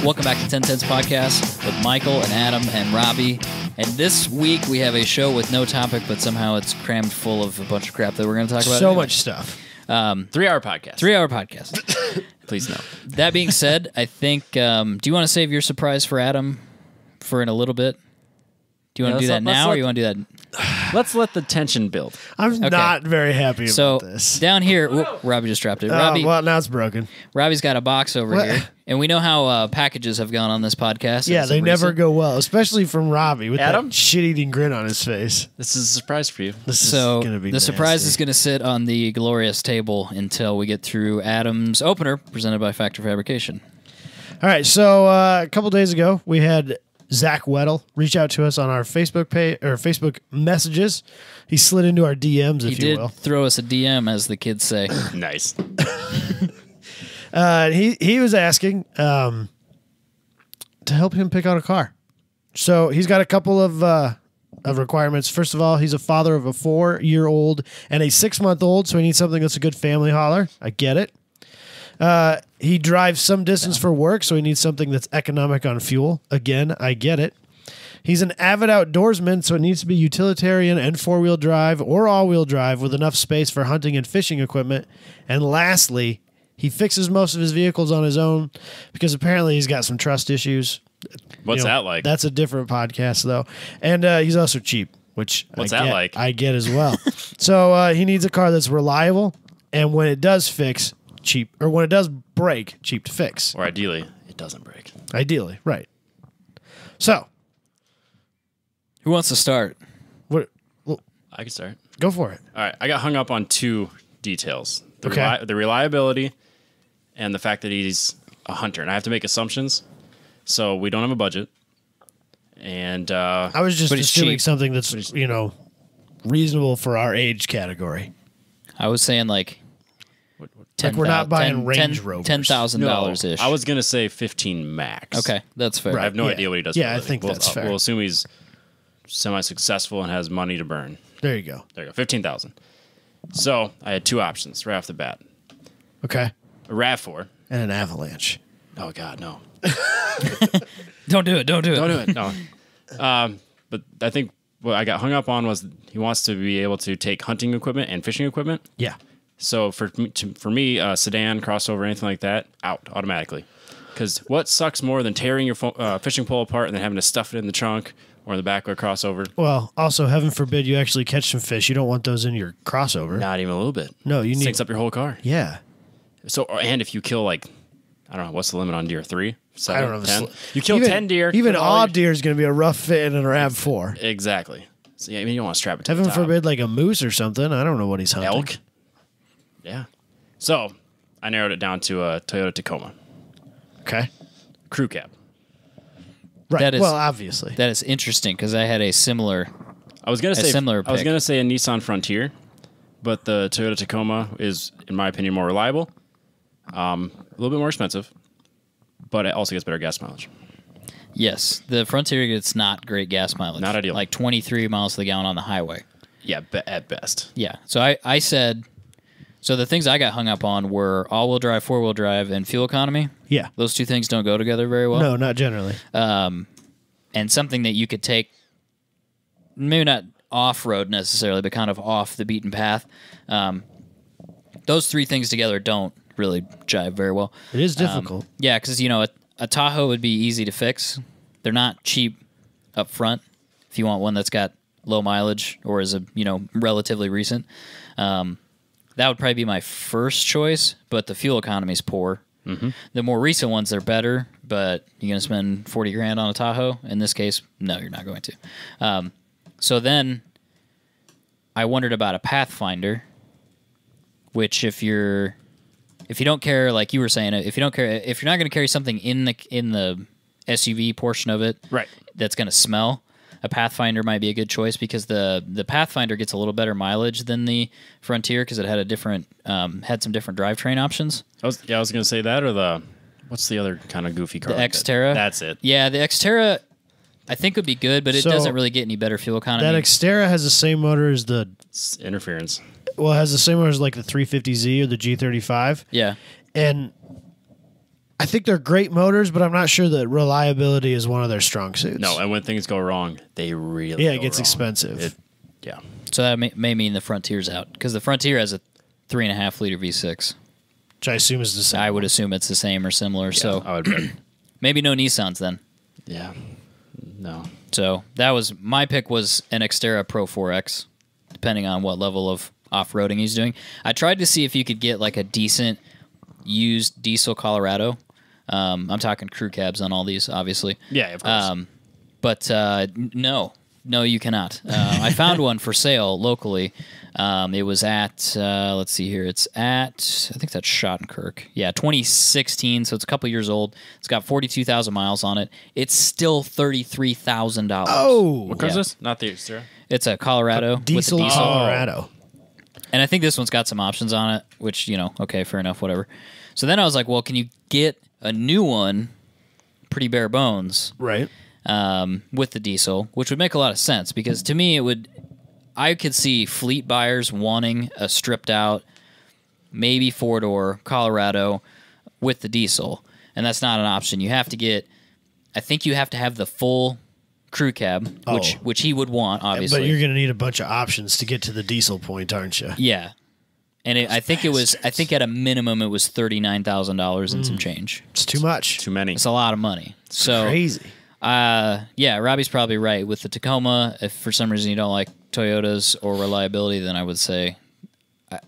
Welcome back to 1010's podcast with Michael and Adam and Robbie. And this week we have a show with no topic, but somehow it's crammed full of a bunch of crap that we're going to talk about. So much stuff. 3-hour podcast. 3-hour podcast. Please no. That being said, I think, do you want to save your surprise for Adam for in a little bit? Do you want to do that now or you want to do that? Let's let the tension build. I'm not very happy about this. Down here, Robbie just dropped it. Robbie, well, now it's broken. Robbie's got a box over here. And we know how packages have gone on this podcast. Yeah, they never go well, especially from Robbie with Adam? that shit-eating grin on his face. This is a surprise for you. This is So gonna be the surprise is going to sit on the glorious table until we get through Adam's opener, presented by Factor Fabrication. All right, so a couple days ago, we had Zach Weddle reach out to us on our Facebook page or Facebook messages. He slid into our DMs, if you will. He did throw us a DM, as the kids say. Nice. He was asking to help him pick out a car. So he's got a couple of requirements. First of all, he's a father of a 4-year-old and a 6-month-old, so he needs something that's a good family hauler. I get it. He drives some distance for work, so he needs something that's economic on fuel. Again, I get it. He's an avid outdoorsman, so it needs to be utilitarian and 4-wheel drive or all-wheel drive with enough space for hunting and fishing equipment. And lastly, he fixes most of his vehicles on his own because apparently he's got some trust issues. What's that like? That's a different podcast, though. And he's also cheap, which I get as well. So he needs a car that's reliable, and when it does fix, cheap, or when it does break, cheap to fix. Or ideally, it doesn't break. Ideally, right. So, Who wants to start? well, I can start. go for it. All right. I got hung up on 2 details. Okay. The reliability and the fact that he's a hunter. And I have to make assumptions. So we don't have a budget. And I was just But it's assuming cheap. something that's, reasonable for our age category. I was saying like Like we're not buying Range Rovers. $10,000-ish. I was going to say 15 max. Okay, that's fair. I have no idea what he does. Yeah, for a I think living. that's fair. We'll assume he's semi-successful and has money to burn. There you go. There you go, 15,000. So I had 2 options right off the bat: Okay. a RAV4. And an Avalanche. Oh God, no! Don't do it. Don't do it. Don't do it. No. But I think what I got hung up on was he wants to be able to take hunting equipment and fishing equipment. Yeah. So for me, sedan, crossover, anything like that, out automatically. Because what sucks more than tearing your fishing pole apart and then having to stuff it in the trunk or in the back of a crossover? Well, also, heaven forbid you actually catch some fish. You don't want those in your crossover. Not even a little bit. No, you need... Sinks up your whole car. Yeah. So, and if you kill I don't know, what's the limit on deer? 3? 7? I don't know. 10? You kill 10 deer. Even all odd deer is going to be a rough fit in a RAV4. Exactly. So, yeah, I mean, you don't want to strap it to Heaven the top. forbid, like a moose or something. I don't know what he's hunting. Elk. Yeah. So I narrowed it down to a Toyota Tacoma. Okay. Crew cab. Right. That is- well, obviously. That is interesting because I had a similar. I was gonna say similar I was pick. gonna say a Nissan Frontier, but the Toyota Tacoma is, in my opinion, more reliable. A little bit more expensive, but it also gets better gas mileage. Yes, the Frontier gets not great gas mileage. Not ideal. Like 23 miles to the gallon on the highway. Yeah, at best. Yeah. So I said. So the things I got hung up on were all-wheel drive, 4-wheel drive, and fuel economy. Yeah. Those 2 things don't go together very well. No, not generally. And something that you could take, maybe not off-road necessarily, but kind of off the beaten path. Those 3 things together don't really jive very well. It is difficult. Yeah, because, a Tahoe would be easy to fix. They're not cheap up front if you want one that's got low mileage or is, relatively recent. That would probably be my first choice, but the fuel economy is poor. Mm-hmm. The more recent ones, they're better, but you're going to spend $40,000 on a Tahoe. In this case, no, you're not going to. So then I wondered about a Pathfinder, which if you don't care, like you were saying, if you're not going to carry something in the SUV portion of it, right, that's going to smell, a Pathfinder might be a good choice because the Pathfinder gets a little better mileage than the Frontier because it had had some different drivetrain options. I was going to say that, or what's the other kind of goofy car? The like Xterra. That's it. Yeah, the Xterra I think would be good, but it So, doesn't really get any better fuel economy. That Xterra has the same motor as the... It's interference. Well, it has the same motor as like the 350Z or the G35. Yeah. And I think they're great motors, but I'm not sure that reliability is one of their strong suits. No, and when things go wrong, they really it gets expensive. Yeah. So that may mean the Frontier's out because the Frontier has a 3.5 liter V6. Which I assume is the same. I would assume it's the same or similar. Yeah, so I would bet. maybe no Nissans then. Yeah. No. So that was my pick was an Xterra Pro 4X, depending on what level of off-roading he's doing. I tried to see if you could get like a decent used diesel Colorado. I'm talking crew cabs on all these, obviously. Yeah, of course. But no, you cannot. I found one for sale locally. It was at, let's see here. It's at, I think that's Schottenkirk. Yeah, 2016, so it's a couple years old. It's got 42,000 miles on it. It's still $33,000. Oh! What car is this? Not the Xterra? It's a Colorado. Diesel, with a diesel. Colorado. And I think this one's got some options on it, which, okay, fair enough, whatever. So then I was like, well, can you get a new one, pretty bare bones, Right. with the diesel, which would make a lot of sense because to me I could see fleet buyers wanting a stripped out, maybe 4-door Colorado with the diesel, and that's not an option. You have to get, I think you have to have the full crew cab, which he would want, obviously. But you're going to need a bunch of options to get to the diesel point, aren't you? Yeah. And I think at a minimum it was $39,000 and some change. It's too much. Too many. It's a lot of money. So Crazy. yeah, Robbie's probably right with the Tacoma. If for some reason you don't like Toyotas or reliability, then I would say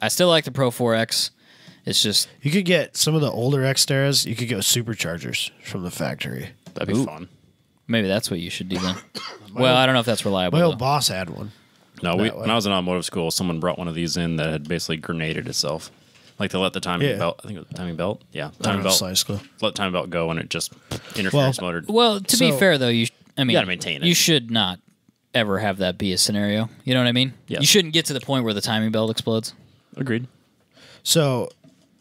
I still like the Pro 4X. It's just You could get some of the older Xterras. You could get superchargers from the factory. That'd be fun. maybe that's what you should do then. Well, I don't know if that's reliable. My old though. boss had one. No, that when way. I was in automotive school, someone brought one of these in that had basically grenaded itself. Like to let the timing belt, I think it was the timing belt. Yeah, I don't timing know, belt. slice clue. Let timing belt go and it just interference motor. Well, to be So- fair though, you gotta maintain it. You should not ever have that be a scenario. You know what I mean? Yeah. You shouldn't get to the point where the timing belt explodes. Agreed. So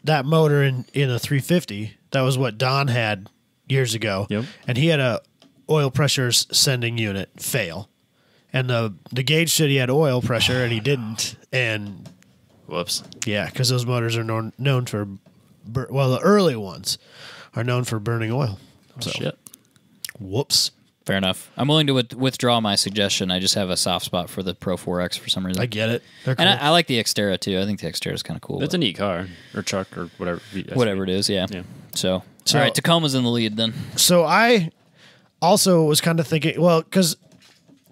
that motor in a 350, that was what Don had years ago. Yep. And he had a oil pressure sending unit fail. And the gauge said he had oil pressure and he didn't. And Whoops. yeah, because those motors are known for, the early ones are known for burning oil. So, Shit. whoops. Fair enough. I'm willing to withdraw my suggestion. I just have a soft spot for the Pro 4X for some reason. I get it. They're cool. And I like the Xterra too. I think the Xterra is kind of cool. It's a neat car or truck or whatever. whatever it is, yeah. Yeah. So, So- all right, Tacoma's in the lead then. So I also was kind of thinking,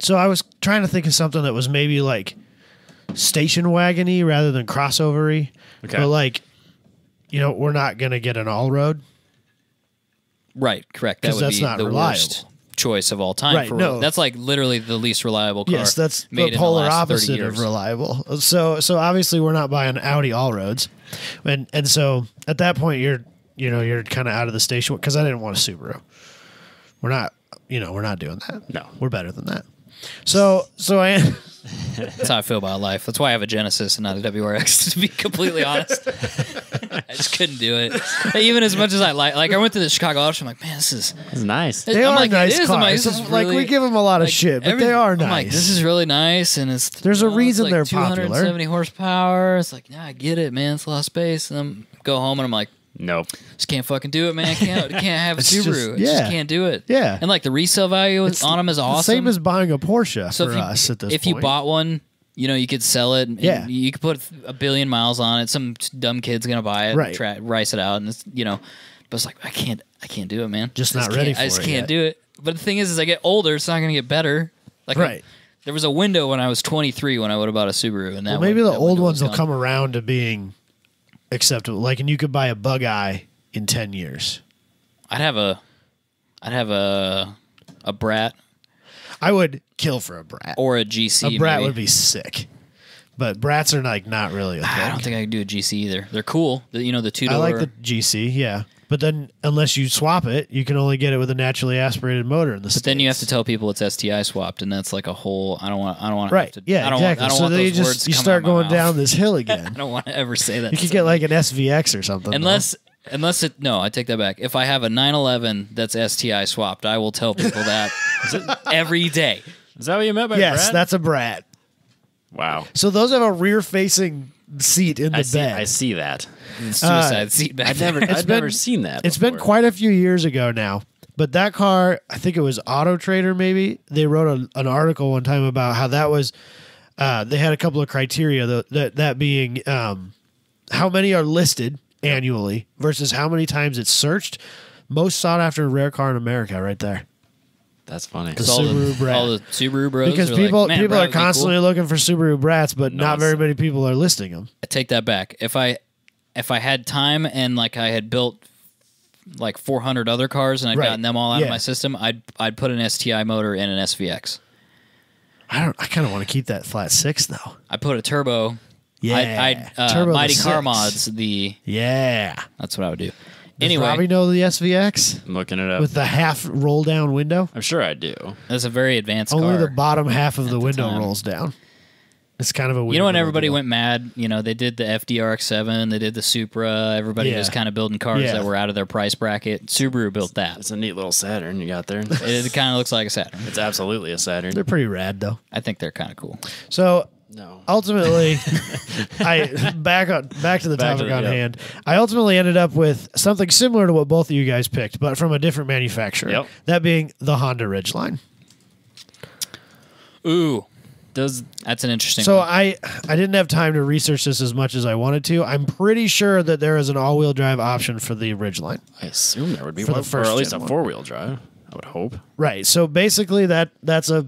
so I was trying to think of something that was maybe like station wagony rather than crossovery. Okay. But like, we're not going to get an all road. Right, correct. That 'Cause would that's be not the reliable. worst choice of all time. Right, no. That's like literally the least reliable car. Yes, that's made the polar in the last 30 opposite years. of reliable. So obviously we're not buying Audi all roads. And so at that point you're kind of out of the station because I didn't want a Subaru. We're not doing that. No. We're better than that. So I That's how I feel about life. That's why I have a Genesis and not a WRX, to be completely honest. I just couldn't do it. Even as much as I like I went to the Chicago Auto Show, I'm like, man, this is... It's nice. they I'm are like, nice it is. cars. I'm like, this is Like, really- we give them a lot of shit, but they are nice. I'm like, this is really nice, and it's... There's a reason it's they're like popular. 270 horsepower. It's like, yeah, I get it, man. It's a lot of space. And then go home, and I'm like, Nope. just can't fucking do it, man. I can't have a It's Subaru. just- I yeah. just can't do it. Yeah. And like the resale value on them is awesome. Same as buying a Porsche So for if you, us at this if point. you bought one, you could sell it. And Yeah. you could put 1 billion miles on it. Some dumb kid's gonna buy it, Right. rice it out, and it's But it's like I can't do it, man. Just I not ready can't- I for just it can't yet. do it. But the thing is I get older. It's not gonna get better. Like Right. there was a window when I was 23 when I would have bought a Subaru, and that maybe the that old window ones was will gone. come around to being acceptable. Like, and you could buy a Bug Eye in 10 years. I'd have a Brat I would kill for a Brat. or a GC. A Brat maybe. would be sick. But Brats are like not really a thing. I don't think I could do a GC either. They're cool. The 2-door. I like the GC, yeah. But then unless you swap it, you can only get it with a naturally aspirated motor in the But then you have to tell people it's STI swapped, and that's like a whole. I don't want. Right. Yeah, I don't exactly. Want, I don't so want then those you words to you come start out of my going mouth. down this hill I again. don't want to ever say that. You could get like an SVX or something. unless it. No, I take that back. If I have a 911 that's STI swapped, I will tell people that every day. Is that what you meant by yes, Brad? that's a Brat. Wow. So those have a rear-facing seat in the bed. I see that. Suicide seat back I've there. never seen that. It's been quite a few years ago now. But that car, I think it was Auto Trader maybe, they wrote an article one time about how that was, they had a couple of criteria, that being how many are listed annually versus how many times it's searched. Most sought after rare car in America right there. That's funny. The Subaru Brat. All the Subaru bros. Because are people like, "Man, people Brat are would be constantly cool." looking for Subaru Brats, but not very many people are listing them. I take that back. If I had time and like I had built like 400 other cars and I'd gotten them all out of my system, I'd put an STI motor in an SVX. I kind of want to keep that flat six though. I put a turbo. Yeah, I'd turbo Mighty the Car 6. Mods. That's what I would do. Does Robbie know the SVX I'm looking it up. with the half roll down window? I'm sure I do. That's a very advanced Only car. the bottom half of the window time. rolls down. It's kind of a weird. You know when little everybody deal. went mad? You know, they did the FDRX7, they did the Supra. Everybody was kind of building cars that were out of their price bracket. Subaru built that. It's a neat little Saturn you got there. It kind of looks like a Saturn. It's absolutely a Saturn. They're pretty rad though. I think they're kind of cool. So No. ultimately, back to the topic on hand. I ultimately ended up with something similar to what both of you guys picked, but from a different manufacturer. Yep. That being the Honda Ridgeline. Ooh, Does that's an interesting So one. I didn't have time to research this as much as I wanted to. I'm pretty sure that there is an all-wheel drive option for the Ridgeline. I assume there would be For the one, or first at least gen a one. 4-wheel drive. I would hope. Right. So basically that's a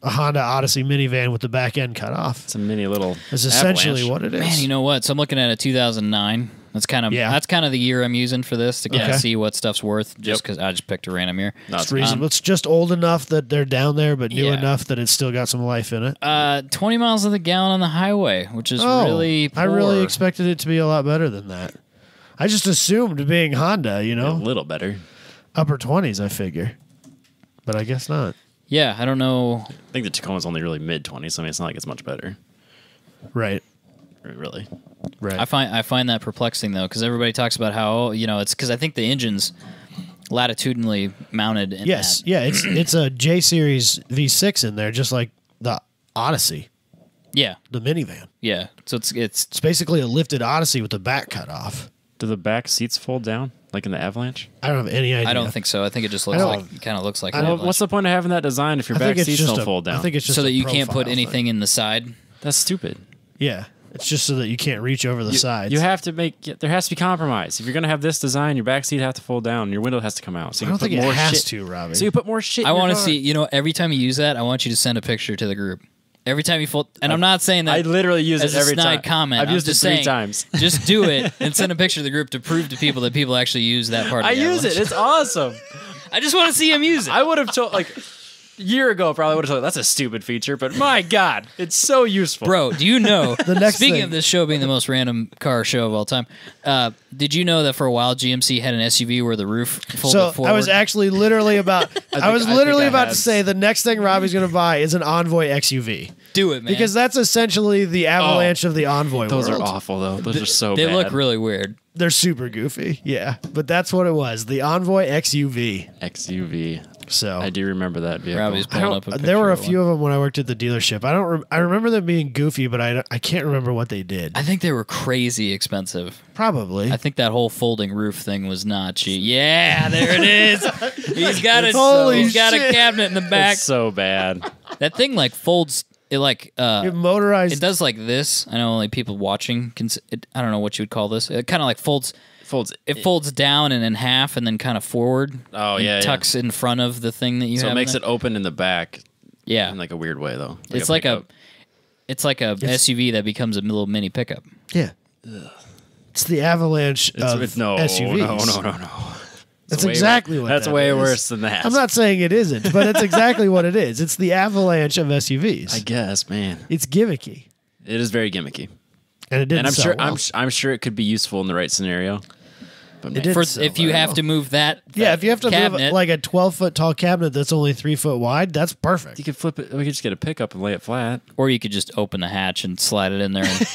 Honda Odyssey minivan with the back end cut off. It's a mini little. That's essentially Avalanche. what it is. Man, you know what? So I'm looking at a 2009. That's kind of the year I'm using for this to kind of see what stuff's worth. Just because I just picked a random year. No, It's reasonable. It's just old enough that they're down there, but new Yeah. enough that it's still got some life in it. 20 miles of the gallon on the highway, which is really poor. I really expected it to be a lot better than that. I just assumed being Honda, a little better. upper 20s, I figure. But I guess not. Yeah, I don't know. I think the Tacoma's only really mid-20s. I mean, it's not like it's much better. Right. Really. Right. I find that perplexing though, because everybody talks about how it's because I think the engine's latitudinally mounted. In Yes. that. Yeah, it's a J Series V6 in there, just like the Odyssey, Yeah. the minivan. Yeah. So it's It's basically a lifted Odyssey with the back cut off. Do the back seats fold down like in the Avalanche? I don't have any idea. I don't think so. I think it just looks kind of looks like an Well, Avalanche. what's the point of having that design if your I back think it's seats just don't fold down? I think it's just so a that you can't put profile anything thing. in the side. That's stupid. Yeah, it's just so that you can't reach over the sides. You have to there has to be compromise. If you're going to have this design, your back seat has to fold down and your window has to come out. So I you don't can think put it more has shit. to, Robbie. So you put more shit I in your want to car. see. Every time you use that, I want you to send a picture to the group. Every time you fold, and I'm not saying that I literally use as it every a snide time. comment. I've I'm used it just 3 saying, times. Just do it and send a picture to the group to prove to people that people actually use that part. Of I the use it. Avalanche. It's awesome. I just want to see him use it. I would have told a year ago. Probably would have told that's a stupid feature, but my God, it's so useful. Bro, do you know? next Speaking thing- of this show being the most random car show of all time, did you know that for a while GMC had an SUV where the roof folded So forward? I was actually literally about. I was think literally I about had. to say the next thing Robbie's going to buy is an Envoy XUV do it, man. because that's essentially the Avalanche of the Envoy Those world. are awful though. Those are so they bad. look really weird. They're super goofy, yeah. But that's what it was, the Envoy XUV. XUV. So I do remember that vehicle. Robbie's I pulling up a don't, picture there were a of few one. of them when I worked at the dealership. I remember them being goofy, but I can't remember what they did. I think they were crazy expensive. Probably. I think that whole folding roof thing was not cheap. Yeah, there it is. He's got Holy he's got a shit. cabinet in the back. It's so bad. That thing like folds. It like It motorized. it does like this. I know only people watching can. I don't know what you would call this. It kind of like folds. Folds. It folds down and in half, and then kind of forward. Oh, and yeah, yeah. tucks in front of the thing that you So have. it makes in it open in the back yeah. in like a weird way though. It's like a pickup. SUV that becomes a little mini pickup. yeah. It's the Avalanche of no, SUVs. no. That's exactly what That's that way is. worse than that. I'm not saying it isn't, but it's exactly what it is. It's the Avalanche of SUVs. I guess, man. It's gimmicky, It is very gimmicky. and it didn't And I'm sell sure well. I'm sure it could be useful in the right scenario. But man, did For sell if you very have well. to move that, Yeah, if you have to cabinet, move like a 12-foot tall cabinet that's only 3 foot wide, that's perfect. you could flip it. We could just get a pickup and lay it flat. or you could just open the hatch and slide it in there. And,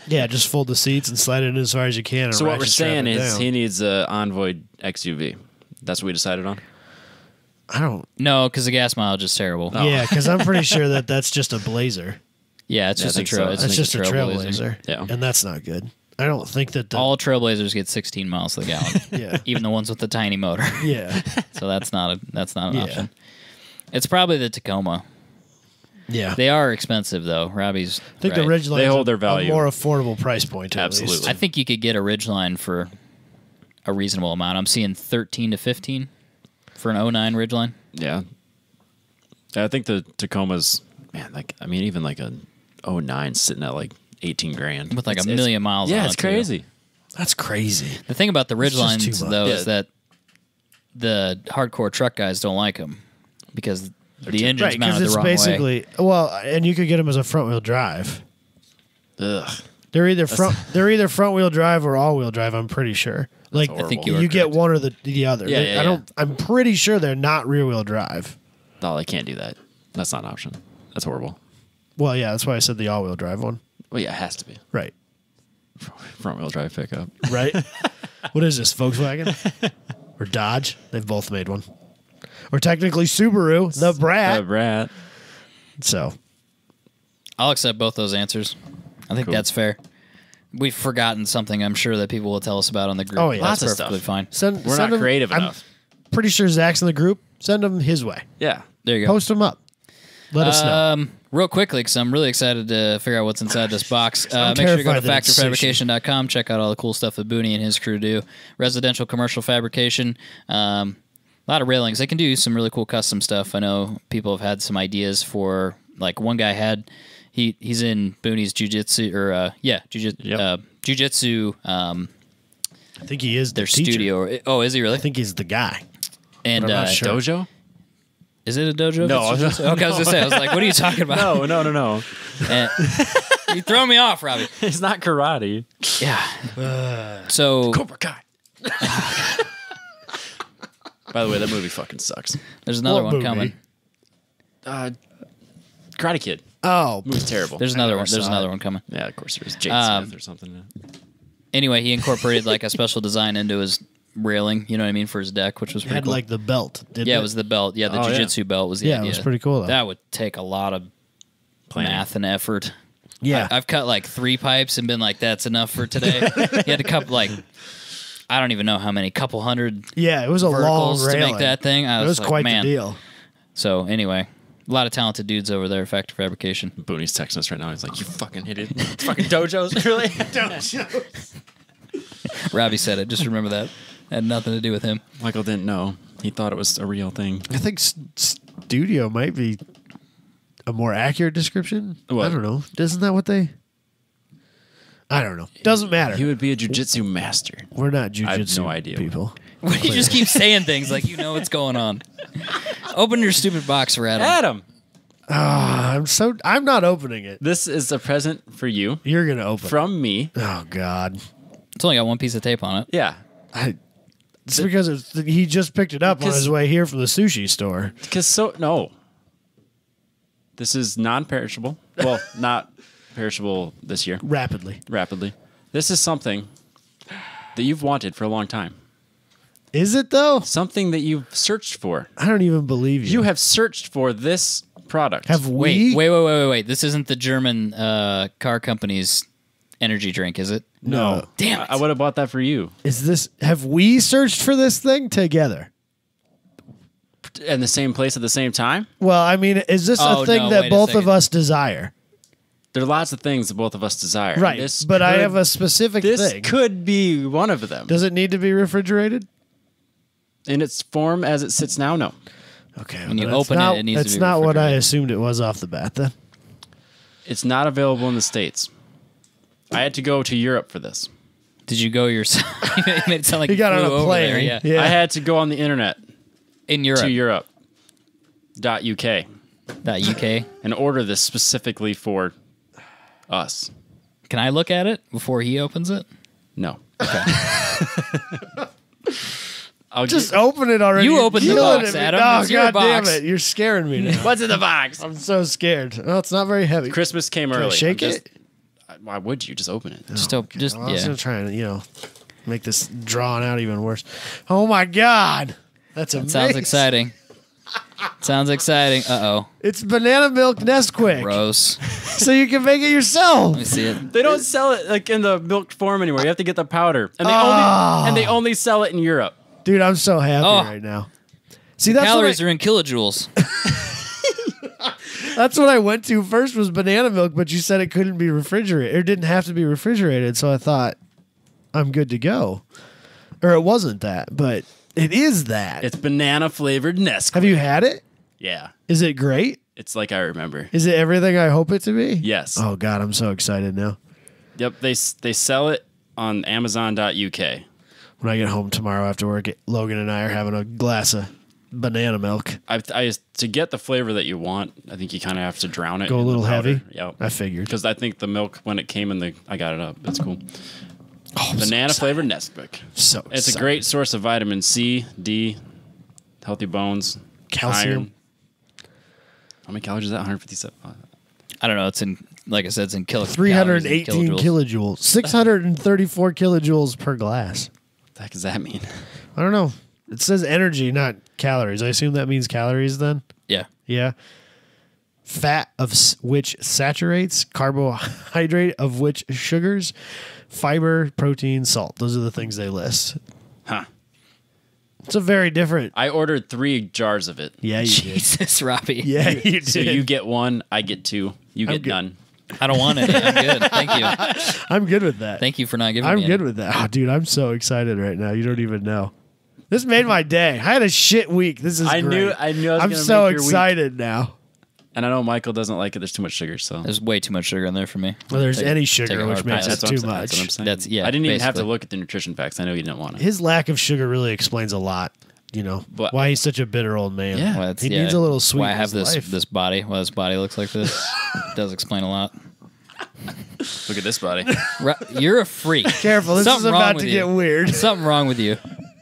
Yeah, just fold the seats and slide it in as far as you can. And So what we're ratchet strap saying it is down. he needs a Envoy XUV. That's what we decided on. I don't. no, because the gas mileage is terrible. Oh. Yeah, because I'm pretty sure that that's just a Blazer. Yeah, it's Yeah, I just a think so. trail. It's That's just a trailblazer. trailblazer. Yeah. And that's not good. I don't think that All trailblazers get 16 miles to the gallon. Yeah. Even the ones with the tiny motor. Yeah. So that's not an Yeah. option. It's probably the Tacoma. Yeah. They are expensive though. Robbie's. I think right. the Ridgeline They hold their value. a more affordable price point. At Absolutely. least. I think you could get a Ridgeline for a reasonable amount. I'm seeing 13 to 15 for an 09 Ridgeline. Yeah. I think the Tacoma's, man, like, I mean, even like a 09 sitting at like 18 grand. With like a million miles Yeah, on it's it, too. crazy. That's crazy. The thing about the It's just Ridgelines, too much. though, Yeah. is that the hardcore truck guys don't like them because the engine's Right, because mounted it's the wrong way. basically well, and you could get them as a front wheel drive. Ugh. They're either front wheel drive or all wheel drive. I'm pretty sure. Like horrible. I think you, you are get correct. one or the other. Yeah, They- yeah, I don't. I'm pretty sure they're not rear wheel drive. No, they can't do that. That's not an option. That's horrible. Well, yeah, that's why I said the all wheel drive one. Well, yeah, it has to be. Right. Front wheel drive pickup. Right. What is this, Volkswagen or Dodge? They've both made one. Or technically Subaru, the brat. Brat. So I'll accept both those answers. I think Cool. that's fair. We've forgotten something I'm sure that people will tell us about on the group. Oh, yeah. That's Lots of perfectly stuff. fine. We're send not them- creative I'm enough. pretty sure Zach's in the group. Send him his way. Yeah. There you go. Post him up. Let us know. Real quickly, because I'm really excited to figure out what's inside this box. I'm Make sure you go to terrified that it's factorfabrication.com. Check out all the cool stuff that Booney and his crew do. Residential, commercial fabrication. A lot of railings. They can do some really cool custom stuff. I know people have had some ideas for, like one guy had, he's in Booney's jiu-jitsu, or jiu-jitsu, I think he is their the teacher. studio. Oh, is he really? I think he's the guy. And I'm not sure. Dojo? is it a dojo? No. Okay, I was going to say, I was like, what are you talking about? No. And- you throw me off, Robbie. It's not karate. Yeah. So Cobra Kai. By the way, that movie fucking sucks. there's another What one movie? coming. Karate Kid. Oh, Movie's terrible. There's another never one. There's saw another it. one coming. Yeah, of course there is. Jake Smith or something. Anyway, he incorporated like a special design into his railing. You know what I mean, for his deck, which was it pretty had cool. like the belt. Didn't Yeah, it was the belt. Yeah, the Oh, yeah. jiu-jitsu belt was the Yeah, it idea. was pretty cool, though. That would take a lot of Planning. math and effort. Yeah. I've cut like 3 pipes and been like, that's enough for today. He had to cut like, I don't even know how many, couple hundred Yeah, it was a long verticals to railing. make that thing. I It was like, quite man. the deal. So anyway, a lot of talented dudes over there at Factor Fabrication. Booney's texting us right now. He's like, "You fucking idiot! It's fucking dojos, really?" Robbie said it. Just remember that. Had nothing to do with him. Michael didn't know. He thought it was a real thing. I think studio might be a more accurate description. What? I don't know. Isn't that what they? I don't know. Doesn't matter. He would be a jujitsu master. We're not jujitsu I have no idea. people. You just keep saying things like you know what's going on. Open your stupid box for Adam. Adam, I'm not opening it. this is a present for you You're gonna open it. from me. Oh God. It's only got one piece of tape on it. Yeah, It's because he just picked it up on 'Cause- his way here from the sushi store. because no, this is non-perishable. Well, not perishable this year. Rapidly. This is something that you've wanted for a long time. Is it though? Something that you've searched for. I don't even believe you. You have searched for this product. Have we? Wait. This isn't the German car company's energy drink, is it? No. Damn it. I would have bought that for you. Is this? Have we searched for this thing together? In the same place at the same time? Well, I mean, is this Oh, a thing no, that wait a both of second. us desire? There are lots of things that both of us desire. Right. This But I could- have a specific This thing. could be one of them. Does it need to be refrigerated? In its form as it sits now, no. Okay. When you that's open it, not, it needs to that's be not what I refrigerated. assumed it was off the bat. Then. It's not available in the States. I had to go to Europe for this. Did you go yourself? You made it sound like He got you on flew a over plane. there, yeah. Yeah. I had to go on the internet In Europe. to Europe.uk UK. and order this specifically for us. Can I look at it before he opens it? No. Okay. I'll Just gi- open it already. You You're opened the killing box, me. Adam. Oh, It's your God damn box. it. You're scaring me now. What's in the box? I'm so scared. Oh, it's not very heavy. Christmas came Can I early. shake I'm just- it? Why would you just open it? Just I was I was going to try and, make this drawn out even worse. Oh, my God. That's amazing. Sounds exciting. Sounds exciting. Uh-oh. It's banana milk Nesquik. Gross. So you can make it yourself. Let me see it. They don't sell it like in the milk form anymore. You have to get the powder, and they only sell it in Europe. Dude, I'm so happy right now. See, that's Calories are in kilojoules. That's what I went to first was banana milk, but you said it couldn't be refrigerated or didn't have to be refrigerated. So I thought I'm good to go. Or it wasn't that, but it is that. It's banana flavored Nesquik. Have you had it? Yeah, Is it great? it's like I remember. Is it everything I hope it to be? Yes. Oh God, I'm so excited now. Yep. They sell it on Amazon.uk. When I get home tomorrow after work, Logan and I are having a glass of banana milk. To get the flavor that you want, I think you kind of have to drown it. Go a in the little powder. heavy? Yep. I figured. Because I think the milk when it came in I got it up. It's cool. Oh, I'm Banana so flavored Nesquik. So It's a great source of vitamin C, D, healthy bones, Calcium. iron. How many calories is that? 157. I don't know. It's in, like I said, it's in 318 kilojoules. 634 kilojoules per glass. What the heck does that mean? I don't know. It says energy, not calories. I assume that means calories then? Yeah. Yeah. Fat of which saturates, carbohydrate of which sugars, fiber, protein, salt. Those are the things they list. Huh. It's a very different. I ordered 3 jars of it. Yeah, you Jesus, Robbie. did. Yeah, you did. So you get 1, I get 2, you get good. none. I don't want any. I'm good. Thank you. I'm good with that. Thank you for not giving I'm me good any. with that. Oh, dude, I'm so excited right now. You don't even know. This made my day. I had a shit week. This is I great. knew I was I'm gonna so make your week. excited now. And I know Michael doesn't like it. There's too much sugar, so There's way too much sugar in there for me. Well, there's Take- any take sugar, a which hard makes pass. it too much. That's what I'm saying. That's- yeah, I didn't even have to basically. look at the nutrition facts. I know you didn't want it. His lack of sugar really explains a lot. You know But- why he's such a bitter old man. Yeah. Well, it's- he needs a little sweet. Why I in have his life. this body? Why this body looks like this? Does explain a lot. Look at this body. You're a freak. Careful, this Something is wrong about with to you. get weird. Something wrong with you.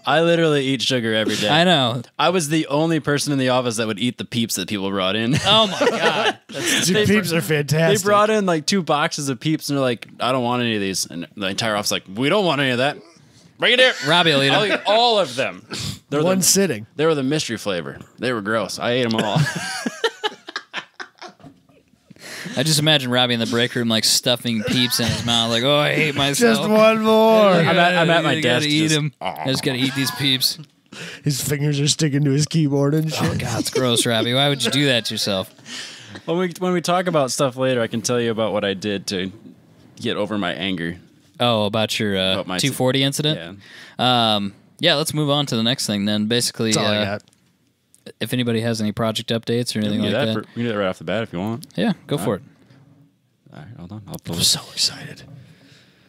I literally eat sugar every day. I know. I was the only person in the office that would eat the Peeps that people brought in. Oh my god. Dude, Peeps are They fantastic. brought in like 2 boxes of Peeps, and they're like, "I don't want any of these." And the entire office like, "We don't want any of that. Bring it here." Robbie will eat I'll them. eat all of them. They're one the, sitting. they were the mystery flavor. They were gross. I ate them all. I just imagine Robbie in the break room like stuffing Peeps in his mouth, like, "Oh, I hate myself." Just one more. I'm at my I desk Gotta eat just- them. I just gotta eat these Peeps. His fingers are sticking to his keyboard and shit. Oh god, it's gross, Robbie. Why would you do that to yourself? When we talk about stuff later, I can tell you about what I did to get over my anger. Oh, about your About my 240 incident. Yeah, let's move on to the next thing then. Basically, That's all I got. if anybody has any project updates or We anything can, like do that, we can do that right off the bat if you want. yeah, go for it. All right, hold on. I'll pull I'm it. so excited.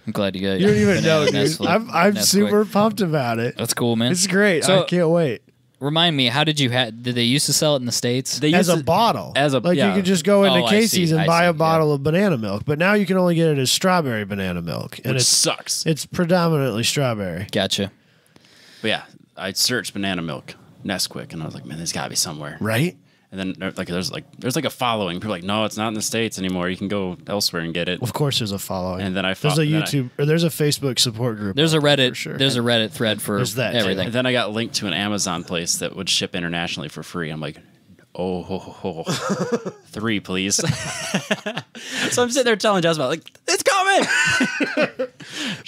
I'm glad you got. You don't even banana know, dude. Nesquik. I'm Nesquik. super pumped about it. That's cool, man. It's great. So- I can't wait. Remind me, how did you did they used to sell it in the States? They As used a to- bottle. as a- like yeah. you could just go into Oh, I Casey's see, and I buy see, a bottle of banana milk, but now you can only get it as strawberry banana milk, and which it's sucks. predominantly strawberry. Gotcha. But yeah, I searched banana milk Nesquik, and I was like, man, there's got to be somewhere. Right? And then there's a following. People are like, no, it's not in the States anymore. You can go elsewhere and get it. Of course, there's a following. And then I there's fo- a then I- YouTube or there's a Facebook support group. There's a out there Reddit. for sure. There's a Reddit thread for There's that, too. everything. And then I got linked to an Amazon place that would ship internationally for free. I'm like, oh, ho, ho, ho. 3, please. So I'm sitting there telling Jess about it's coming.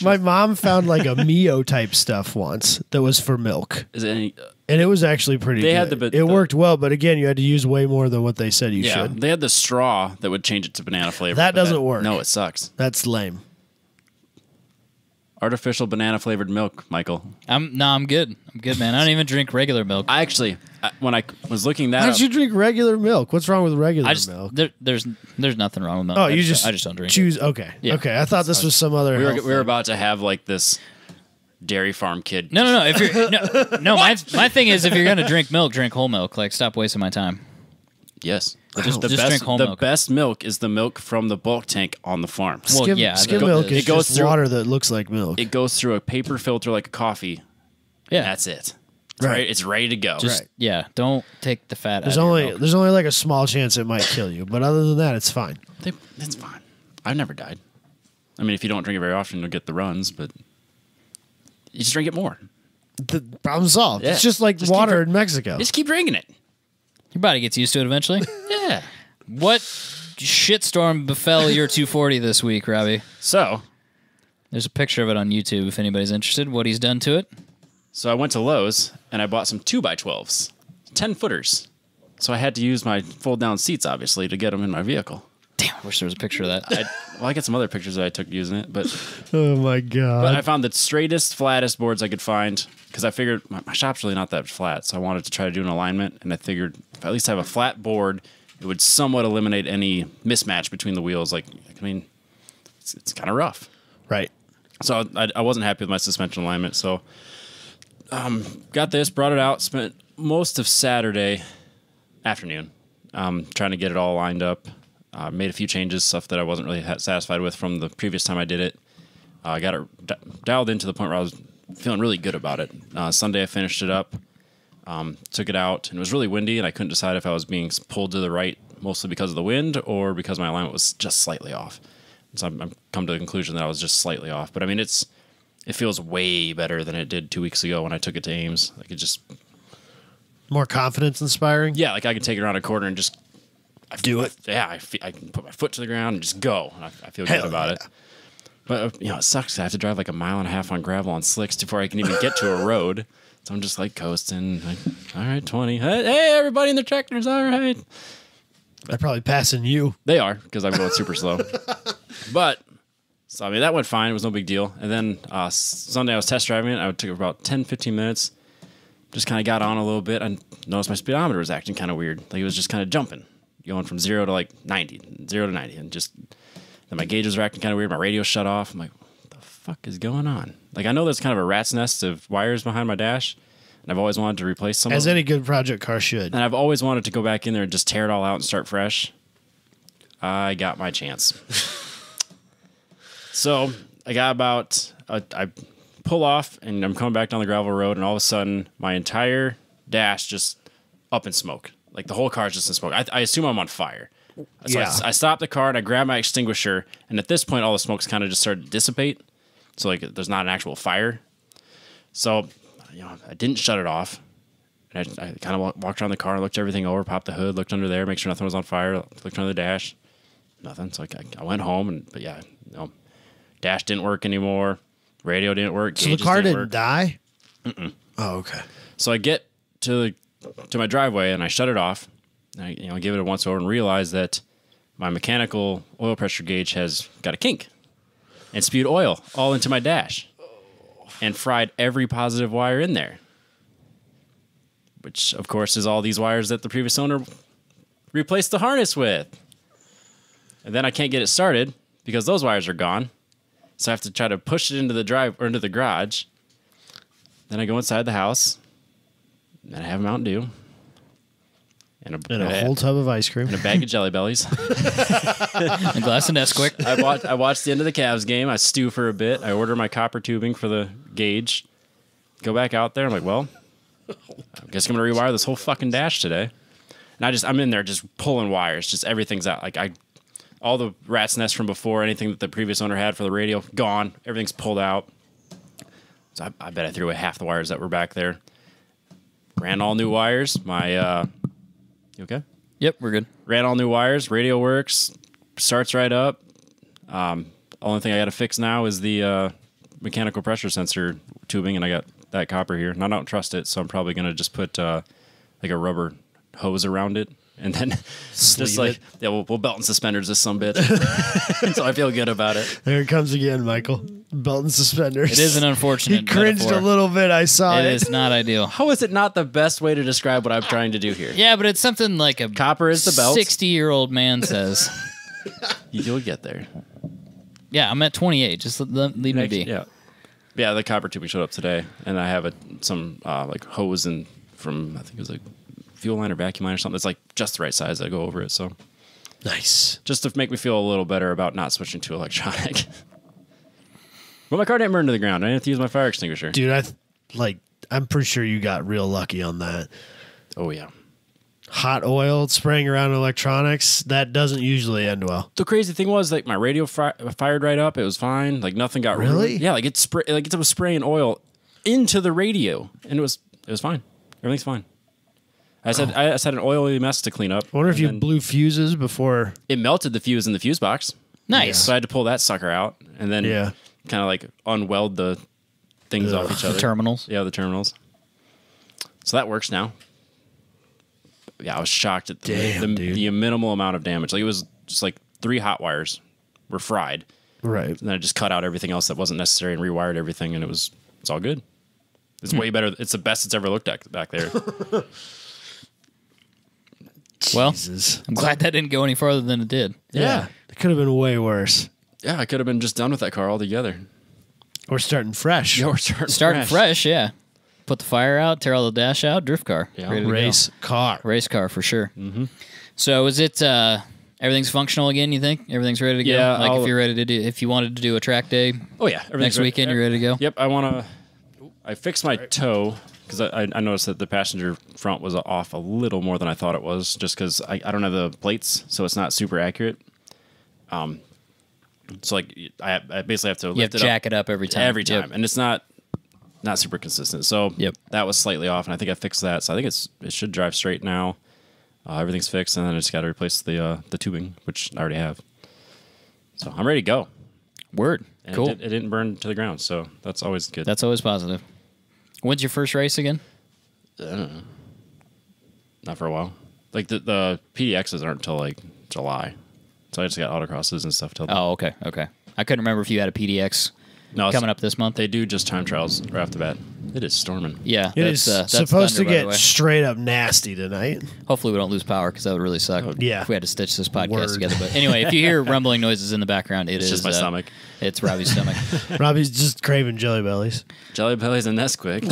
My mom found like a Mio type stuff once that was for milk, Is it any? and it was actually pretty. They good. had it worked well, but again, you had to use way more than what they said you Yeah, should. they had the straw that would change it to banana flavor. That but doesn't work. No, it sucks. That's lame. Artificial banana flavored milk, Michael. I'm good. I'm good, man. I don't even drink regular milk. When I was looking that Why up, don't you drink regular milk? What's wrong with regular I just milk? there's nothing wrong with milk. Oh, I you just I just don't drink. choose. Okay, Yeah. okay. I thought this was some other. we health were thing. about to have like this dairy farm kid. No. If you're no, my thing is if you're gonna drink milk, drink whole milk. Like, stop wasting my time. Yes. Just drink whole milk. best milk is the milk from the bulk tank on the farm. Well, Skim, yeah, skim the- milk it is goes just through- water that looks like milk. It goes through a paper filter like a coffee. Yeah, That's it. Right. It's ready to go. just yeah. Don't take the fat. There's out of your only milk. there's only like a small chance it might kill you, but other than that, it's fine. It's fine. I've never died. I mean, if you don't drink it very often, you'll get the runs, but you just drink it more. The problem solved. Yeah. It's just like Just water keep in Mexico. Just keep drinking it. Your body gets used to it eventually. Yeah. What shitstorm befell your 240 this week, Robbie? So There's a picture of it on YouTube if anybody's interested. What he's done to it. I went to Lowe's and I bought some 2x12s, 10-footers. So I had to use my fold-down seats, obviously, to get them in my vehicle. Damn, I wish there was a picture of that. I got some other pictures that I took using it, but Oh my god! I found the straightest, flattest boards I could find because I figured my shop's really not that flat, so I wanted to try to do an alignment, and I figured if I at least have a flat board, it would somewhat eliminate any mismatch between the wheels. Like, I mean, it's kind of rough. Right. So I wasn't happy with my suspension alignment, so got this, brought it out, spent most of Saturday afternoon trying to get it all lined up. Made a few changes, stuff that I wasn't really satisfied with from the previous time I did it. I got it dialed in to the point where I was feeling really good about it. Sunday I finished it up, took it out, and it was really windy, and I couldn't decide if I was being pulled to the right mostly because of the wind or because my alignment was just slightly off. So I've come to the conclusion that I was just slightly off. But I mean, it feels way better than it did 2 weeks ago when I took it to Ames. Like, it just... More confidence inspiring? Yeah, like I can take it around a corner and just... Do it. Yeah, I can put my foot to the ground and just go. And I feel good about it. But, it sucks. I have to drive like a mile and a half on gravel on slicks before I can even get to a road. So I'm just like coasting. Like, all right, 20. Hey, everybody in the tractors, all right. They're probably passing you. They are, because I'm going super slow. But, so I mean, that went fine. It was no big deal. And then Sunday I was test driving it. I took about 10, 15 minutes. Just kind of got on a little bit. I noticed my speedometer was acting kind of weird. Like, it was just kind of jumping. Going from 0 to like 90, 0 to 90. And just, then my gauges were acting kind of weird. My radio shut off. I'm like, what the fuck is going on? Like, I know there's kind of a rat's nest of wires behind my dash. And I've always wanted to replace some As of them. any good project car should. And I've always wanted to go back in there and just tear it all out and start fresh. I got my chance. So I got about, I pull off and I'm coming back down the gravel road, and all of a sudden my entire dash just up in smoke. Like, the whole car is just in smoke. I assume I'm on fire. So Yeah. I stopped the car and I grabbed my extinguisher, and at this point all the smoke's kind of just started to dissipate. So like, there's not an actual fire. So, I didn't shut it off. And I kind of walked around the car, looked everything over, popped the hood, looked under there, make sure nothing was on fire, looked under the dash. Nothing. So I went home, but dash didn't work anymore. Radio didn't work. So the car didn't die? Mm-mm. Oh, okay. So I get to my driveway and I shut it off. I give it a once over and realize that my mechanical oil pressure gauge has got a kink and spewed oil all into my dash and fried every positive wire in there, which of course is all these wires that the previous owner replaced the harness with. And then I can't get it started because those wires are gone. So I have to try to push it into the into the garage. Then I go inside the house and I have Mountain Dew. And a whole tub of ice cream. And a bag of Jelly Bellies. A glass of Nesquik. I watched the end of the Cavs game. I stew for a bit. I order my copper tubing for the gauge. Go back out there. I'm like, well, I guess I'm going to rewire this whole fucking dash today. And I'm in there just pulling wires. Just everything's out. Like, all the rat's nest from before, anything that the previous owner had for the radio, gone. Everything's pulled out. So I bet I threw away half the wires that were back there. Ran all new wires. You okay? Yep, we're good. Ran all new wires. Radio works. Starts right up. Only thing I got to fix now is the mechanical pressure sensor tubing, and I got that copper here. And I don't trust it, so I'm probably going to just put like a rubber hose around it. And then just like, we'll belt and suspenders this some bitch. So I feel good about it. There it comes again, Michael. Belt and suspenders. It is an unfortunate He cringed metaphor. a little bit. I saw it. It is not ideal. How is it not the best way to describe what I'm trying to do here? Yeah, but it's something like a Copper is the belt. 60-year-old man says. You'll get there. Yeah, I'm at 28. Just leave me be. Yeah, the copper tubing showed up today, and I have some like hose and from, I think it was like fuel line or vacuum line or something. It's like just the right size that go over it. So nice. Just to make me feel a little better about not switching to electronic. But my car didn't burn to the ground. I didn't have to use my fire extinguisher. Dude, I'm pretty sure you got real lucky on that. Oh, yeah. Hot oil spraying around electronics, that doesn't usually end well. The crazy thing was, like, my radio fired right up. It was fine. Like, nothing got really? Yeah, like it was spraying oil into the radio, and it was fine. Everything's fine. I just had an oily mess to clean up. I wonder if and you then blew fuses before. It melted the fuse in the fuse box. Nice. So I had to pull that sucker out and then kind of like unweld the things off each other. The terminals. Yeah, the terminals. So that works now. Yeah, I was shocked at the minimal amount of damage. Like it was just like 3 hot wires were fried. Right. And then I just cut out everything else that wasn't necessary and rewired everything, and it's all good. It's way better. It's the best it's ever looked at back there. Well, Jesus. I'm glad that didn't go any farther than it did. Yeah. It could have been way worse. Yeah, I could have been just done with that car altogether. Or starting fresh. Yeah, we're Starting fresh, yeah. Put the fire out, tear all the dash out, drift car. Yeah. Ready to Race car. go. Race car for sure. Mm-hmm. So is it everything's functional again, you think? Everything's ready to go? Yeah. Like if you're ready to do, if you wanted to do a track day Oh yeah, next weekend, you're ready to go? Yep, I fixed my toe because I noticed that the passenger front was off a little more than I thought it was, just because I don't have the plates, so it's not super accurate. So like I basically have to lift it jack it up every time. every time, and it's not super consistent. So that was slightly off, and I think I fixed that. So I think it should drive straight now. Everything's fixed, and then I just got to replace the tubing, which I already have. So I'm ready to go. Word. And cool. It didn't burn to the ground, so that's always good. That's always positive. When's your first race again? I don't know. Not for a while. Like the PDXs aren't until like July, so I just got autocrosses and stuff till then. Oh, okay. I couldn't remember if you had a PDX coming up this month. They do just time trials right off the bat. It is storming. Yeah, It is that's supposed thunder, to by the get way. straight up nasty tonight. Hopefully we don't lose power because that would really suck. Yeah. If we had to stitch this podcast Word. together. But anyway, if you hear rumbling noises in the background, It's just my stomach. It's Robbie's stomach. Robbie's just craving Jelly Bellies. Jelly Bellies and Nesquik.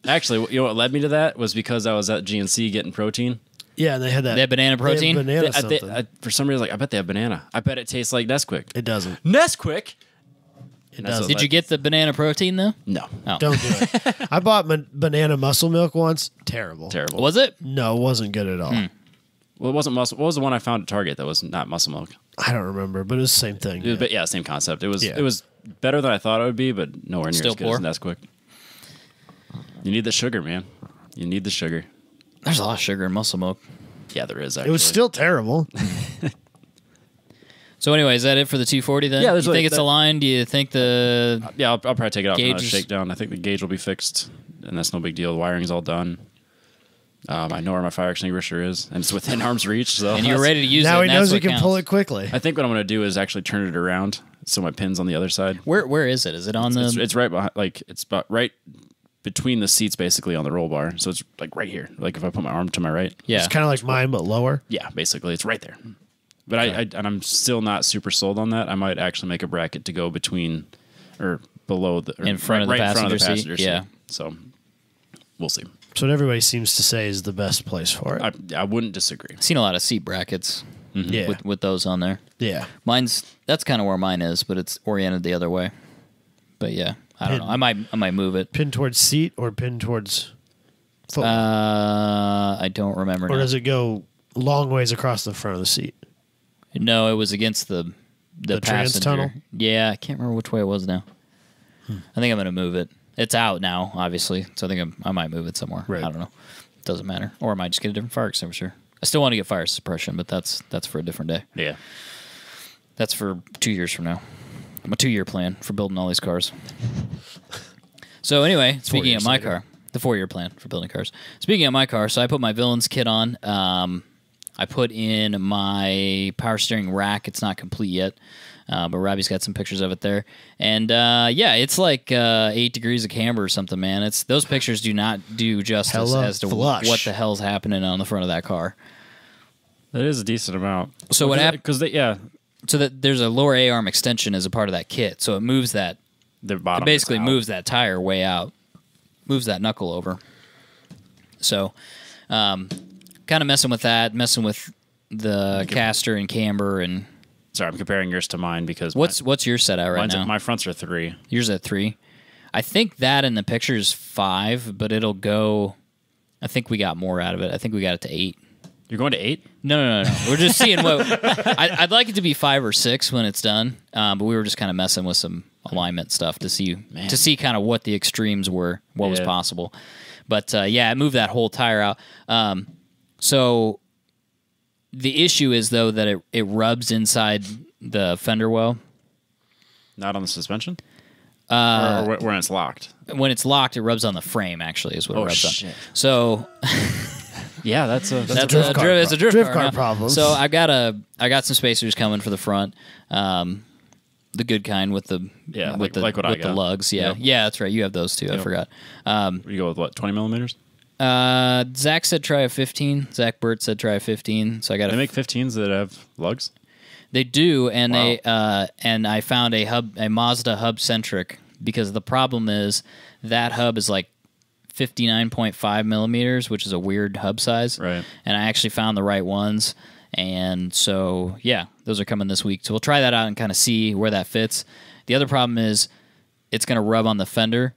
Actually, you know what led me to that was because I was at GNC getting protein. Yeah, they had that. They have banana protein? banana something. For some reason, I bet they have banana. I bet it tastes like Nesquik. It doesn't. Nesquik? It That's doesn't. what Did you get the banana protein though? No. Oh. Don't do it. I bought banana muscle milk once. Terrible. Terrible. Was it? No, it wasn't good at all. Well, it wasn't muscle. What was the one I found at Target that was not muscle milk? I don't remember, but it was the same thing. It was, but yeah, same concept. It was Yeah. it was better than I thought it would be, but nowhere near Still as good poor? as Nesquik. You need the sugar, man. You need the sugar. There's a lot of sugar in muscle milk. Yeah, there is. Actually. It was still terrible. So anyway, is that it for the 240 then? Yeah, you there's think like it's that- aligned? Do you think the Yeah, I'll probably take it out for another Gauges. shakedown. I think the gauge will be fixed, and that's no big deal. The wiring's all done. I know where my fire extinguisher is, and it's within arm's reach. So and you're ready to use it? Now he and that's knows he what can counts. pull it quickly. I think what I'm going to do is actually turn it around so my pin's on the other side. Where is it? Is it on the? It's right behind, like it's about right between the seats, basically on the roll bar. So it's like right here. Like if I put my arm to my right, yeah. It's kind of like mine, but lower. yeah, basically it's right there. But and I'm still not super sold on that. I might actually make a bracket to go between or below the or In front of the right in front of the passenger seat? passenger Yeah. So we'll see. So what everybody seems to say is the best place for it. I wouldn't disagree. Seen a lot of seat brackets Yeah. with those on there. Yeah. That's kind of where mine is, but it's oriented the other way. But yeah, I don't know. I might move it. Pin towards seat or pin towards foot? I don't remember. or now. does it go long ways across the front of the seat? No, it was against the trans passenger. tunnel? Yeah, I can't remember which way it was now. I think I'm gonna move it. It's out now, obviously, so I think I might move it somewhere. Right. I don't know. It doesn't matter. Or I might just get a different fire extinguisher. I still want to get fire suppression, but that's for a different day. Yeah. That's for 2 years from now. I'm a 2-year plan for building all these cars. So anyway, speaking of my car, the 4-year plan for building cars. Speaking of my car, so I put my Villains kit on. I put in my power steering rack. It's not complete yet, but Robbie's got some pictures of it there. And yeah, it's like 8 degrees of camber or something, man. It's those pictures do not do justice Hella as to flush. what the hell's happening on the front of that car. That is a decent amount. So what happened? Because So that there's a lower A-arm extension as a part of that kit, so it moves that. the bottom It basically is out. moves that tire way out, moves that knuckle over. So, kind of messing with that, messing with the caster and camber, and Sorry, I'm comparing yours to mine because what's your set at right now? my fronts are 3. Yours at 3. I think that in the picture is 5, but it'll go. I think we got more out of it. I think we got it to 8. You're going to 8? No. We're just seeing what. I'd like it to be 5 or 6 when it's done, but we were just kind of messing with some alignment stuff to see kind of what the extremes were, what was Yeah. possible. But yeah, it moved that whole tire out. So the issue is though that it rubs inside the fender well. Not on the suspension? Or when it's locked? When it's locked, it rubs on the frame, actually, is what it rubs on. So yeah, that's a drift car. It's a drift car problem. So I got some spacers coming for the front. The good kind with the like what I got. the lugs. Yeah. Yeah, that's right. You have those too. I forgot. You go with what, 20 millimeters? Zach said try a 15. Zach Burt said try a 15. So I got They make 15s that have lugs? They do, and and I found a Mazda hub centric, because the problem is that hub is like 59.5 millimeters, which is a weird hub size. Right. And I actually found the right ones. And so, yeah, those are coming this week. So we'll try that out and kind of see where that fits. The other problem is it's going to rub on the fender.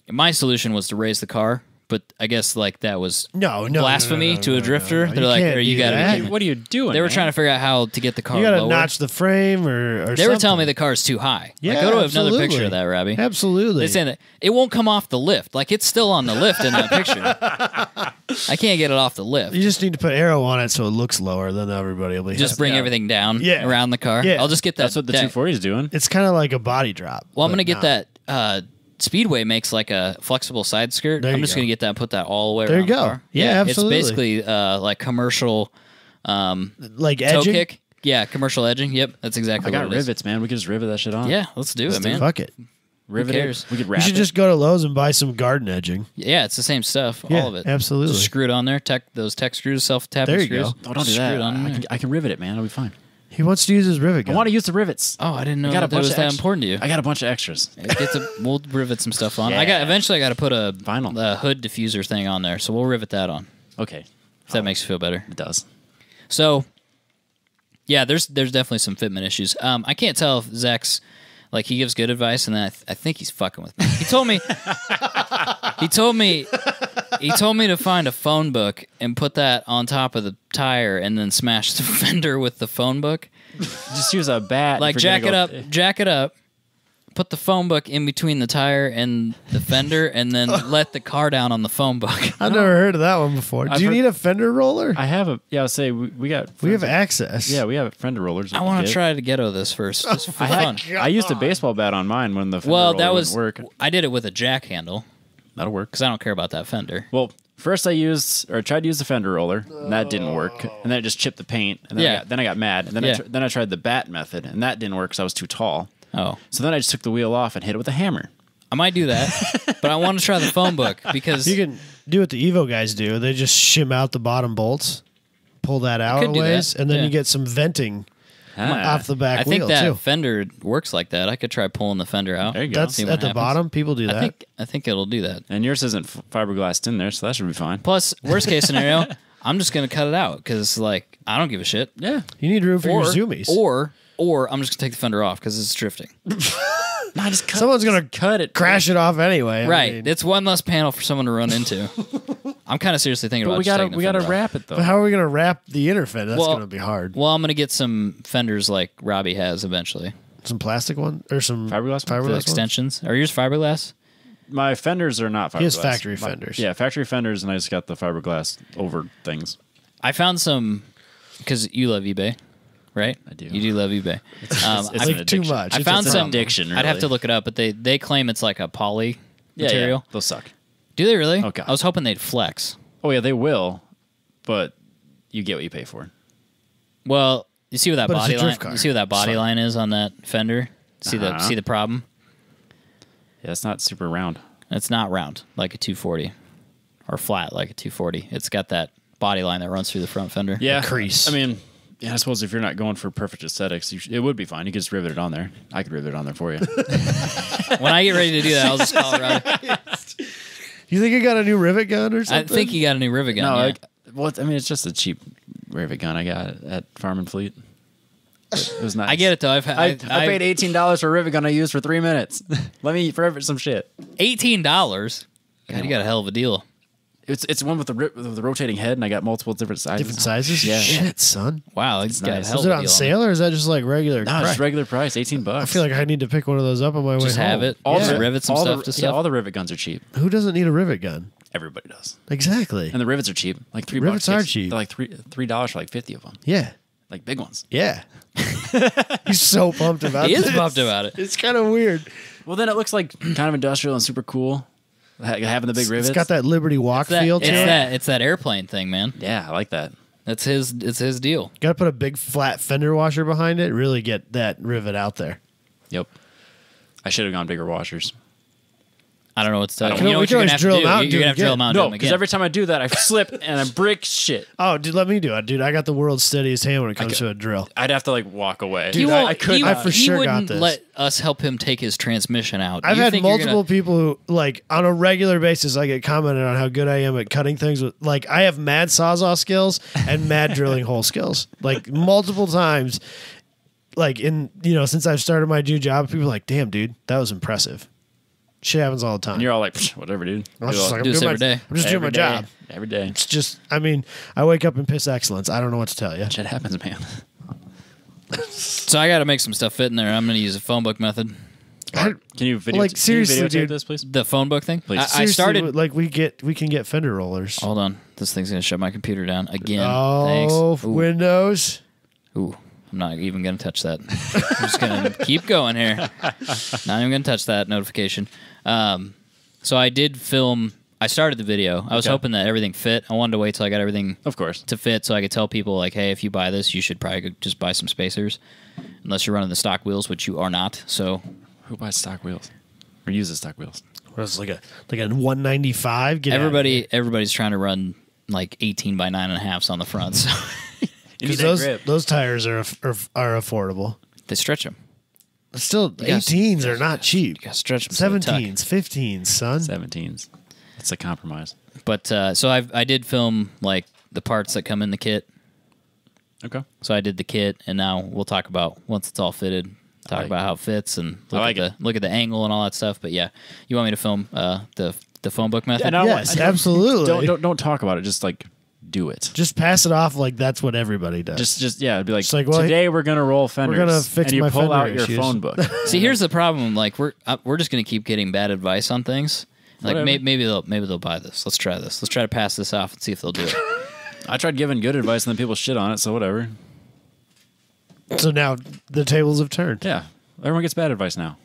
My solution was to raise the car, but I guess like that was blasphemy to a drifter. They're like, you got to. What are you doing? They were trying to figure out how to get the car You got to lower. notch the frame or They were telling me the car's too high. Yeah, like, go to absolutely. another picture of that, Robbie. Absolutely. They're saying that it won't come off the lift. Like, it's still on the lift in that picture. I can't get it off the lift. You just need to put arrow on it so it looks lower, then everybody will be Just bring everything down around the car. Yeah. I'll just get that. That's what the 240 is doing. It's kind of like a body drop. Well, I'm going to get that. Speedway makes like a flexible side skirt. I'm just going to get that and put that all the way around the car. Yeah, absolutely. It's basically like commercial like toe edging? kick. Yeah, commercial edging. Yep, that's exactly what it is. I got rivets, man. We could just rivet that shit on. Yeah, let's do it, man. Fuck it. Rivet cares? it. We could wrap You should just go to Lowe's and buy some garden edging. Yeah, it's the same stuff. Yeah, All of it. absolutely. Just screw it on there. Those tech screws, self-tapping There you screws. go. Oh, don't do Screw that. it on there. I can rivet it, man. It'll be fine. He wants to use his rivet I gun. want to use the rivets. Oh, I didn't know I got a that bunch was of that extra- important to you. I got a bunch of extras. We'll rivet some stuff on. Yeah. Eventually I got to put a Vinyl. hood diffuser thing on there, so we'll rivet that on. Okay. If that makes you feel better. It does. So, yeah, there's definitely some fitment issues. I can't tell if Zach's like he gives good advice, and then I think he's fucking with me. He told me he told me to find a phone book and put that on top of the tire, and then smash the fender with the phone book. Just use a bat. Like jack it up, put the phone book in between the tire and the fender, and then let the car down on the phone book. I've never heard of that one before. Do you need a fender roller? I have a. Yeah, I'll say we got. We have access. Yeah, we have fender rollers. I want to try to ghetto this first, just for fun. I used a baseball bat on mine when the fender Well, roller that wouldn't work. I did it with a jack handle That'll work. because I don't care about that fender. Well, first I tried to use the fender roller, and that didn't work. And then it just chipped the paint. And then I got mad. And then then I tried the bat method, and that didn't work because I was too tall. Oh, So then I just took the wheel off and hit it with a hammer. I might do that, but I want to try the phone book because You can do what the Evo guys do. They just shim out the bottom bolts, pull that out a could do ways, that, and then yeah. you get some venting off the back I think wheel, that too. fender works like that. I could try pulling the fender out. There you go. That's See at what the happens. bottom. People do that. I think it'll do that. And yours isn't fiberglassed in there, so that should be fine. Plus, worst case scenario, I'm just gonna cut it out because like I don't give a shit. Yeah. You need room for your zoomies. Or I'm just gonna take the fender off because it's drifting. No, just cut. Someone's gonna cut it. crash it off anyway. I Right. mean, It's one less panel for someone to run into. I'm kind of seriously thinking But about we just gotta taking the we gotta fender off. wrap it though. but how are we gonna wrap the inner fender? That's Well- gonna be hard. Well, I'm gonna get some fenders like Robbie has eventually. Some plastic one or some Fiberglass one? The ones? extensions. Are yours fiberglass? My fenders are not fiberglass. He has factory fenders. Yeah, factory fenders, and I just got the fiberglass over things. I found some because you love eBay, right? I do. You do love eBay. It's I, an Like too addiction. much. I It's found a some problem. addiction, I'd have really. to look it up, but they claim it's like a poly material. Yeah, those suck. Do they really? Oh, God. I was hoping they'd flex. Oh yeah, they will, but you get what you pay for. Well, you see what that But it's a body line? drift car. You see what that body line is on that fender? See the problem? Yeah, it's not super round. It's not round like a 240 or flat like a 240. It's got that body line that runs through the front fender. Yeah, crease. I mean, yeah, I suppose if you're not going for perfect aesthetics, it would be fine. You could just rivet it on there. I could rivet it on there for you. When I get ready to do that, I'll just call it Robbie. You think you got a new rivet gun or I something? think he got a new rivet gun. No, yeah. I mean, it's just a cheap rivet gun I got at Farm and Fleet. It was nice. I get it though. I paid $18 for a rivet gun I used for 3 minutes. Let me rivet some shit. $18. God, you got a hell of a deal. It's one with the rotating head, and I got multiple different sizes. different sizes. Yeah. Shit, son. Wow, he's got a nice. hell Is of it a on deal. sale or is that just like regular? No, price? it's regular price, $18. I feel like I need to pick one of those up on my way Just home. have it. all Just the rivet some all stuff the, to yeah, stuff. all the rivet guns are cheap. Who doesn't need a rivet gun? Everybody does. Exactly. And the rivets are cheap. Like $3. Rivets are cheap. They're like $3 for like 50 of them. Yeah. Like big ones. Yeah. He's so pumped about it. He is pumped about it. It's kind of weird. Well, then it looks like kind of industrial and super cool. Having the big rivets. It's got that Liberty Walk feel to it. It's that airplane thing, man. Yeah, I like that. It's his deal. Got to put a big flat fender washer behind it. Really get that rivet out there. Yep. I should have gone bigger washers. I don't know what to tell you. We You know what can you're always gonna have to drill do? them out and You're do gonna it have to drill again. them out and do No, them because again. every time I do that, I slip and I break shit. Oh, dude, let me do it. Dude, I got the world's steadiest hand when it comes to a drill. I'd have to like walk away. Dude, I could. I for sure got wouldn't this. let us help him take his transmission out. I've You had think you're multiple people who, like, on a regular basis, I get commented on how good I am at cutting things with, like, I have mad sawzall skills and mad drilling hole skills. Like, multiple times, like, since I've started my new job, people are like, damn, dude, that was impressive. Shit happens all the time. And you're all like, "Psh, whatever, dude. I was just like, do this every day. I'm just doing my job. Every day. It's just, I mean, I wake up and piss excellence. I don't know what to tell you. Shit happens, man. So I got to make some stuff fit in there. I'm going to use a phone book method. Can you video? Like, seriously, can you videotape dude. this, please? The phone book thing. Please. I Seriously, started. like, we can get fender rollers. Hold on, this thing's going to shut my computer down again. Oh, Thanks. Ooh. Windows. Ooh, I'm not even going to touch that. I'm just going to keep going here. Not even going to touch that notification. So I did film. I started the video. I was hoping that everything fit. I wanted to wait till I got everything Of course. to fit so I could tell people, like, hey, if you buy this, you should probably go just buy some spacers. Unless you're running the stock wheels, which you are not. So Who buys stock wheels? Or uses stock wheels? What is it, like a 195? Get everybody's trying to run like 18 by 9.5s on the front. So because those tires are affordable. they stretch them. But still, You gotta- 18s are not cheap. You got to stretch them. 17s, 15s, son. 17s. It's a compromise. But so I did film like the parts that come in the kit. Okay. So I did the kit, and now we'll talk about once it's all fitted. Talk about how it fits and look at the angle and all that stuff. But yeah, you want me to film the phone book method? Yes, absolutely. Don't talk about it. Just like do it. Just pass it off like that's what everybody does. Just it'd be like, like, well, today we're gonna roll fenders. we're gonna fix and you my pull fender out your issues. phone book. See, here's the problem. Like we're just gonna keep getting bad advice on things. Like Whatever. maybe they'll buy this. Let's try this. Let's try to pass this off and see if they'll do it. I tried giving good advice and then people shit on it. So whatever. So now the tables have turned. Yeah, everyone gets bad advice now.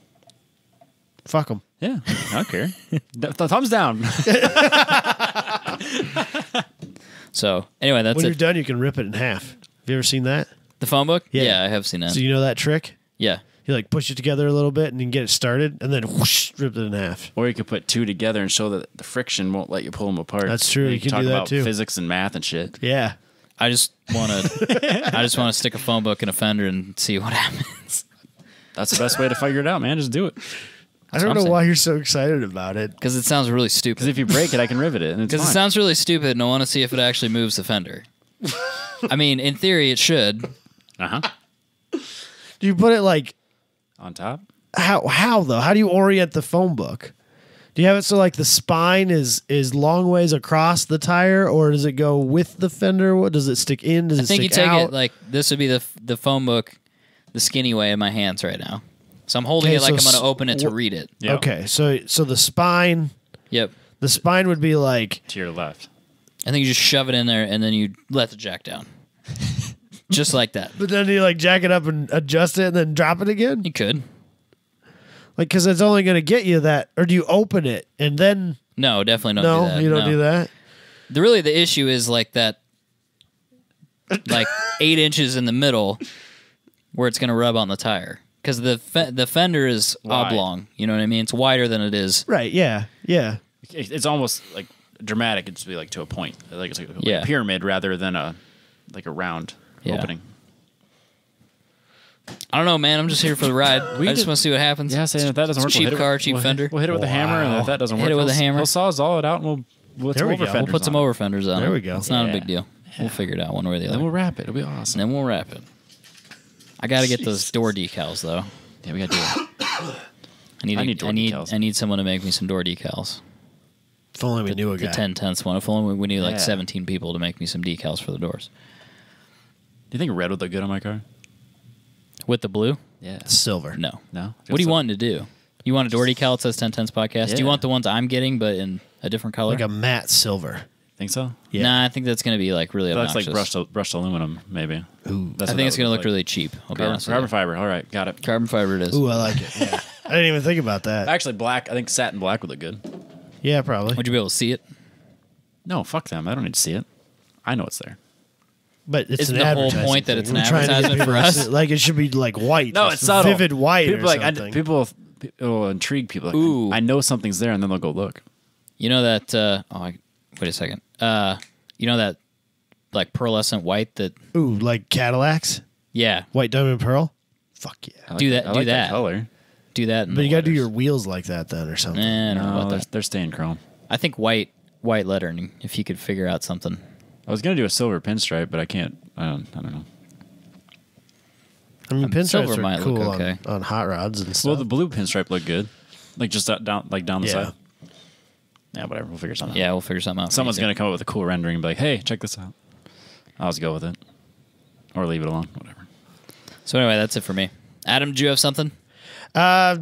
Fuck them. Yeah, I don't care. Thumbs down. So anyway, that's When it. you're done, you can rip it in half. Have you ever seen that? The phone book? Yeah. Yeah, I have seen that. So you know that trick? Yeah. You like push it together a little bit and you can get it started, and then whoosh, rip it in half. Or you could put two together and show that the friction won't let you pull them apart. That's true. You can talk do that about too. physics and math and shit. Yeah. I just want to stick a phone book in a fender and see what happens. That's the best way to figure it out, man. Just do it. I don't what I'm know saying. why you're so excited about it. Because it sounds really Because stupid. if you break it, I can rivet it. And it's Because it fine. sounds really stupid, and I want to see if it actually moves the fender. I mean, in theory, it should. Uh-huh. Do you put it like On top? how though? How do you orient the phone book? Do you have it so like the spine is long ways across the tire, or does it go with the fender? What does it stick in? Does I it think you stick take out? it like this would be the phone book, the skinny way in my hands right now. So I'm holding Okay, it like so I'm going to open it to read it. Yeah. Okay, so the spine Yep. would be like To your left. I think you just shove it in there and then you let the jack down. Just like that. but then you like jack it up and adjust it and then drop it again? You could. Like cuz it's only going to get you that, or do you open it and then No, definitely don't no, do that. you don't No. do that? The issue is like that, like 8 inches in the middle where it's going to rub on the tire. Because the fender is Wide. oblong. You know what I mean? It's wider than it is. Right, yeah. Yeah. It's almost like dramatic. It'd be like to a point. Like it's like Yeah. a pyramid rather than a round Yeah. opening. I don't know, man. I'm just here for the ride. I just did- want to see what happens. Yeah, saying if that doesn't work, Cheap we'll hit car, it, cheap we'll fender. We'll hit it with a hammer, and if that doesn't work, Hit it with a he'll- hammer. He'll sawzall it out, and we'll There we over go. fenders. We'll put some on it. over fenders on There it. we go. It's not a Yeah. big deal. We'll figure it out one way or the Then other. we'll wrap it. It'll be awesome. And then we'll wrap it. I got to get those door decals though. Yeah, we gotta do it. I need door decals. I need someone to make me some door decals. If only we knew a The guy. 10/10 one. If only we need like Yeah. 17 people to make me some decals for the doors. Do you think red would look good on my car? With the blue? Yeah. Silver. No. No. What do you want to do? You want a door decal that says 10/10 podcast? Do you Yeah. want the ones I'm getting, but in a different color. Like a matte silver. Think so? Yeah. Nah, I think that's going to be like really That's obnoxious. like brushed aluminum, maybe. Ooh. That's I what think it's that going to would look really cheap. I'll be honest with Carbon you. fiber. All right, got it. Carbon fiber it is. Ooh, I like it. Yeah. I didn't even think about that. Actually, black. I think satin black would look good. Yeah, probably. Would you be able to see it? No, fuck them. I don't need to see it. I know it's there. But it's Isn't an the whole advertising point that thing. it's an We're trying to get advertisement for people to us? see- Like it should be like white. No, it's subtle. vivid white People or like something. people will intrigue people. Like, Ooh. I know something's there, and then they'll go look. You know that? Wait a second. You know that like pearlescent white that? Ooh, like Cadillacs, Yeah, white diamond pearl. Fuck yeah! I like Do that- I do like that. color. do that. In But the you got to do letters. your wheels like that then, or something. I don't know No, about they're, that. they're staying chrome. I think white lettering. If you could figure out something. I was gonna do a silver pinstripe, but I can't. I don't know. I mean, silver pinstripes might are look cool okay. on hot rods and stuff. Well, the blue pinstripe looked good, like just down the Yeah. side. Yeah, whatever. We'll figure something out. Yeah, we'll figure something out. Someone's gonna come up with a cool rendering and be like, "Hey, check this out." I'll just go with it, or leave it alone. Whatever. So anyway, that's it for me. Adam, do you have something? I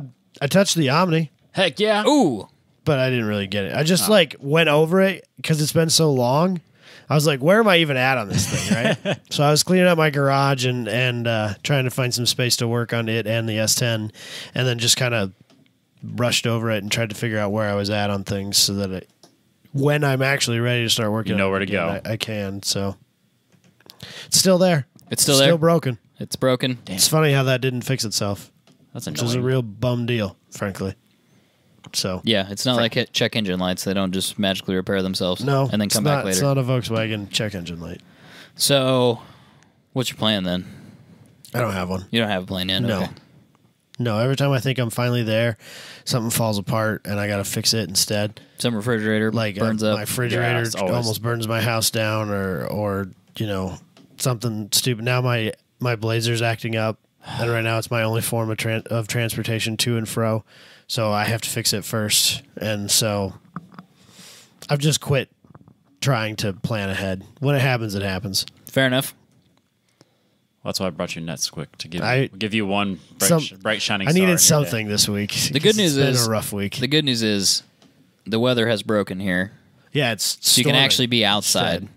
touched the Omni, Heck yeah! Ooh, but I didn't really get it. I just like went over it because it's been so long. I was like, where am I even at on this thing, right? So I was cleaning out my garage and trying to find some space to work on it and the S10, and then just kind of rushed over it and tried to figure out where I was at on things so that when I'm actually ready to start working, You know on it where to again, go. I can. So it's still there. it's still there. Still broken. It's broken. It's funny how that didn't fix itself, That's which annoying. is a real bum deal, frankly. So Yeah, it's not like check engine lights. They don't just magically repair themselves. no, and then it's come not, back later. It's not a Volkswagen check engine light. So, what's your plan then? I don't have one. You don't have a plan yet. No. Okay. No, every time I think I'm finally there, something falls apart and I got to fix it instead. Some refrigerator Like burns my up. refrigerator Yeah, it's always- almost burns my house down, or something stupid. Now my Blazer's acting up, and right now it's my only form of transportation to and fro. So I have to fix it first, and so I've just quit trying to plan ahead. When it happens, it happens. Fair enough. Well, that's why I brought you Netsquick to I- give you one bright shining. I star in your needed day. something this week. The good news it's been is a rough week. The good news is the weather has broken here, Yeah, it's so you can storming actually be outside. instead.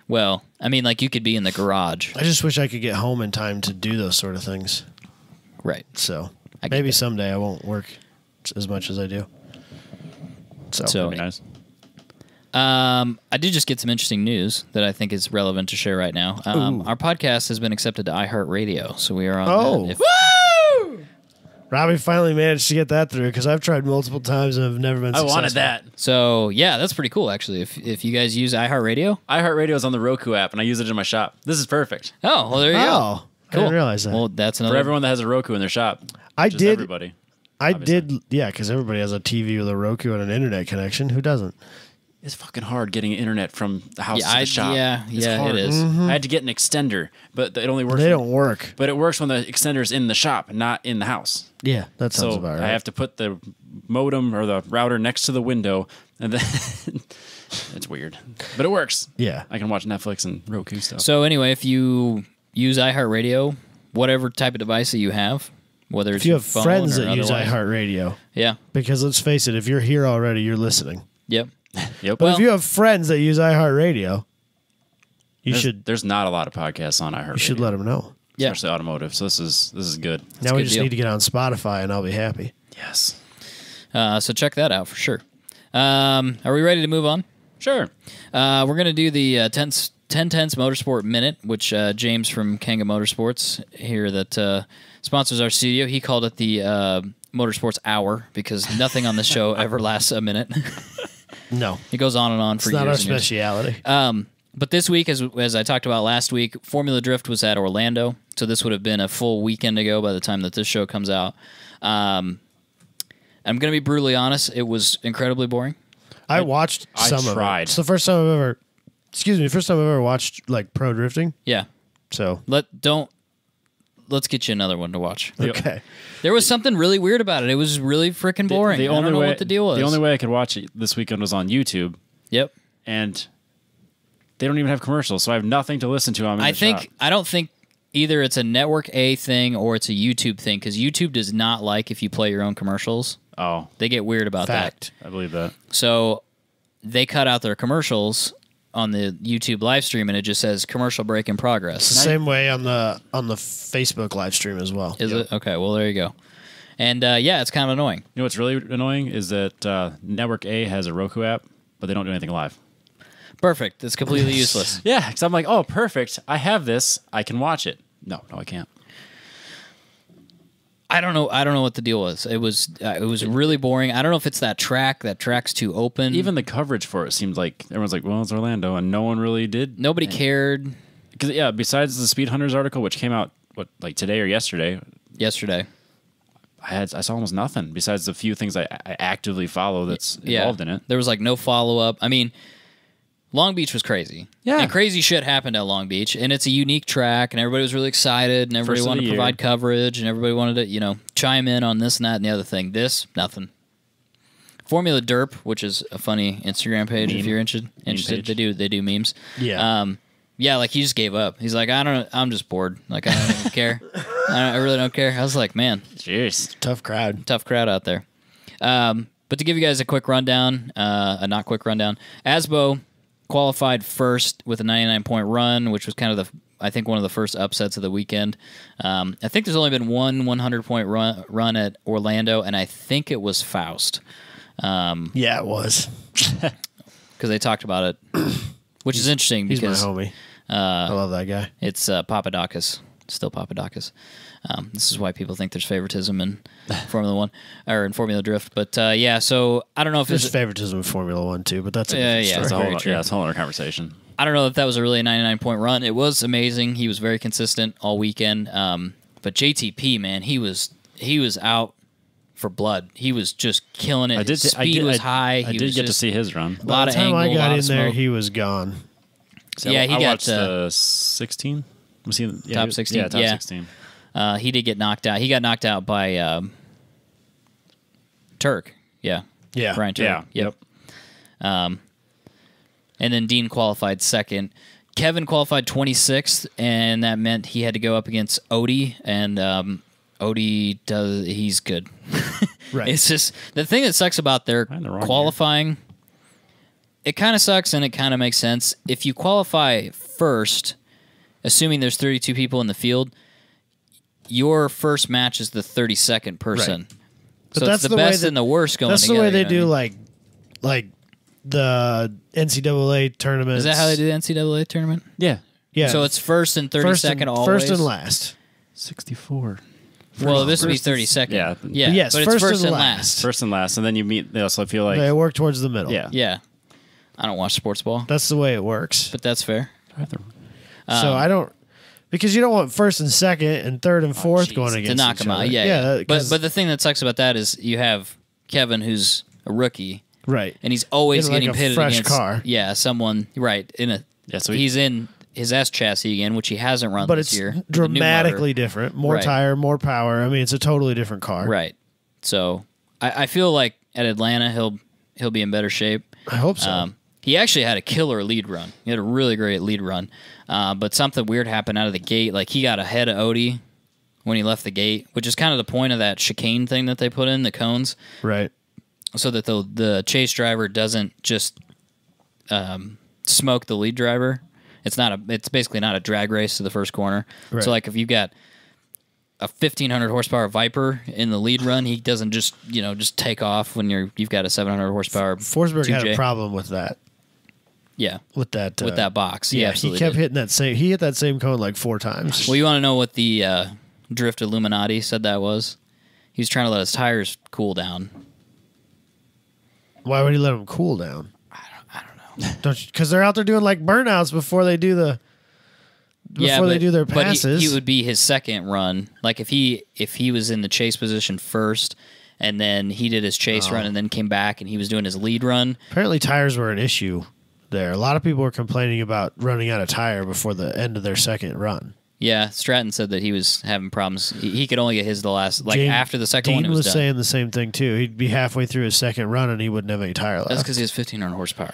Well, I mean, like you could be in the garage, I just wish I could get home in time to do those sort of things. right? So I get maybe that. someday I won't work as much as I do. So, So- That'd be nice. I did just get some interesting news that I think is relevant to share right now. Ooh. Our podcast has been accepted to iHeartRadio, so we are on. Oh. that. Robbie finally managed to get that through because I've tried multiple times and have never been I successful. wanted that. So yeah, that's pretty cool actually. If you guys use iHeartRadio, iHeartRadio is on the Roku app, and I use it in my shop. This is perfect oh well, there you go. Oh, I didn't realize that. Well, that's for another. everyone that has a Roku in their shop. I Just did. Everybody. I obviously. did. Yeah, because everybody has a TV with a Roku and an internet connection. Who doesn't? It's fucking hard getting internet from the house to the shop. yeah, It's yeah, hard. it is. Mm-hmm. I had to get an extender, but it only works. They don't work. But it works when the extender's in the shop, not in the house. Yeah, that sounds So about right. I have to put the modem or the router next to the window, and then it's weird, but it works. Yeah. I can watch Netflix and Roku stuff. So anyway, if you use iHeartRadio, whatever type of device that you have, whether it's if you your have phone friends or that use otherwise. iHeartRadio, Yeah. because let's face it, if you're here already, you're listening. Yep. Yep. But if you have friends that use iHeartRadio, There's not a lot of podcasts on iHeartRadio. you should let them know. Yeah. especially automotive. So this is good. Now a we good just deal. need to get on Spotify, and I'll be happy. Yes. So check that out for sure. Are we ready to move on? Sure. We're going to do the 10 Tenths Motorsport Minute, which James from Kanga Motorsports here that sponsors our studio, he called it the Motorsports Hour because nothing on the show ever lasts a minute. No, It goes on and on for it's not our years and years. speciality. But this week, as I talked about last week, Formula Drift was at Orlando, so this would have been a full weekend ago by the time that this show comes out. I'm going to be brutally honest; it was incredibly boring. I watched I some of tried. it. It's the first time I've ever. Excuse me, first time I've ever watched like pro drifting. Yeah, So let's get you another one to watch. okay, There was something really weird about it. It was really freaking boring. The I only don't know way what the deal was. The only way I could watch it this weekend was on YouTube, Yep. and they don't even have commercials, so I have nothing to listen to. I don't think either it's a Network A thing or it's a YouTube thing because YouTube does not like if you play your own commercials. Oh, They get weird about fact. I believe that. that. So they cut out their commercials on the YouTube live stream, and it just says commercial break in progress. It's the same way on the Facebook live stream as well. Is it? Okay, well, there you go. And yeah, it's kind of annoying. You know what's really annoying is that Network A has a Roku app, but they don't do anything live. Perfect. It's completely useless. Yeah, because I'm like, oh, perfect. I have this. I can watch it. No, I can't. I don't know what the deal was. It was really boring. I don't know if it's that track. That track's too open. Even the coverage for it seemed like everyone's like, well, it's Orlando, and no one really did. Nobody cared. Because yeah, besides the Speed Hunters article, which came out like today or yesterday. Yesterday. I saw almost nothing besides the few things I actively follow that's involved in it. There was like no follow up. I mean, Long Beach was crazy. Yeah. And crazy shit happened at Long Beach, and it's a unique track, and everybody was really excited, and everybody wanted to provide coverage, and everybody wanted to, chime in on this and that and the other thing. This, nothing. Formula Derp, which is a funny Instagram page if you're interested. They do memes. Yeah. Yeah, like he just gave up. He's like, I'm just bored. Like, I don't even care. I really don't care. I was like, man. Jeez. Tough crowd out there. But to give you guys a quick rundown, a not quick rundown, Asbo qualified first with a 99-point run, which was kind of I think one of the first upsets of the weekend. I think there's only been one 100-point run at Orlando, and I think it was Faust. Yeah, it was. Because they talked about it, which is interesting because he's my homie. I love that guy. It's Papadakis, still Papadakis. This is why people think there's favoritism in Formula One or in Formula Drift. But yeah, so I don't know if there's favoritism in Formula One too, but that's it's a whole other conversation. I don't know if that was a really 99-point run. It was amazing. He was very consistent all weekend. But JTP, man, he was out for blood. He was just killing it. His speed was high. I did get to see his run. A lot of angle. By the time I got in there, he was gone. So yeah, he got the 16. Was he top 16? Yeah, top 16. He did get knocked out. He got knocked out by Turk. Yeah. Brian Turk. Yeah. Yep. And then Dean qualified second. Kevin qualified 26th, and that meant he had to go up against Odie, and Odie he's good. Right. It's just the thing that sucks about their qualifying. It kind of sucks, and it kind of makes sense. If you qualify first, assuming there's 32 people in the field, your first match is the 32nd person. Right. So it's the best and the worst going together. That's the way they do, like the NCAA tournament. Is that how they do the NCAA tournament? Yeah. So it's first and 32nd always? First and last. 64. Well, this would be 32nd. Yeah. But yes, but it's first and last. First and last, and then you meet. They also feel like they work towards the middle. Yeah. I don't watch sports ball. That's the way it works. But that's fair. So I don't, because you don't want first and second and third and fourth going against to knock them out. Yeah. But the thing that sucks about that is you have Kevin, who's a rookie, right, and he's always getting pitted fresh against car. Yeah, someone right in a. Yeah, so he's in his S chassis again, which he hasn't run this year. But it's dramatically different. More tire, more power. I mean, it's a totally different car. Right. So I feel like at Atlanta he'll be in better shape. I hope so. He actually had a killer lead run. He had a really great lead run. But something weird happened out of the gate. Like, he got ahead of Odie when he left the gate, which is kind of the point of that chicane thing that they put in, the cones. Right. So that the chase driver doesn't just smoke the lead driver. It's basically not a drag race to the first corner. Right. So, like, if you've got a 1,500 horsepower Viper in the lead run, he doesn't just take off when you've got a 700 horsepower Forsberg 2J. had a problem with that. Yeah, with that box. Yeah, he kept hitting that same. He hit that same cone like 4 times. Well, you want to know what the Drift Illuminati said that was? He was trying to let his tires cool down. Why would he let them cool down? I don't know. Because they're out there doing like burnouts before they do they do their passes. But he would be his second run. Like if he was in the chase position first, and then he did his chase run, and then came back, and he was doing his lead run. Apparently, tires were an issue there. A lot of people were complaining about running out of tire before the end of their second run. Yeah, Stratton said that he was having problems. He could only get his after the second Dean one. It was done. Saying the same thing too. He'd be halfway through his second run and he wouldn't have any tire left. That's because he has 1,500 horsepower.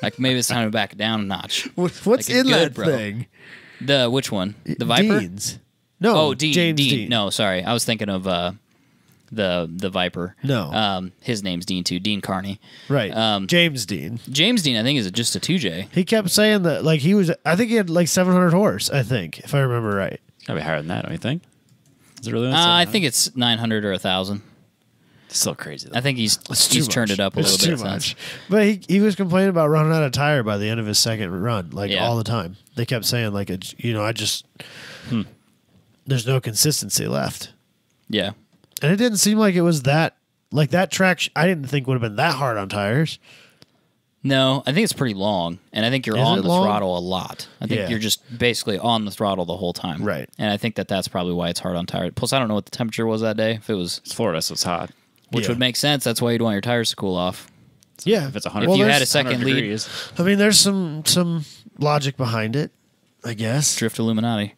Like maybe it's time to back it down a notch. What's in that thing? Which one? The Viper? Dean's. No, James Dean. No, sorry, I was thinking of the Viper. No. His name's Dean too. Dean Carney. Right. James Dean. James Dean, I think, is just a 2J. He kept saying that like I think he had like 700 horse, I think, if I remember right. It's gotta be higher than that, don't you think? Is it really? I think it's 900 or 1,000. Still crazy though. I think he's too turned much. it up a It's little too bit. much. But he was complaining about running out of tire by the end of his second run, like Yeah. all the time. They kept saying like, there's no consistency left. Yeah. And it didn't seem like it was that track. I didn't think would have been that hard on tires. No, I think it's pretty long, and I think you're Is on it the long? throttle a lot. I think Yeah. you're just basically on the throttle the whole time. Right. And I think that's probably why it's hard on tires. Plus, I don't know what the temperature was that day. If it was, It's Florida, so it's hot. which Yeah. would make sense. That's why you'd want your tires to cool off. Yeah. If it's 100, If you there's had a second lead, degrees. I mean, there's some logic behind it, I guess. Drift Illuminati.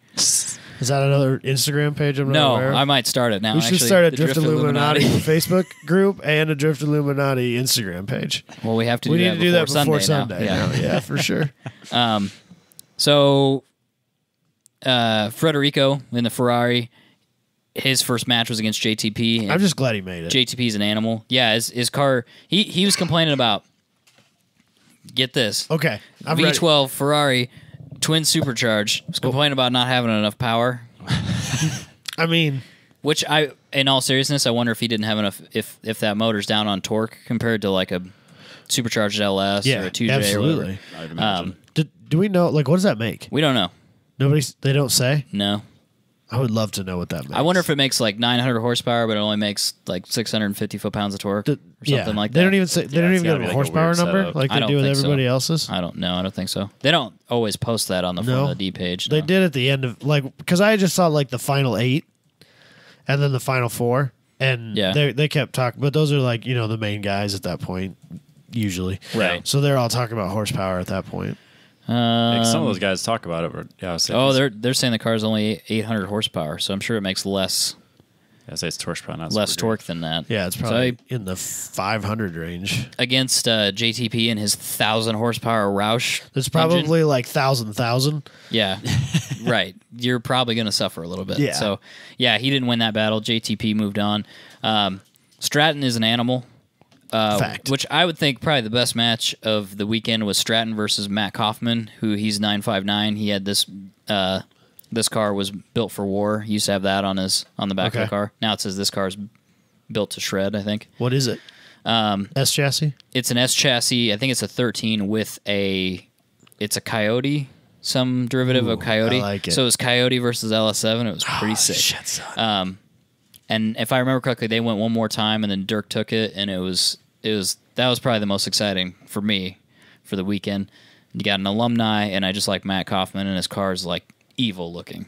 Is that another Instagram page I'm not No, aware of? I might start it now. We should actually. start a The Drift Illuminati Facebook group and a Drift Illuminati Instagram page. Well, we have to. We do need that to do that before Sunday. Sunday. Now. Yeah, for sure. So, Federico in the Ferrari, his first match was against JTP. and I'm just glad he made it. JTP's an animal. Yeah, his car. He was complaining about. Get this. Okay, I'm V12 Ferrari twin supercharged. Was complaining about not having enough power. ready. I mean, Which in all seriousness, I wonder if he didn't have enough. If that motor's down on torque compared to like a supercharged LS yeah, or a 2J or absolutely. whatever. I would imagine. Do we know? Like, what does that make? We don't know. They don't say. No. I would love to know what that makes. I wonder if it makes like 900 horsepower, but it only makes like 650 foot-pounds of torque or something like that. They don't even say. They don't it's even gotta give be a like a horsepower weird number setup. like I they don't do with think so. everybody else's. I don't know. I don't think so. They don't always post that on the Formula D page. They no. did at the end of because I just saw like the final 8, and then the final 4, and Yeah. they kept talking. But those are like the main guys at that point usually. Right. So they're all talking about horsepower at that point. Like, some of those guys talk about it, but yeah, I was saying, Oh, they're saying the car's only 800 horsepower, so I'm sure it makes less I say it's horsepower, not less super torque than that. Yeah, it's probably in the 500 range. Against JTP and his 1,000 horsepower Roush. It's engine. probably like 1,000. Yeah, right. You're probably going to suffer a little bit. Yeah. So, yeah, he didn't win that battle. JTP moved on. Stratton is an animal. Fact. Which I would think probably the best match of the weekend was Stratton versus Matt Kaufman, who he's 959. He had this this car was built for war. He used to have that on the back of the car. Now it says this car's built to shred, I think. What is it? S chassis? It's an S chassis. I think it's a 13 with it's a Coyote, some derivative of Coyote. I like it. So it was Coyote versus LS7. It was pretty sick. Shit, son. And if I remember correctly, they went one more time, and then Dirk took it, and that was probably the most exciting for me for the weekend. You got an alumni, and I just like Matt Kaufman, and his car is like evil looking.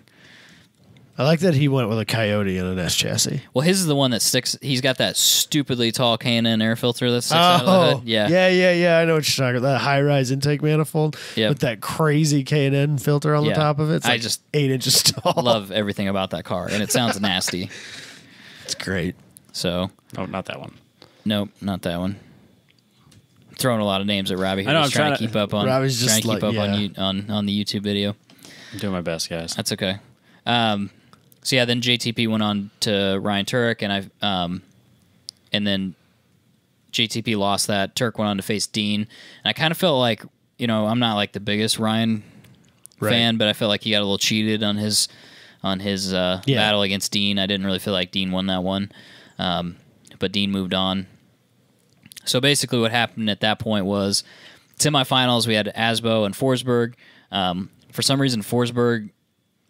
I like that he went with a Coyote and an S chassis. Well, his is the one that sticks. He's got that stupidly tall K&N air filter that sticks out of the hood. Yeah. Yeah. I know what you're talking about. That high-rise intake manifold Yep. with that crazy K&N filter on the Yeah. top of it. It's I like just 8 inches tall. Love everything about that car, and it sounds nasty. It's great. So, Oh, not that one. nope, not that one. Throwing a lot of names at Robbie. Here, I know, just I'm trying to trying keep up on. Robbie's just trying to keep like, up yeah. on the YouTube video. I'm doing my best, guys. That's okay. So yeah, then JTP went on to Ryan Turek, and then JTP lost that. Turek went on to face Dean, and I kind of felt like I'm not like the biggest Ryan fan, but I felt like he got a little cheated on his battle against Dean. I didn't really feel like Dean won that one, but Dean moved on. So basically, what happened at that point was semifinals. We had Asbo and Forsberg. For some reason, Forsberg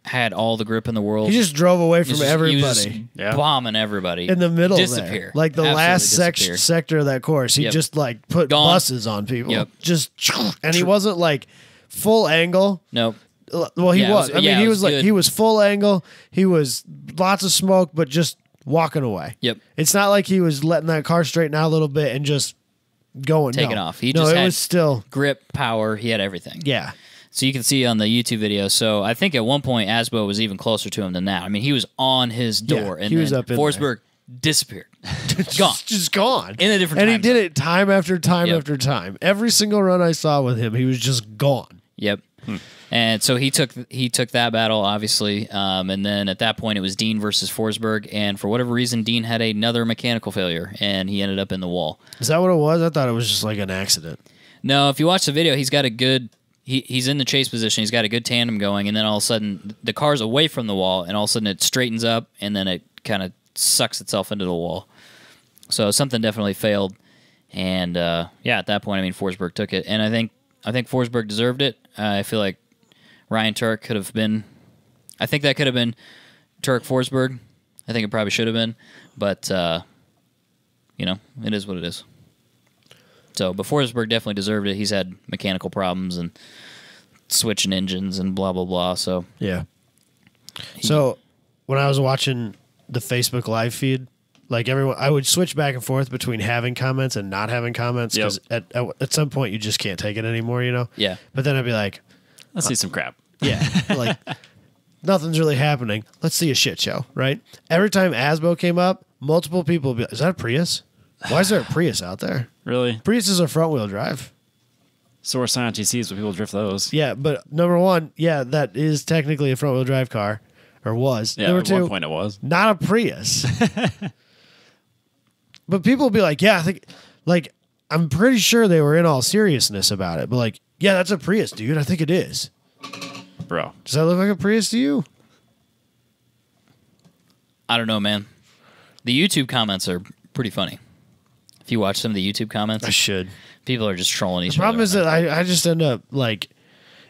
had all the grip in the world. He just drove away from He was everybody just bombing everybody in the middle disappear. there. Like the Absolutely last disappear. sector of that course. He Yep. just like put Gone. buses on people. Yep. And he wasn't like full angle. Nope. Well, he Yeah, it was. was- I mean, yeah, he it was was like good. he was full angle. He was lots of smoke, but just walking away. Yep. It's not like he was letting that car straighten out a little bit and just going Taking no. off. He no, just it had was still grip, power. He had everything. yeah. So you can see on the YouTube video. So I think at one point Asbo was even closer to him than that. I mean, he was on his door, Yeah, and he was then up in Forsberg disappeared, gone. Just gone In a different and time he did zone. it time after time Yep. after time. Every single run I saw with him, he was just gone. Yep. And so he took that battle, obviously. And then at that point, it was Dean versus Forsberg. And for whatever reason, Dean had another mechanical failure, and he ended up in the wall. Is that what it was? I thought it was just like an accident. No, if you watch the video, he's got a good... He's in the chase position. He's got a good tandem going, and then all of a sudden, the car's away from the wall, and all of a sudden it straightens up, and then it kind of sucks itself into the wall. So something definitely failed. And, yeah, at that point, I mean, Forsberg took it. And I think Forsberg deserved it. I feel like Ryan Turk could have been... I think that could have been Turk Forsberg. I think it probably should have been. But, you know, it is what it is. So, but Forsberg definitely deserved it. He's had mechanical problems and switching engines and blah, blah, blah. So, yeah. So, when I was watching the Facebook live feed, like everyone, I would switch back and forth between having comments and not having comments because at some point you just can't take it anymore, you know? Yeah. But then I'd be like, Let's see some crap. yeah, like nothing's really happening. Let's see a shit show, right? Every time Asbo came up, multiple people would be like, is that a Prius? Why is there a Prius out there? Really? Priuses are front wheel drive. Source on TCs, but people drift those. Yeah, but number one, yeah, that is technically a front wheel drive car, or was. Yeah, number at two, one point it was. not a Prius. But people will be like, yeah, I think, like, I'm pretty sure they were in all seriousness about it. But like, yeah, that's a Prius, dude. I think it is. Bro. Does that look like a Prius to you? I don't know, man. The YouTube comments are pretty funny. If you watch some of the YouTube comments, I should. people are just trolling each The other. problem is that I just end up, like,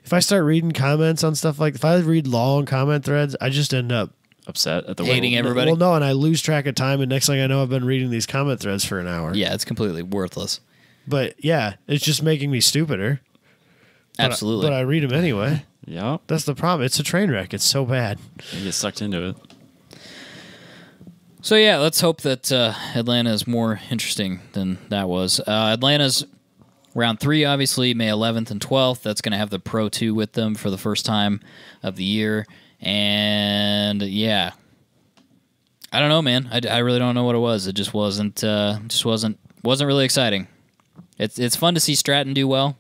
if I start reading comments on stuff like, if I read long comment threads, I just end up Upset at the hating way. everybody. Well, no, and I lose track of time, and next thing I know, I've been reading these comment threads for an hour. Yeah, it's completely worthless. But yeah, it's just making me stupider. Absolutely. But I read them anyway. Yep. That's the problem. It's a train wreck. It's so bad. You get sucked into it. So yeah, let's hope that Atlanta is more interesting than that was. Atlanta's round 3, obviously, May 11th and 12th. That's going to have the Pro 2 with them for the first time of the year. And yeah, I don't know, man. I really don't know what it was. It just wasn't really exciting. It's fun to see Stratton do well,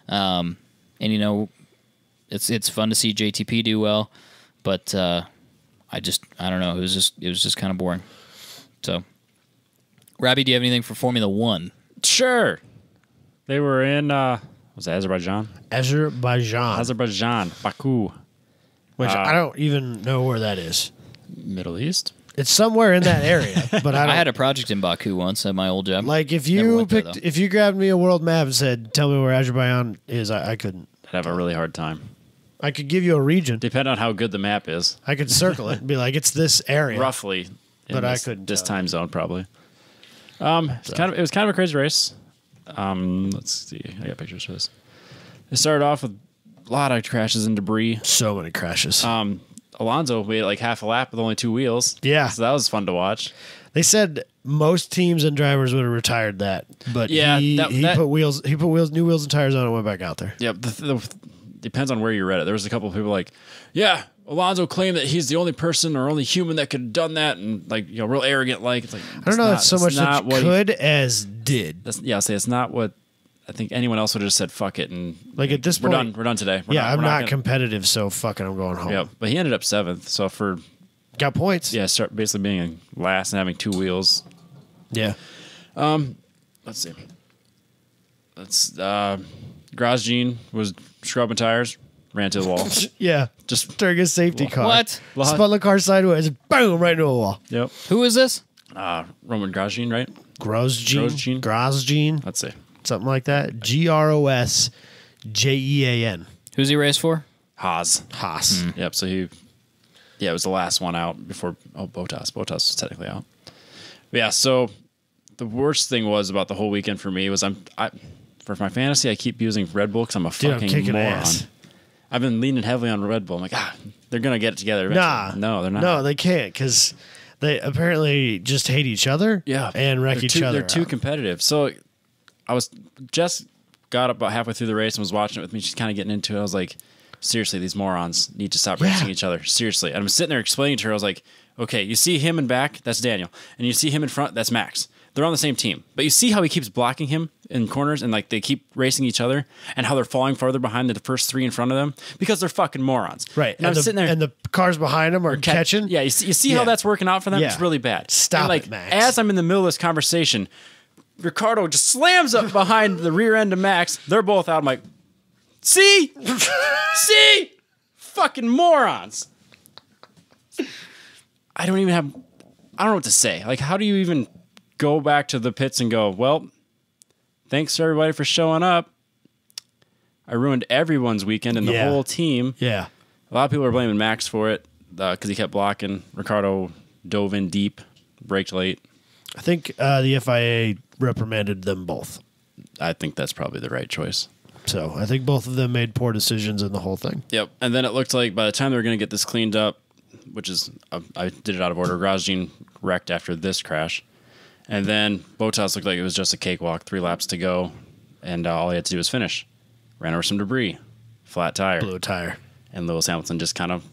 and you know, it's fun to see JTP do well, but I don't know. It was just kind of boring. So, Robbie, do you have anything for Formula One? Sure. They were in was it Azerbaijan? Azerbaijan, Baku. Which I don't even know where that is. Middle East? It's somewhere in that area, but I don't. I had a project in Baku once at my old job. Like if Never you went there, picked, though. if you grabbed me a world map and said, "Tell me where Azerbaijan is," I couldn't. I'd have a really hard time. I could give you a region. Depending on how good the map is. I could circle it and be like, "It's this area." Roughly. But I this, couldn't This tell. time zone, probably. It was kind of a crazy race. Let's see. I got pictures for this. It started off with a lot of crashes and debris. So many crashes. Alonso made like half a lap with only 2 wheels. Yeah. So that was fun to watch. They said most teams and drivers would have retired that, but Yeah, he that- put new wheels and tires on and went back out there. Yep. Depends on where you read it. There was a couple of people like, yeah, Alonso claimed that he's the only person or only human that could have done that, and like, you know, real arrogant. Like, it's like I don't know. That's so much that could as did. I'll say it's not what I think anyone else would have just said. Fuck it, and Like at this we're point, done. We're done today. I'm not gonna- competitive, so fucking, I'm going home. Yeah, but he ended up 7th. So for Got points. start basically being last and having 2 wheels. Yeah. Let's see. Grosjean was scrubbing tires, ran to the wall. Yeah. Just During a safety car. What? Spun the car sideways, boom, right into a wall. Yep. Who is this? Roman Grosjean, right? Grosjean. Let's see. Something like that. Grosjean. Who's he raced for? Haas. Haas. Yep. So it was the last one out before. Bottas. Bottas was technically out. But yeah. So the worst thing was about the whole weekend for me was for my fantasy I keep using Red Bull because I'm a Dude, I'm fucking kicking moron. ass. I've been leaning heavily on Red Bull. I'm like, they're gonna get it together eventually. No, they're not. No, they can't because they apparently just hate each other. Yeah, and wreck each other. They're too out. competitive. So Jess got up about halfway through the race and was watching it with me. She's kind of getting into it. I was like, seriously, these morons need to stop racing each other. Seriously. And I'm sitting there explaining to her. I was like, okay, you see him in back, that's Daniel, and you see him in front, that's Max. They're on the same team, but you see how he keeps blocking him in corners and like they keep racing each other and how they're falling farther behind the first 3 in front of them because they're fucking morons. Right. And I'm sitting there. And the cars behind them are catching. Yeah, you see how that's working out for them? Yeah. It's really bad. Stop and like, it, Max. As I'm in the middle of this conversation, Ricardo just slams up behind the rear end of Max. They're both out. I'm like, see? See? Fucking morons. I don't know what to say. Like, how do you even go back to the pits and go, well, thanks everybody for showing up. I ruined everyone's weekend and the whole team. Yeah. A lot of people are blaming Max for it because he kept blocking. Ricardo dove in deep, braked late. I think the FIA reprimanded them both. I think that's probably the right choice. So I think both of them made poor decisions in the whole thing. Yep. And then it looked like by the time they were going to get this cleaned up, which is, I did it out of order, Grosjean wrecked after this crash. And then Bottas looked like it was just a cakewalk, 3 laps to go. And all he had to do was finish. Ran over some debris, flat tire. Blew a tire. And Lewis Hamilton just kind of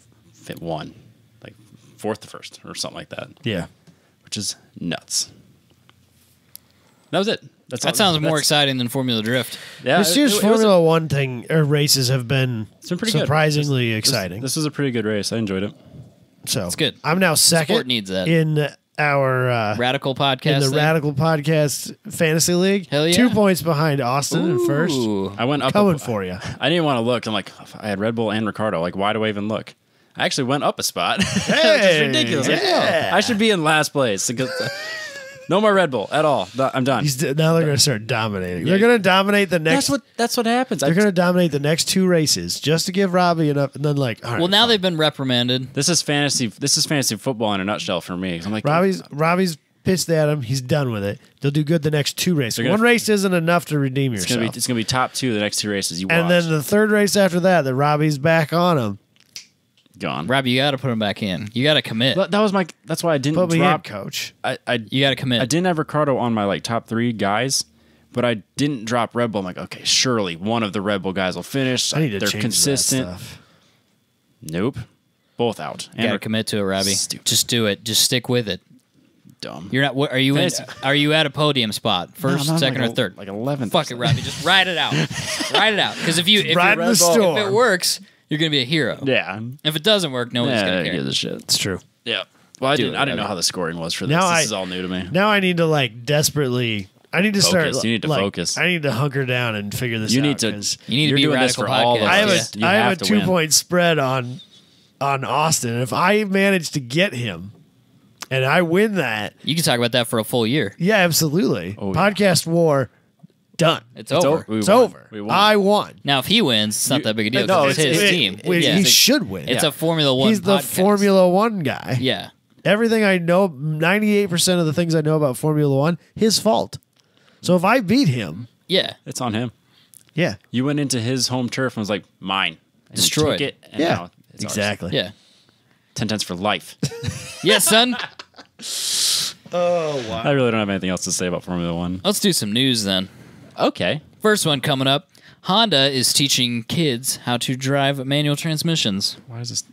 won, like 4th to 1st or something like that. Yeah. Which is nuts. That was it. That sounds more exciting than Formula Drift. Yeah, This year's Formula One thing or races have been pretty surprisingly good. exciting. This was a pretty good race. I enjoyed it. So it's good. I'm now second. Sport needs that. In our Radical podcast. in the thing? Radical Podcast Fantasy League. Hell yeah. 2 points behind Austin in first. Ooh. I went up. Coming for you. I didn't want to look. I'm like, I had Red Bull and Ricardo. Like, why do I even look? I actually went up a spot. Hey, Which is ridiculous. Like, yeah. I should be in last place. No more Red Bull at all. I'm done. Now they're going to start dominating. They're going to dominate the next. That's what happens. They're going to dominate the next 2 races just to give Robbie enough, and then like. All right, Well, now they've been reprimanded. This is fantasy football in a nutshell for me. I'm like, Robbie's pissed at him. He's done with it. They'll do good the next 2 races. Gonna- One race isn't enough to redeem yourself. it's gonna be top 2 the next 2 races you watch. And then the 3rd race after that Robbie's back on him. Gone. Robbie, you got to put him back in. You got to commit. That's why I didn't Put me in, drop. coach. You got to commit. I didn't have Ricardo on my like top 3 guys, but I didn't drop Red Bull. I'm like, okay, surely one of the Red Bull guys will finish. I need to They're change consistent. that stuff. Nope, both out. You got to commit to it, Robbie. Stupid. Just do it. Just stick with it. Dumb. You're not. What, are you in? Fantasy. Are you at a podium spot? First, I'm second, like or third? Like 11th. Fuck it, Robbie. Just ride it out. Ride it out. Because if Ride you're the storm. if it works, you're gonna be a hero. Yeah. If it doesn't work, no one's gonna Who care. gives a shit. It's true. Yeah. Well, I Do didn't it, know Robbie. how the scoring was for this. Now This is all new to me. Now I need to like desperately. I need to start. Focus. You need to like, focus. I need to hunker down and figure this You out. need to. 'cause You need to You're be doing this Radical for all of Podcast. us. I have a You I have a to win. 2-point spread on Austin. If I manage to get him, and I win that, You can talk about that for a full year. yeah, absolutely. Oh, yeah. Podcast war done. It's over. We It's won. over. We won. I won. Now, if he wins, it's not that big a deal. no, 'cause it's his it's- team. Wait, yeah. he should win. It's a Formula One. He's the podcast. Formula One guy. Yeah. Everything I know, 98% of the things I know about Formula One, his fault. So if I beat him, Yeah. It's on him. yeah, You went into his home turf and was like, mine. And he Destroyed. took it, and yeah, now it's ours. exactly. Yeah. 10 cents for life. Yeah, son. Oh wow. I really don't have anything else to say about Formula One. Let's do some news then. Okay. First one coming up. Honda is teaching kids how to drive manual transmissions. Why is this?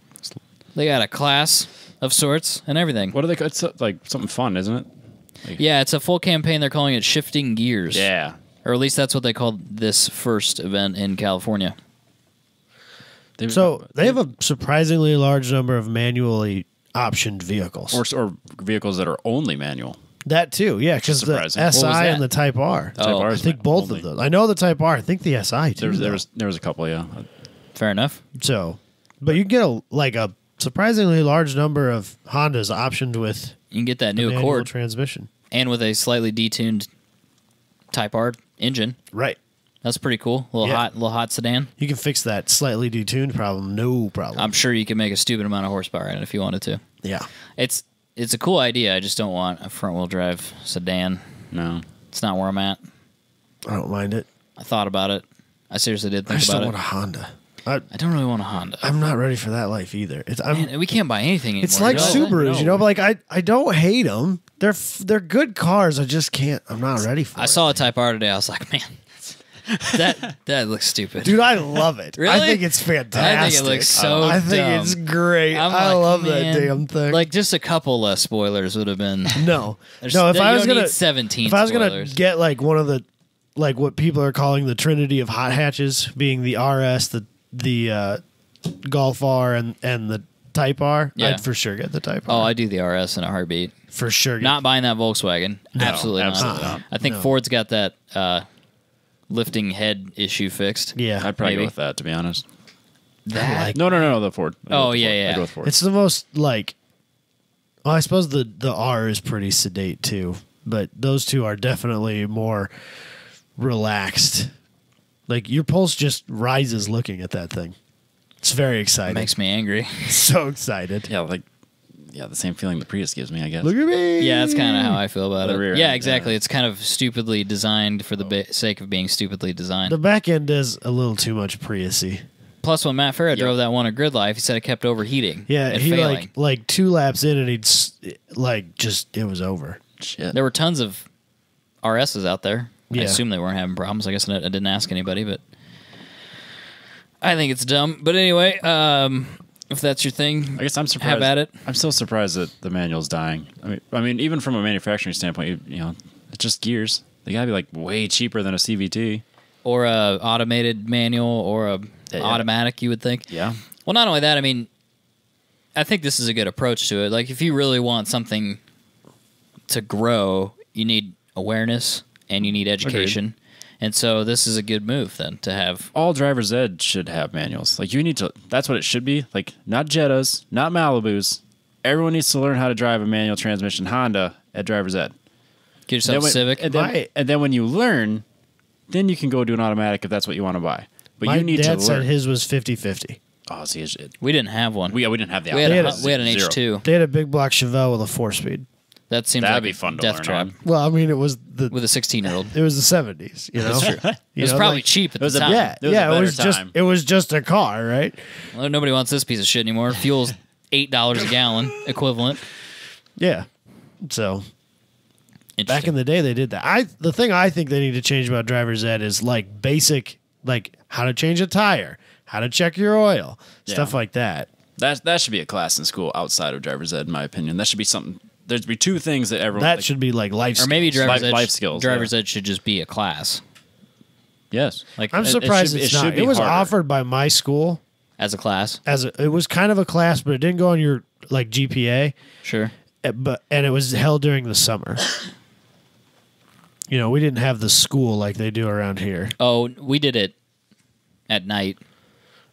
They got a class of sorts and everything. What are they? It's like something fun, isn't it? Yeah, it's a full campaign. They're calling it Shifting Gears. Yeah. Or at least that's what they called this first event in California. So they have a surprisingly large number of manually optioned vehicles. or vehicles that are only manual. That too, yeah, because the surprising. What was SI that? and the Type R. Oh, Type R I is think both only. of those. I know the Type R. I think the SI too. There though. was a couple, yeah. Fair enough. So, but you can get a surprisingly large number of Hondas optioned with You can get that new manual Accord transmission. and with a slightly detuned Type R engine. Right. That's pretty cool. Yeah. Little hot sedan. You can fix that slightly detuned problem, no problem. I'm sure you can make a stupid amount of horsepower in it if you wanted to. yeah. It's a cool idea. I just don't want a front wheel drive sedan. No. It's not where I'm at. I don't mind it. I thought about it. I seriously did I think just about don't it. want a Honda. I don't really want a Honda. I'm not ready for that life either. Man, we can't buy anything anymore. It's like you know? Subarus, you know. But like I don't hate them. They're good cars. I just can't. I'm not ready for it. I saw a Type R today. I was like, man, that looks stupid. Dude, I love it. Really? I think it's fantastic. I think it looks so I think dumb. it's great. I'm I like, love man, that damn thing. Like just a couple less spoilers would have been. no, There's- no. If you I was don't gonna need 17 if I was gonna spoilers. get like one of the like what people are calling the trinity of hot hatches, being the RS, the Golf R, and the Type R. Yeah. I'd for sure get the Type Oh, R. I do the RS in a heartbeat. For sure. Not buying that Volkswagen. Absolutely absolutely not. not. I think No. Ford's got that lifting head issue fixed. Yeah. I'd probably Maybe. go with that, to be honest. That, No, the Ford. I'd go Oh, with the yeah, Ford. yeah. I'd go with Ford. it's the most like. Well, I suppose the R is pretty sedate too, but those two are definitely more relaxed. Like your pulse just rises looking at that thing. It's very It exciting. makes me angry. So excited. Yeah, the same feeling the Prius gives me, I guess. Look at me. Yeah, that's kind of how I feel about The it. rear Yeah, end, exactly. yeah. It's kind of stupidly designed for the sake of being stupidly designed. The back end is a little too much Prius-y. Plus, when Matt Farah drove that one at Grid Life, he said it kept overheating. Yeah, and he failing. like 2 laps in and it was over. Shit. There were tons of RSs out there. I Yeah. assume they weren't having problems. I guess I didn't ask anybody, but I think it's dumb. But anyway, if that's your thing, I guess I'm surprised. have at it. I'm still surprised that the manual's dying. I mean, even from a manufacturing standpoint, you know, it's just gears. They gotta be like way cheaper than a CVT. Or a automated manual or a automatic, you would think. Yeah. Well, not only that, I mean, I think this is a good approach to it. Like, if you really want something to grow, you need awareness and you need education. And so this is a good move, then, to have. All driver's ed should have manuals. Like, you need to. That's what it should be. Like, not Jettas, not Malibus. Everyone needs to learn how to drive a manual transmission Honda at driver's ed. Get yourself a Then Civic. And then when you learn, then you can go do an automatic if that's what you want to buy. But My you need dad to said learn. his was 50-50. Oh, see, We didn't have one. we didn't have the. We had, automatic. we had an Zero. H2. They had a big block Chevelle with a 4-speed. That seems That'd like be a fun to death learn trap on. Well, I mean, it was the with a 16-year-old. it was the 70s. You know, That's true. It You was know, probably like- cheap at It was the a- time. yeah, It was a yeah. It better was time. just a car, right? Well, nobody wants this piece of shit anymore. Fuel's $8 a gallon equivalent. Yeah. So back Interesting. in the day, they did that. The thing I think they need to change about driver's ed is like basic, like how to change a tire, how to check your oil, stuff like that. That should be a class in school outside of driver's ed, in my opinion. That should be something. There'd be two things that everyone. That like, should be like life. Or maybe skills. driver's life ed should just be a class. Yes. Like I'm it surprised should be- it's it should not. be It was harder. offered by my school as a class. it was kind of a class, but it didn't go on your like GPA. Sure. And it was held during the summer. You know, we didn't have the school like they do around here. Oh, we did it at night.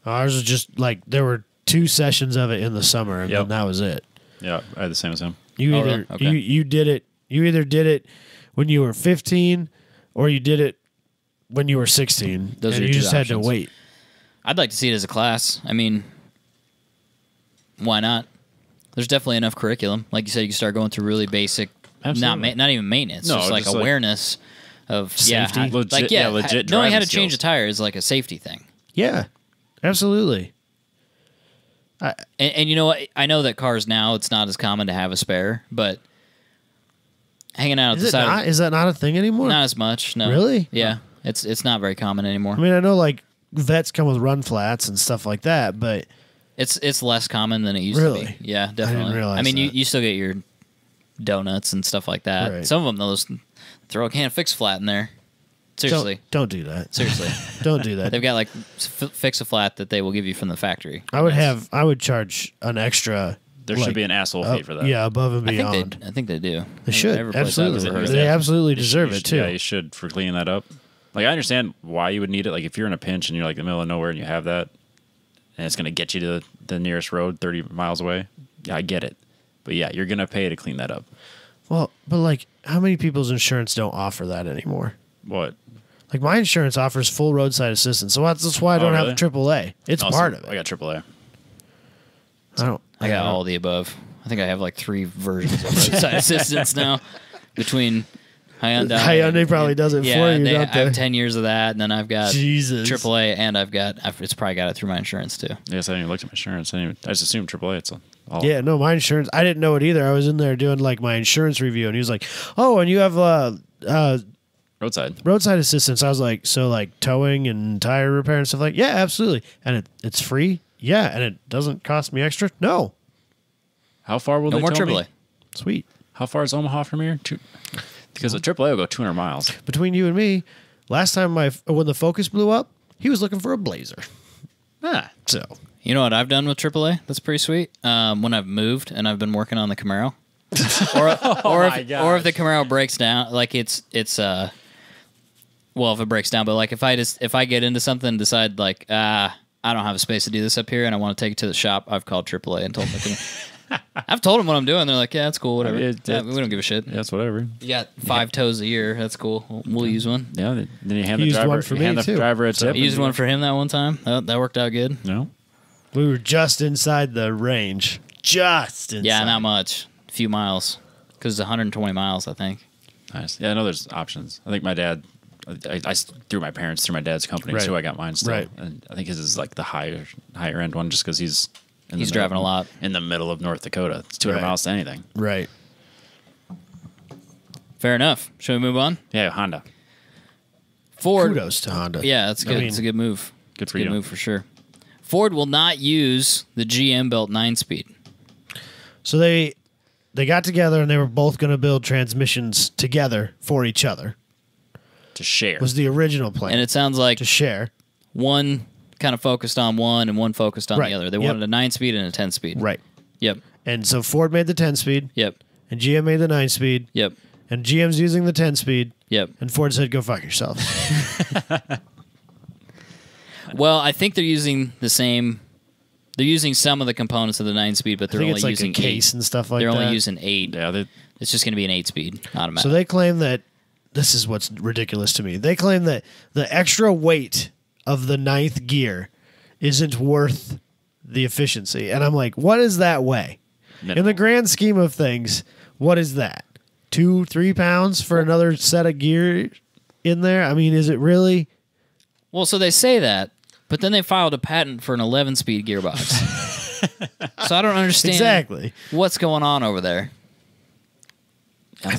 Ours was just like there were 2 sessions of it in the summer, and Yep. then that was it. Yeah, I had the same as him. You Oh, either really? Okay. you did it. You either did it when you were 15, or you did it when you were 16. Those and are you your just two had to options. wait. I'd like to see it as a class. I mean, why not? There's definitely enough curriculum. Like you said, you can start going through really basic, Absolutely. not even maintenance, No, just like just like awareness of Safety. Legit knowing how to driving change a skills. tire is like a safety thing. Yeah, absolutely. And you know what? I know that cars now, it's not as common to have a spare, but hanging out at the Is it side, not? Is that not a thing anymore? not as much. No, Really? Yeah, it's not very common anymore. I mean, I know like vets come with run flats and stuff like that, but It's less common than it used Really? to be. Yeah, definitely. realize I mean, that. you still get your donuts and stuff like that. Right. Some of them, those throw a can of Fix Flat in there. Seriously. don't do that. Seriously. Don't do that. They've got like Fix a Flat that they will give you from the factory. I would charge an extra. There like, should be an asshole fee for that. Yeah, above and I beyond. think they do. They should Every place I've absolutely. ever heard They of. absolutely You deserve should- it too. Yeah, you should for cleaning that up. Like, I understand why you would need it. Like, if you're in a pinch and you're like in the middle of nowhere and you have that, and it's going to get you to the nearest road 30 miles away, yeah, I get it. But yeah, you're going to pay to clean that up. Well, but like, how many people's insurance don't offer that anymore? What? Like, my insurance offers full roadside assistance, so that's why I don't really? have AAA. It's Also, part of it. I got AAA. I don't. I got all the above. I think I have like 3 versions of roadside assistance now between Hyundai. Hyundai probably does it for you, I don't have they? 10 years of that, and then I've got Jesus. AAA, and it's probably got it through my insurance too. I guess I didn't even look at my insurance. I just assumed AAA. It's all. Yeah, no, my insurance. I didn't know it either. I was in there doing like my insurance review, and he was like, "Oh, and you have Roadside. roadside assistance." I was like, "So like towing and tire repair and stuff like?" Yeah, absolutely. And it's free. Yeah, and it doesn't cost me extra. No, How far will No they more tell AAA. me? sweet. How far is Omaha from here? Because the AAA will go 200 miles. Between you and me, Last time when the Focus blew up, he was looking for a Blazer. Ah. So You know what I've done with AAA? That's pretty sweet. When I've moved and I've been working on the Camaro, or if the Camaro breaks down, like it's well, if it breaks down, but like if I get into something and decide like I don't have a space to do this up here and I want to take it to the shop, I've called AAA and told them. I've told them what I'm doing. They're like, yeah, that's cool, whatever. We don't give a shit. Yeah, that's whatever. You got 5 tows a year. That's cool. We'll use one. Yeah. Then you hand He the used driver. one for me, too. A tip. I used one for him that one time. That worked out good. No. we were just inside the range. Just inside. Yeah, not much. A few miles. Because it's 120 miles, I think. Nice. Yeah, I know there's options. I think my dad. I through my parents through my dad's company Right. too. I got mine still, Right. and I think his is like the higher end one, just because he's Driving a lot in the middle of North Dakota. It's 200 Right. miles to anything. Right. Fair enough. Should we move on? Yeah, Honda. Ford. Kudos to Honda. Yeah, that's good. I mean, it's a good move. Good for Good you. move for sure. Ford will not use the GM built 9-speed. So they got together and they were both going to build transmissions together for each other. To share. Was the original plan. And it sounds like to share. one kind of focused on one and one focused on Right. the other. They Yep. wanted a 9-speed and a 10-speed. Right. Yep. And so Ford made the 10-speed, Yep. and GM made the 9-speed, Yep. and GM's using the 10-speed, Yep. and Ford said, "Go fuck yourself." Well, I think they're using the same. They're using some of the components of the 9-speed, but I they're think only it's like using a case 8. and stuff like They're that. only using 8. Yeah, It's just going to be an 8-speed automatic. So they claim that this is what's ridiculous to me. They claim that the extra weight of the 9th gear isn't worth the efficiency. And I'm like, what is that weigh? In the grand scheme of things, what is that? 2-3 pounds for another set of gear in there? I mean, is it really? Well, so they say that, but then they filed a patent for an 11-speed gearbox. So I don't understand Exactly. what's going on over there. I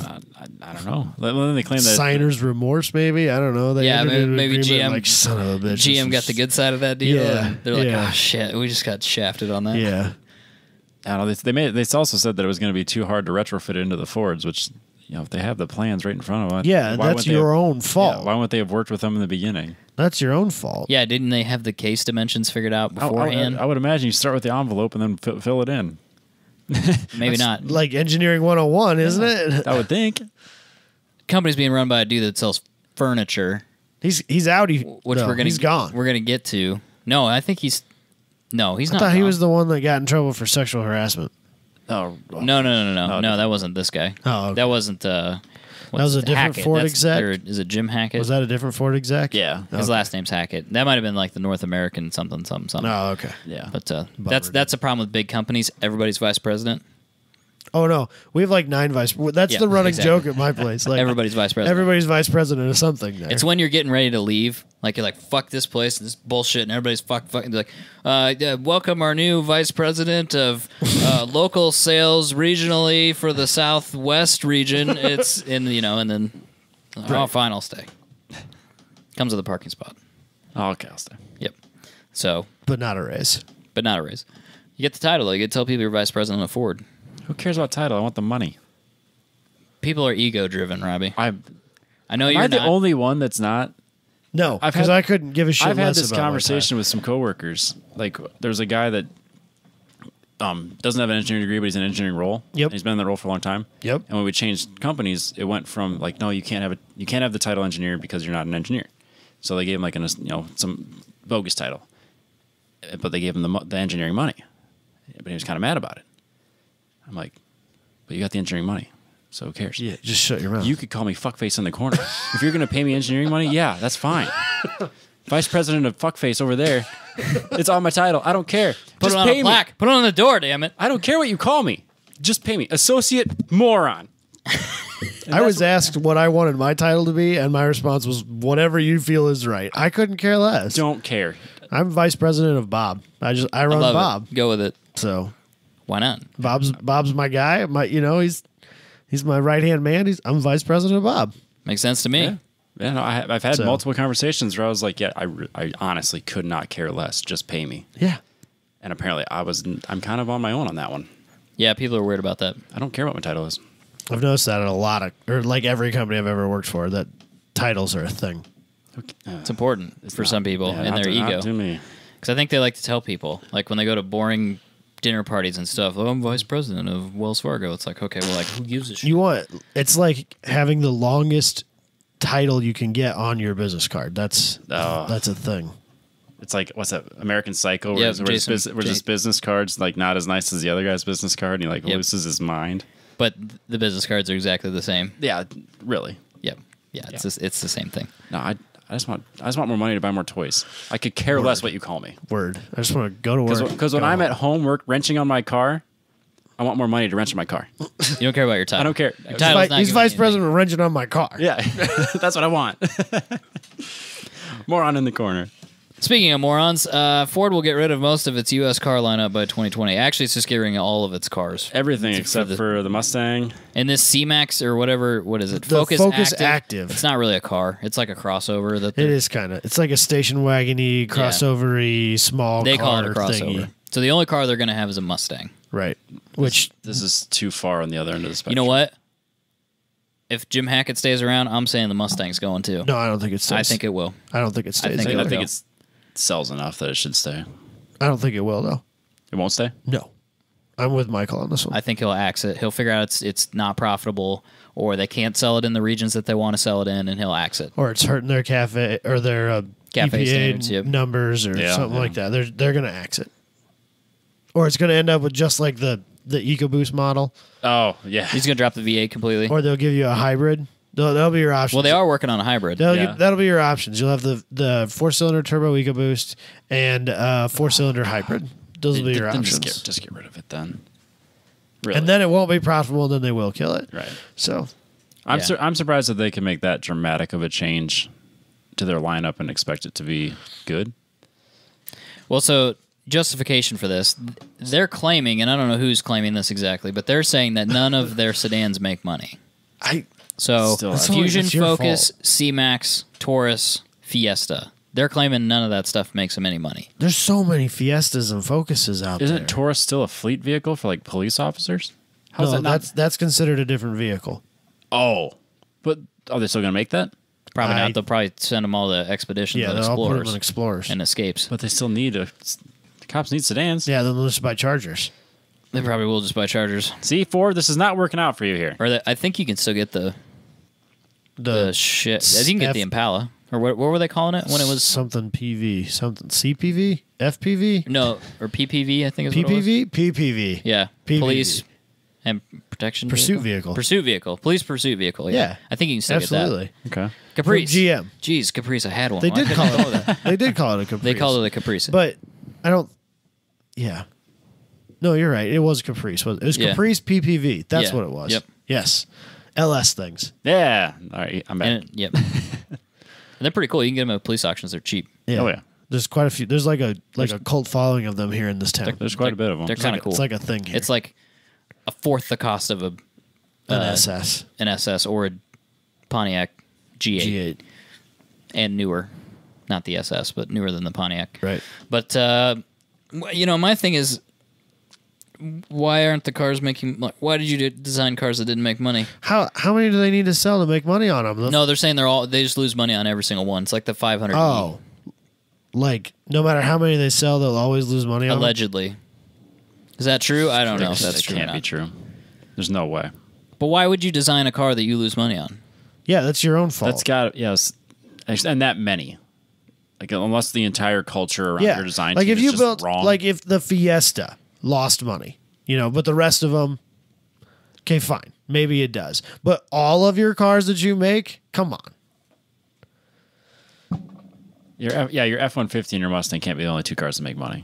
don't know. Then they claim that Signer's remorse, maybe? I don't know. They Yeah, entered into an maybe agreement, GM like, son of a bitch. GM got the good side of that deal. Yeah, and they're like, yeah. oh shit, we just got shafted on that. Yeah. I don't know. They also said that it was going to be too hard to retrofit it into the Fords, which if they have the plans right in front of them. Yeah, why that's wouldn't they your have- own fault. Yeah, why wouldn't they have worked with them in the beginning? That's your own fault. Yeah, didn't they have the case dimensions figured out I beforehand? would imagine you start with the envelope and then fill it in. Maybe not. Like Engineering 101, isn't it? I would think. Company's being run by a dude that sells furniture, He's out. which He's gone. We're gonna get to. No, I think he's. No, he's I not. thought he gone. was the one that got in trouble for sexual harassment. Oh, No, that wasn't this guy. Oh, okay. That wasn't. was a different Ford exec? Or is it Jim Hackett? Was that a different Ford exec? Yeah. His last name's Hackett. That might have been like the North American something. Oh, okay. Yeah. But that's a problem with big companies. Everybody's vice president. Oh no, we have like 9 vice. That's Yeah, the running exactly. joke at my place. Like Everybody's vice president. everybody's vice president of something. There. It's when you're getting ready to leave, like you're like, fuck this place, this bullshit, and everybody's fucking. They're like, welcome our new vice president of local sales regionally for the Southwest region. It's in, and then, oh, fine, I'll stay. Comes with a parking spot. Oh, okay, I'll stay. Yep. So, but not a raise. but not a raise. You get the title, though. You get to tell people you're vice president of Ford. Who cares about title? I want the money. People are ego driven, Robbie. I know Am you're I the not. only one that's not? No, I've because had- I couldn't give a shit. I've had less this about my conversation with some coworkers. Like, there's a guy that doesn't have an engineering degree, but he's in an engineering role. Yep. He's been in that role for a long time. Yep. And when we changed companies, it went from like, no, you can't have the title engineer because you're not an engineer. So they gave him like some bogus title, but they gave him the engineering money. But he was kind of mad about it. I'm like, but you got the engineering money, so who cares? Yeah, just shut your mouth. You could call me fuckface in the corner. If you're going to pay me engineering money, yeah, that's fine. Vice president of fuckface over there, it's on my title. I don't care. Put Just it on pay a me. plaque. Put it on the door, damn it. I don't care what you call me. Just pay me. Associate moron. I was asked what I wanted my title to be, and my response was whatever you feel is right. I couldn't care less. Don't care. I'm vice president of Bob. I run Love Bob. it. Go with it. So Why not? Bob's my guy. He's my right hand man. I'm vice president of Bob. Makes sense to me. Yeah. Yeah, no, I've had So- multiple conversations where I was like, yeah, I honestly could not care less. Just pay me. Yeah. And apparently I'm kind of on my own on that one. Yeah, people are weird about that. I don't care what my title is. I've noticed that at like every company I've ever worked for, that titles are a thing. It's important for some people and their ego. Not to me. Because I think they like to tell people, like when they go to boring dinner parties and stuff, oh, I'm vice president of Wells Fargo. It's like, okay, well, like, who gives a shit? It's like having the longest title you can get on your business card. That's a thing. It's like, what's that, American Psycho, where his business card's like not as nice as the other guy's business card, and he like loses his mind. But the business cards are exactly the same. Yeah, really. Yep. Yeah, it's the same thing. No, I just want more money to buy more toys. I could care less what you call me. Word. I just want to go to work. Because when I'm at home wrenching on my car, I want more money to wrench on my car. You don't care about your title. I don't care. Your title's not He's giving vice you president of wrenching on my car. Yeah, that's what I want. Moron in the corner. Speaking of morons, Ford will get rid of most of its U.S. car lineup by 2020. Actually, it's just getting all of its cars. Everything except for the Mustang. And this C-Max or whatever, what is it? The Focus Active. It's not really a car. It's like a crossover. It is kind of. It's like a station wagon-y, crossover-y, small they car call it a crossover. thingy. So the only car they're going to have is a Mustang. Right. Which this is too far on the other end of the spectrum. You know what? If Jim Hackett stays around, I'm saying the Mustang's going too. No, I don't think it stays. I think it will. I don't think it stays. I think it sells enough that it should stay. I don't think it will, though. It won't stay? No. I'm with Michael on this one. I think he'll axe it. He'll figure out it's not profitable, or they can't sell it in the regions that they want to sell it in, and he'll axe it. Or it's hurting their cafe or their cafe EPA standards, numbers or something like that. They're going to axe it. Or it's going to end up with just like the EcoBoost model. Oh, yeah. He's going to drop the V8 completely. Or they'll give you a hybrid. That'll be your options. Well, they are working on a hybrid. That'll be your options. You'll have the 4-cylinder turbo EcoBoost and 4-cylinder hybrid. Those will be your options. Just get rid of it then. Really. And then it won't be profitable, and then they will kill it. Right. So I'm surprised that they can make that dramatic of a change to their lineup and expect it to be good. Well, so justification for this, they're claiming, and I don't know who's claiming this exactly, but they're saying that none of their sedans make money. So Fusion, Focus, C-Max, Taurus, Fiesta. They're claiming none of that stuff makes them any money. There's so many Fiestas and Focuses out there. Isn't Taurus still a fleet vehicle for like police officers? How's that's considered a different vehicle. Oh, but are they still going to make that? Probably not. They'll probably send them all to expeditions and Explorers. explorers. All put them in Explorers and escapes. But they still need the cops need sedans. Yeah, then they'll just buy Chargers. They probably will just buy Chargers. See, Ford, this is not working out for you here. Or I think you can still get the shit. You can get the Impala. Or what were they calling it when it was something PV, something CPV, FPV? No, or PPV. I think is PPV, what it was. PPV. Yeah, PPV. Police and protection pursuit vehicle. Pursuit vehicle. Police pursuit vehicle. Yeah, I think you can still absolutely. Get that. Okay. Caprice. From GM. Jeez, Caprice. I had one. They did call it that. They did call it a Caprice. They called it a Caprice. But I don't. Yeah. No, you're right. It was Caprice. It was Caprice PPV. That's what it was. Yep. Yes. LS things. Yeah. All right. I'm back. Yep. And they're pretty cool. You can get them at police auctions. They're cheap. Yeah. Oh yeah. There's quite a few. There's like a cult following of them here in this town. There's quite a bit of them. They're kind of cool. It's like a thing here. It's like a fourth the cost of an SS or a Pontiac G8. And newer. Not the SS, but newer than the Pontiac. Right. But, my thing is, why aren't the cars making... Why did you design cars that didn't make money? How many do they need to sell to make money on them? No, they're saying they just lose money on every single one. It's like the 500. Oh. Like, no matter how many they sell, they'll always lose money on them? Allegedly. Is that true? I don't know if that's true. It can't be true. There's no way. But why would you design a car that you lose money on? Yeah, that's your own fault. That's got... Yes. And that many. Like, unless the entire culture around your design team is just wrong. Like, if the Fiesta lost money, but the rest of them, okay, fine. Maybe it does. But all of your cars that you make, come on. Your F-150 and your Mustang can't be the only two cars that make money.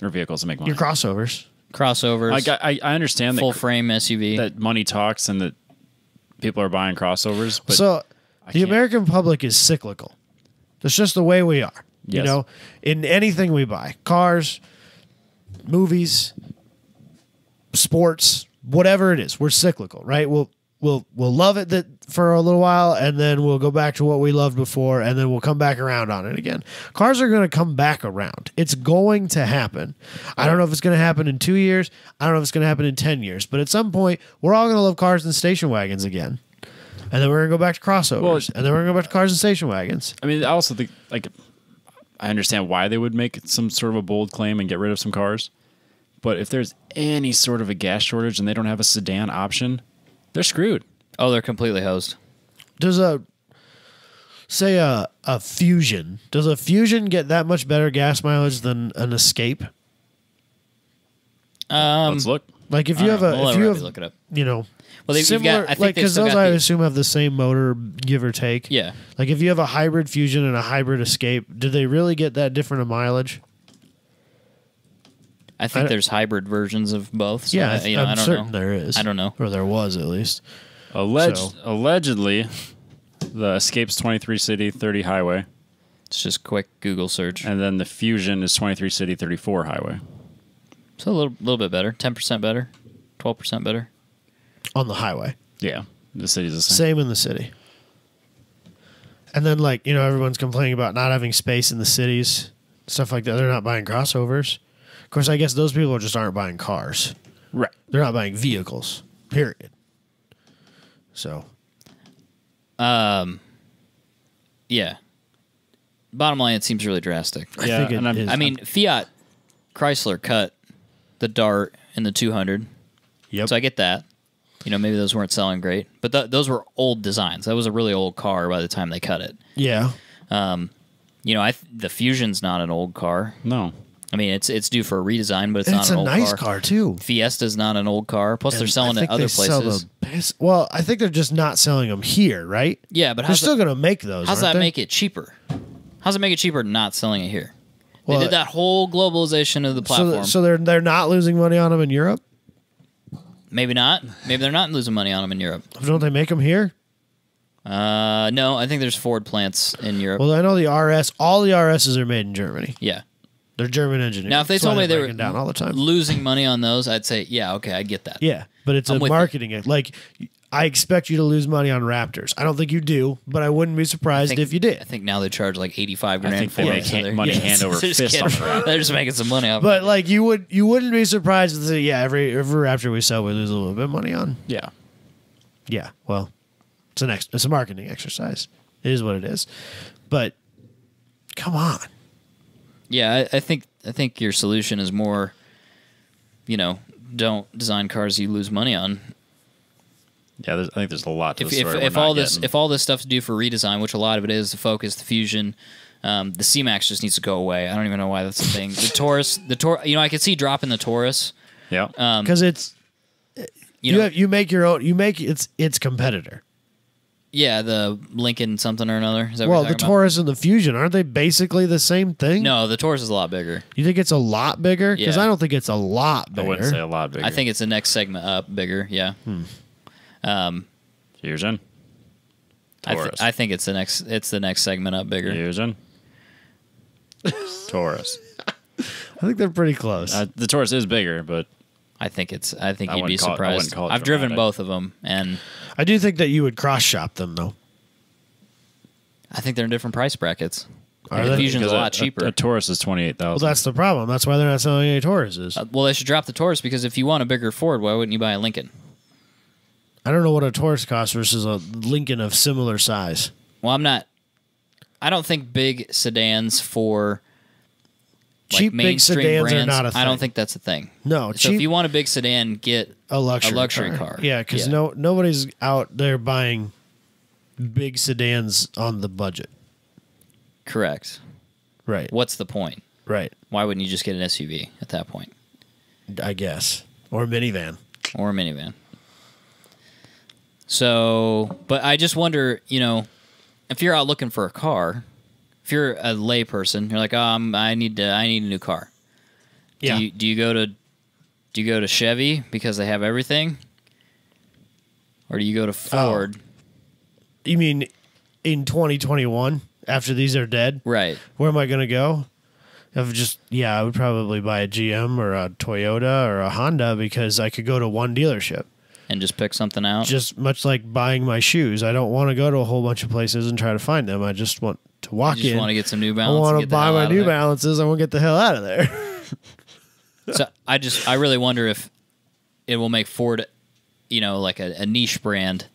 Or vehicles that make money. Your crossovers. Crossovers. I understand that full frame SUV. That money talks and that people are buying crossovers. But so the American public is cyclical. That's just the way we are. Yes. In anything we buy, cars, movies, sports, whatever it is, we're cyclical, right? We'll love it for a little while, and then we'll go back to what we loved before, and then we'll come back around on it again. Cars are going to come back around. It's going to happen. I don't know if it's going to happen in 2 years. I don't know if it's going to happen in 10 years. But at some point, we're all going to love cars and station wagons again. And then we're going to go back to crossovers. Well, and then we're going to go back to cars and station wagons. I mean, I also think, like, I understand why they would make some sort of a bold claim and get rid of some cars. But if there's any sort of a gas shortage and they don't have a sedan option, they're screwed. Oh, they're completely hosed. Does a Fusion, does a Fusion get that much better gas mileage than an Escape? Let's look. Like if you have We'll let if you Robbie have, look it up. you know, Well, you've similar, got. I think like they've because still those got I the- assume have the same motor, give or take. Yeah. Like if you have a hybrid Fusion and a hybrid Escape, do they really get that different of mileage? I think there's hybrid versions of both. So Yeah, I I'm don't certain know. there is. I don't know. Or there was at least. So- Allegedly, the Escape's 23 city, 30 highway, It's just quick Google search. and then the Fusion is 23 city, 34 highway. So a little bit better. 10% better. 12% better. On the highway. Yeah, the city's the same. Same in the city. And then, like, you know, everyone's complaining about not having space in the cities, stuff like that. They're not buying crossovers. Of course, I guess those people just aren't buying cars. Right. They're not buying vehicles, period. So, Yeah. Bottom line, it seems really drastic. I Yeah, think it and I'm- is. I mean, Fiat Chrysler cut the Dart and the 200. yep. So I get that. You know, maybe those weren't selling great, but those were old designs. That was a really old car by the time they cut it. yeah. You know, the Fusion's not an old car. No. I mean, it's due for a redesign, but it's And not it's an a old nice car. car, too. Fiesta's not an old car. Plus, they're And selling I it think other they sell places. the best. Well, I think they're just not selling them here, right? Yeah, but They're how's still going to make those. How's aren't that they? make it cheaper? How's it make it cheaper not selling it here? Well, They did that whole globalization of the platform. So they're not losing money on them in Europe? Maybe not. Maybe they're not losing money on them in Europe. Don't they make them here? No, I think there's Ford plants in Europe. Well, I know the RS. All the RSs are made in Germany. Yeah. They're German engineers. Now, if they That's why told me they're they were breaking down all the time. losing money on those, I'd say, yeah, okay, I get that. Yeah, but it's I'm a with you. marketing. Like, I expect you to lose money on Raptors. I don't think you do, but I wouldn't be surprised if you I did. think now they charge like 85 grand think for they it. make so they're- money hand over they're just fist kidding. off of that. They're just making some money off. But like, you wouldn't be surprised to say, yeah, every Raptor we sell, we lose a little bit of money on. Yeah. Yeah, well, it's a marketing exercise. It is what it is. But come on. Yeah, I think your solution is more, you know, don't design cars you lose money on. Yeah, I think there's a lot to the story. If all this stuff's due for redesign, which a lot of it is, the Focus, the Fusion, the C-Max just needs to go away. I don't even know why that's a thing. The Taurus, you know, I could see dropping the Taurus. Yeah. Because it's You know, you make your own. You make its competitor. yeah, the Lincoln something or another. Is that Well, what the you're talking Taurus and the Fusion, aren't they basically the same thing? about? No, the Taurus is a lot bigger. You think it's a lot bigger? Because Yeah. I don't think it's a lot I bigger. wouldn't say a lot bigger. I think it's the next segment up bigger. Yeah. Fusion. Taurus. I think it's the next segment up bigger. Fusion. Taurus. I think they're pretty close. The Taurus is bigger, but I think you'd be I wouldn't surprised. call it I've driven dramatic. both of them, and I do think that you would cross shop them though. I think they're in different price brackets. Are the they? Fusion's a Because lot cheaper. A Taurus is 28,000. Well, that's the problem. That's why they're not selling any Tauruses. Well, they should drop the Taurus because if you want a bigger Ford, why wouldn't you buy a Lincoln? I don't know what a Taurus costs versus a Lincoln of similar size. Well, I don't think big sedans for Cheap big mainstream sedans brands, are not a thing. I don't think that's a thing. No, So cheap if you want a big sedan, get a luxury car. Yeah, because nobody's out there buying big sedans on the budget. correct. Right. What's the point? Right. Why wouldn't you just get an SUV at that point I guess. Or a minivan. or a minivan? So, but I just wonder, you know, if you're out looking for a car, if you're a lay person, you're like, I need a new car. Yeah. Do you go to Chevy because they have everything, or do you go to Ford? You mean in 2021, after these are dead? Right. Where am I going to go? I would probably buy a GM or a Toyota or a Honda because I could go to one dealership. And just pick something out. Just much like buying my shoes. I don't want to go to a whole bunch of places and try to find them. I just want to walk You just in. want to get some New I Balance. want and to get the buy hell my out of New there. Balances. I want to get the hell out of there. So I really wonder if it will make Ford, you know, like a niche brand,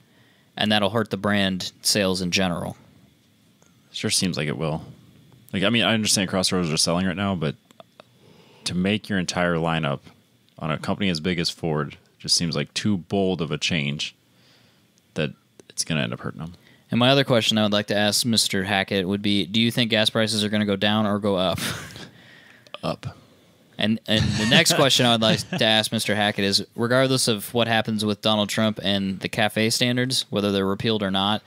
and that'll hurt the brand sales in general. Sure seems like it will. Like, I mean, I understand Crossroads are selling right now, but to make your entire lineup on a company as big as Ford just seems like too bold of a change that it's going to end up hurting them. And my other question I would like to ask Mr. Hackett would be, do you think gas prices are going to go down or go up? Up. And the next question I would like to ask Mr. Hackett is, regardless of what happens with Donald Trump and the CAFE standards, whether they're repealed or not,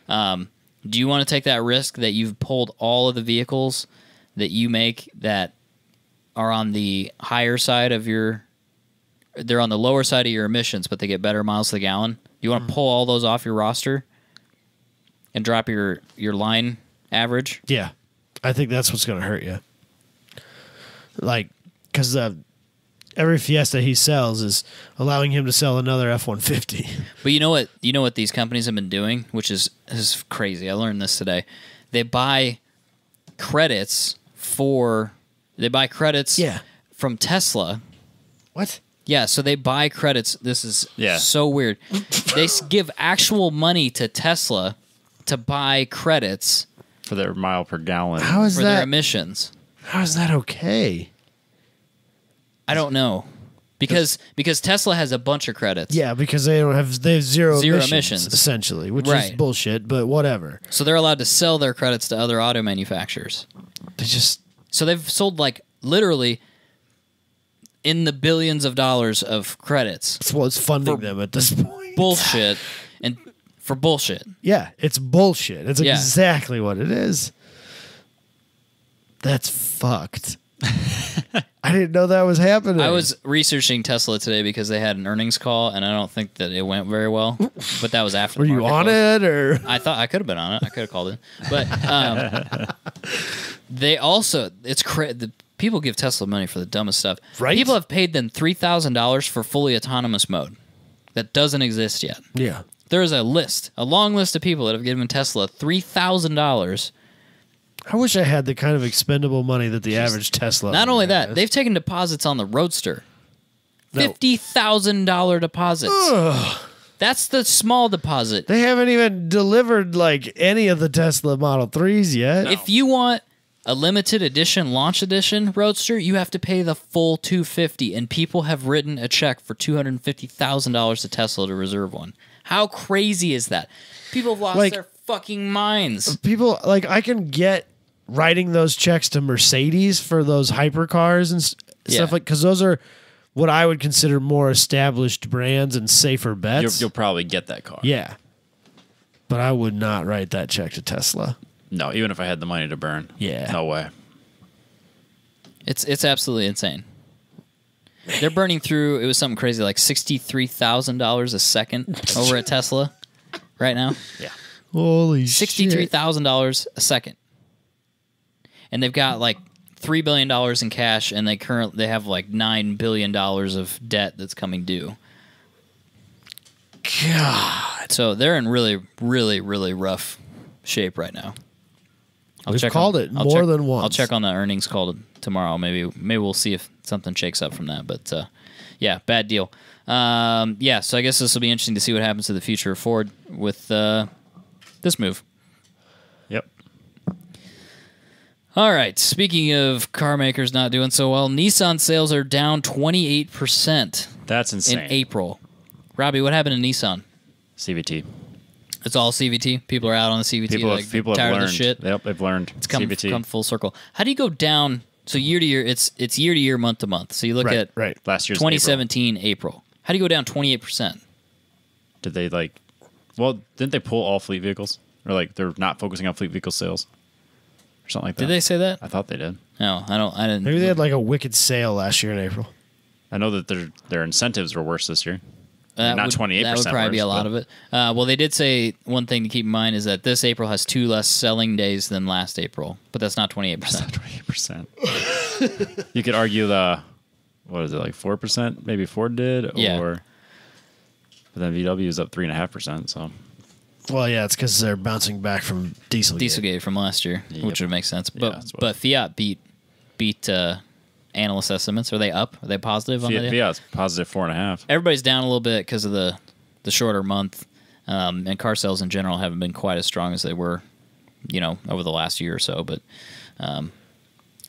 do you want to take that risk that you've pulled all of the vehicles that you make that are on the higher side of they're on the lower side of your emissions, but they get better miles to the gallon? You want to pull all those off your roster and drop your line average? Yeah. I think that's what's going to hurt you. Like, because every Fiesta he sells is allowing him to sell another F-150. But you know what these companies have been doing, which is crazy. I learned this today. They buy credits from Tesla. What? Yeah, so they buy credits. This is so weird. They give actual money to Tesla to buy credits for their mile per gallon. How is for that? Their emissions. How is that okay? I don't know. Because Tesla has a bunch of credits. Yeah, because they have zero emissions essentially, which right. is bullshit, but whatever. So they're allowed to sell their credits to other auto manufacturers. So they've sold like literally in the billions of dollars of credits. That's what's funding them at this point. Bullshit. And for bullshit. Yeah, it's bullshit. It's exactly what it is. That's fucked. I didn't know that was happening. I was researching Tesla today because they had an earnings call, and I don't think that it went very well. But that was after. Were you on it, or I thought I could have been on it. I could have called it, but they also the people give Tesla money for the dumbest stuff. Right? People have paid them $3,000 for fully autonomous mode that doesn't exist yet. Yeah, there is a long list of people that have given Tesla $3,000. I wish I had the kind of expendable money that the average Tesla. Not only that, has. they've taken deposits on the Roadster. $50,000 deposits. Ugh. That's the small deposit. They haven't even delivered like any of the Tesla Model 3s yet. No. If you want a limited edition, launch edition Roadster, you have to pay the full $250,000, and people have written a check for $250,000 to Tesla to reserve one. How crazy is that? People have lost their fucking minds. People I can get writing those checks to Mercedes for those hypercars and stuff because those are what I would consider more established brands and safer bets. You'll probably get that car. Yeah, but I would not write that check to Tesla. No, even if I had the money to burn. Yeah, no way. It's absolutely insane. They're burning through. It was something crazy like $63,000 a second over at Tesla right now. Yeah. Holy shit. $63,000 a second. And they've got like $3 billion in cash, and they have like $9 billion of debt that's coming due. God. So they're in really, really, really rough shape right now. We've called it more than once. I'll check on the earnings call tomorrow. Maybe we'll see if something shakes up from that. But yeah, bad deal. So I guess this will be interesting to see what happens to the future of Ford with this move. Yep. All right. Speaking of car makers not doing so well, Nissan sales are down 28%. That's insane. In April. Robbie, what happened to Nissan? CVT. It's all CVT. People are out on the CVT. People tired have learned. Of the shit. Yep, they've learned. It's come CVT. full circle. How do you go down? So year to year, it's year to year, month to month. So you look at last year's 2017 April. How do you go down 28%? Did they didn't they pull all fleet vehicles, or they're not focusing on fleet vehicle sales, or something like that? Did they say that? I thought they did. No, I didn't. Maybe they had like a wicked sale last year in April. I know that their incentives were worse this year. Not 28%. That would probably be a lot of it. Well, they did say one thing to keep in mind is that this April has 2 less selling days than last April, but that's not 28%. That's not 28%. You could argue what is it, like 4%? Maybe Ford did, yeah. But then VW is up 3.5%. So, well, yeah, it's because they're bouncing back from Dieselgate from last year, which would make sense. But yeah, but Fiat beat analyst estimates. Are they up? Are they positive on that? Fiat's positive 4.5. Everybody's down a little bit because of the shorter month. And car sales in general haven't been quite as strong as they were, over the last year or so. But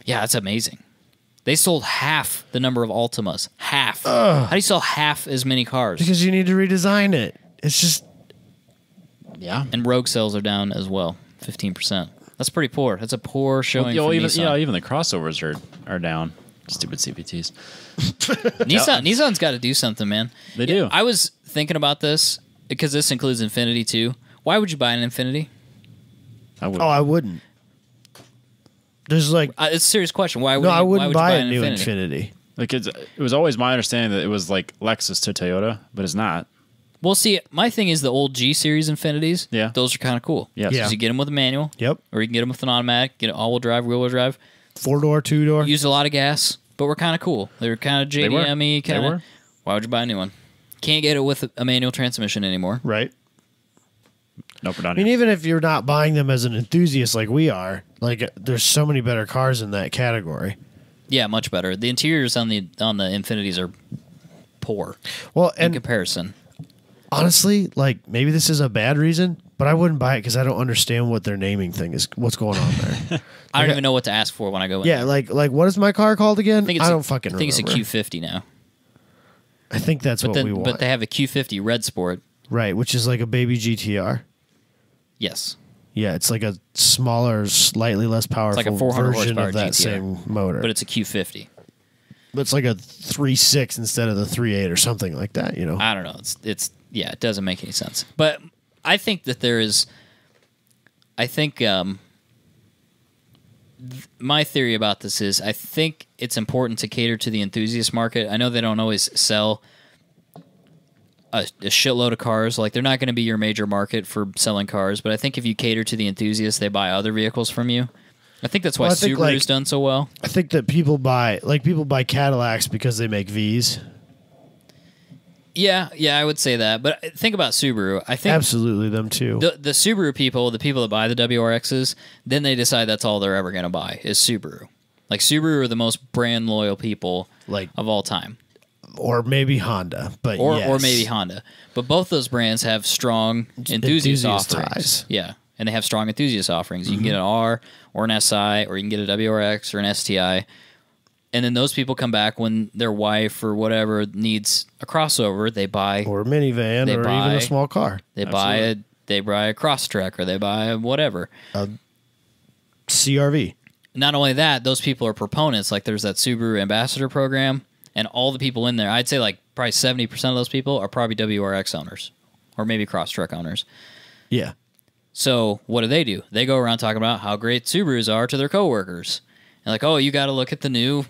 yeah, it's amazing. They sold half the number of Altimas. Half. How do you sell half as many cars? Because you need to redesign it. It's just... Yeah. And Rogue sales are down as well, 15%. That's pretty poor. That's a poor showing for Nissan. Even the crossovers are down. Stupid CVTs. Nissan's got to do something, man. They do. I was thinking about this because this includes Infinity too. Why would you buy an Infinity? I wouldn't. There's like... it's a serious question. Why would I wouldn't you buy buy a an new Infinity? Like it was always my understanding that it was like Lexus to Toyota, but it's not. Well, see, my thing is the old G series Infinities. Yeah, those are kind of cool. Yes. Yeah, you get them with a manual. Yep. Or you can get them with an automatic. Get it all-wheel drive, wheel-wheel drive. 4-door, 2-door. Used a lot of gas, but were kind of cool. They were kind of JDM-y. Kind of. Why would you buy a new one? Can't get it with a manual transmission anymore. Right. Nope, we're not. I mean, even if you're not buying them as an enthusiast like we are, like there's so many better cars in that category. Yeah, much better. The interiors on the Infinities are poor. Well, in comparison. Honestly, like maybe this is a bad reason, but I wouldn't buy it because I don't understand what their naming thing is. What's going on there? I don't even know what to ask for when I go in. Yeah, like what is my car called again? I don't fucking remember. I think it's a Q50 now. I think that's what we want. But they have a Q50 Red Sport. Right, which is like a baby GTR. Yes. Yeah, it's like a smaller, slightly less powerful it's like a 400 version horsepower of that GTR, same motor. But it's a Q50. But it's like a 3.6 instead of the 3.8 or something like that, I don't know. Yeah, it doesn't make any sense. But I think that there is... my theory about this is I think it's important to cater to the enthusiast market. I know they don't always sell a shitload of cars. Like, they're not going to be your major market for selling cars, but I think if you cater to the enthusiasts, they buy other vehicles from you. I think that's why Subaru's done so well. I think that people buy Cadillacs because they make Vs. Yeah, I would say that. But think about Subaru. I think absolutely them too. The Subaru people, the people that buy the WRXs, then they decide that's all they're ever going to buy is Subaru. Like, Subaru are the most brand loyal people of all time. Or maybe Honda, but or maybe Honda. But both those brands have strong enthusiast offerings. Ties. Yeah, and they have strong enthusiast offerings. You can get an R or an SI, or you can get a WRX or an STI. And then those people come back when their wife or whatever needs a crossover. They buy or a minivan or even a small car. They buy a Crosstrek, or they buy whatever. A CRV. Not only that, those people are proponents. Like, there's that Subaru Ambassador program. And all the people in there, I'd say like probably 70% of those people are probably WRX owners or maybe Crosstrek owners. Yeah. So what do? They go around talking about how great Subarus are to their coworkers. And like, oh, you got to look at the new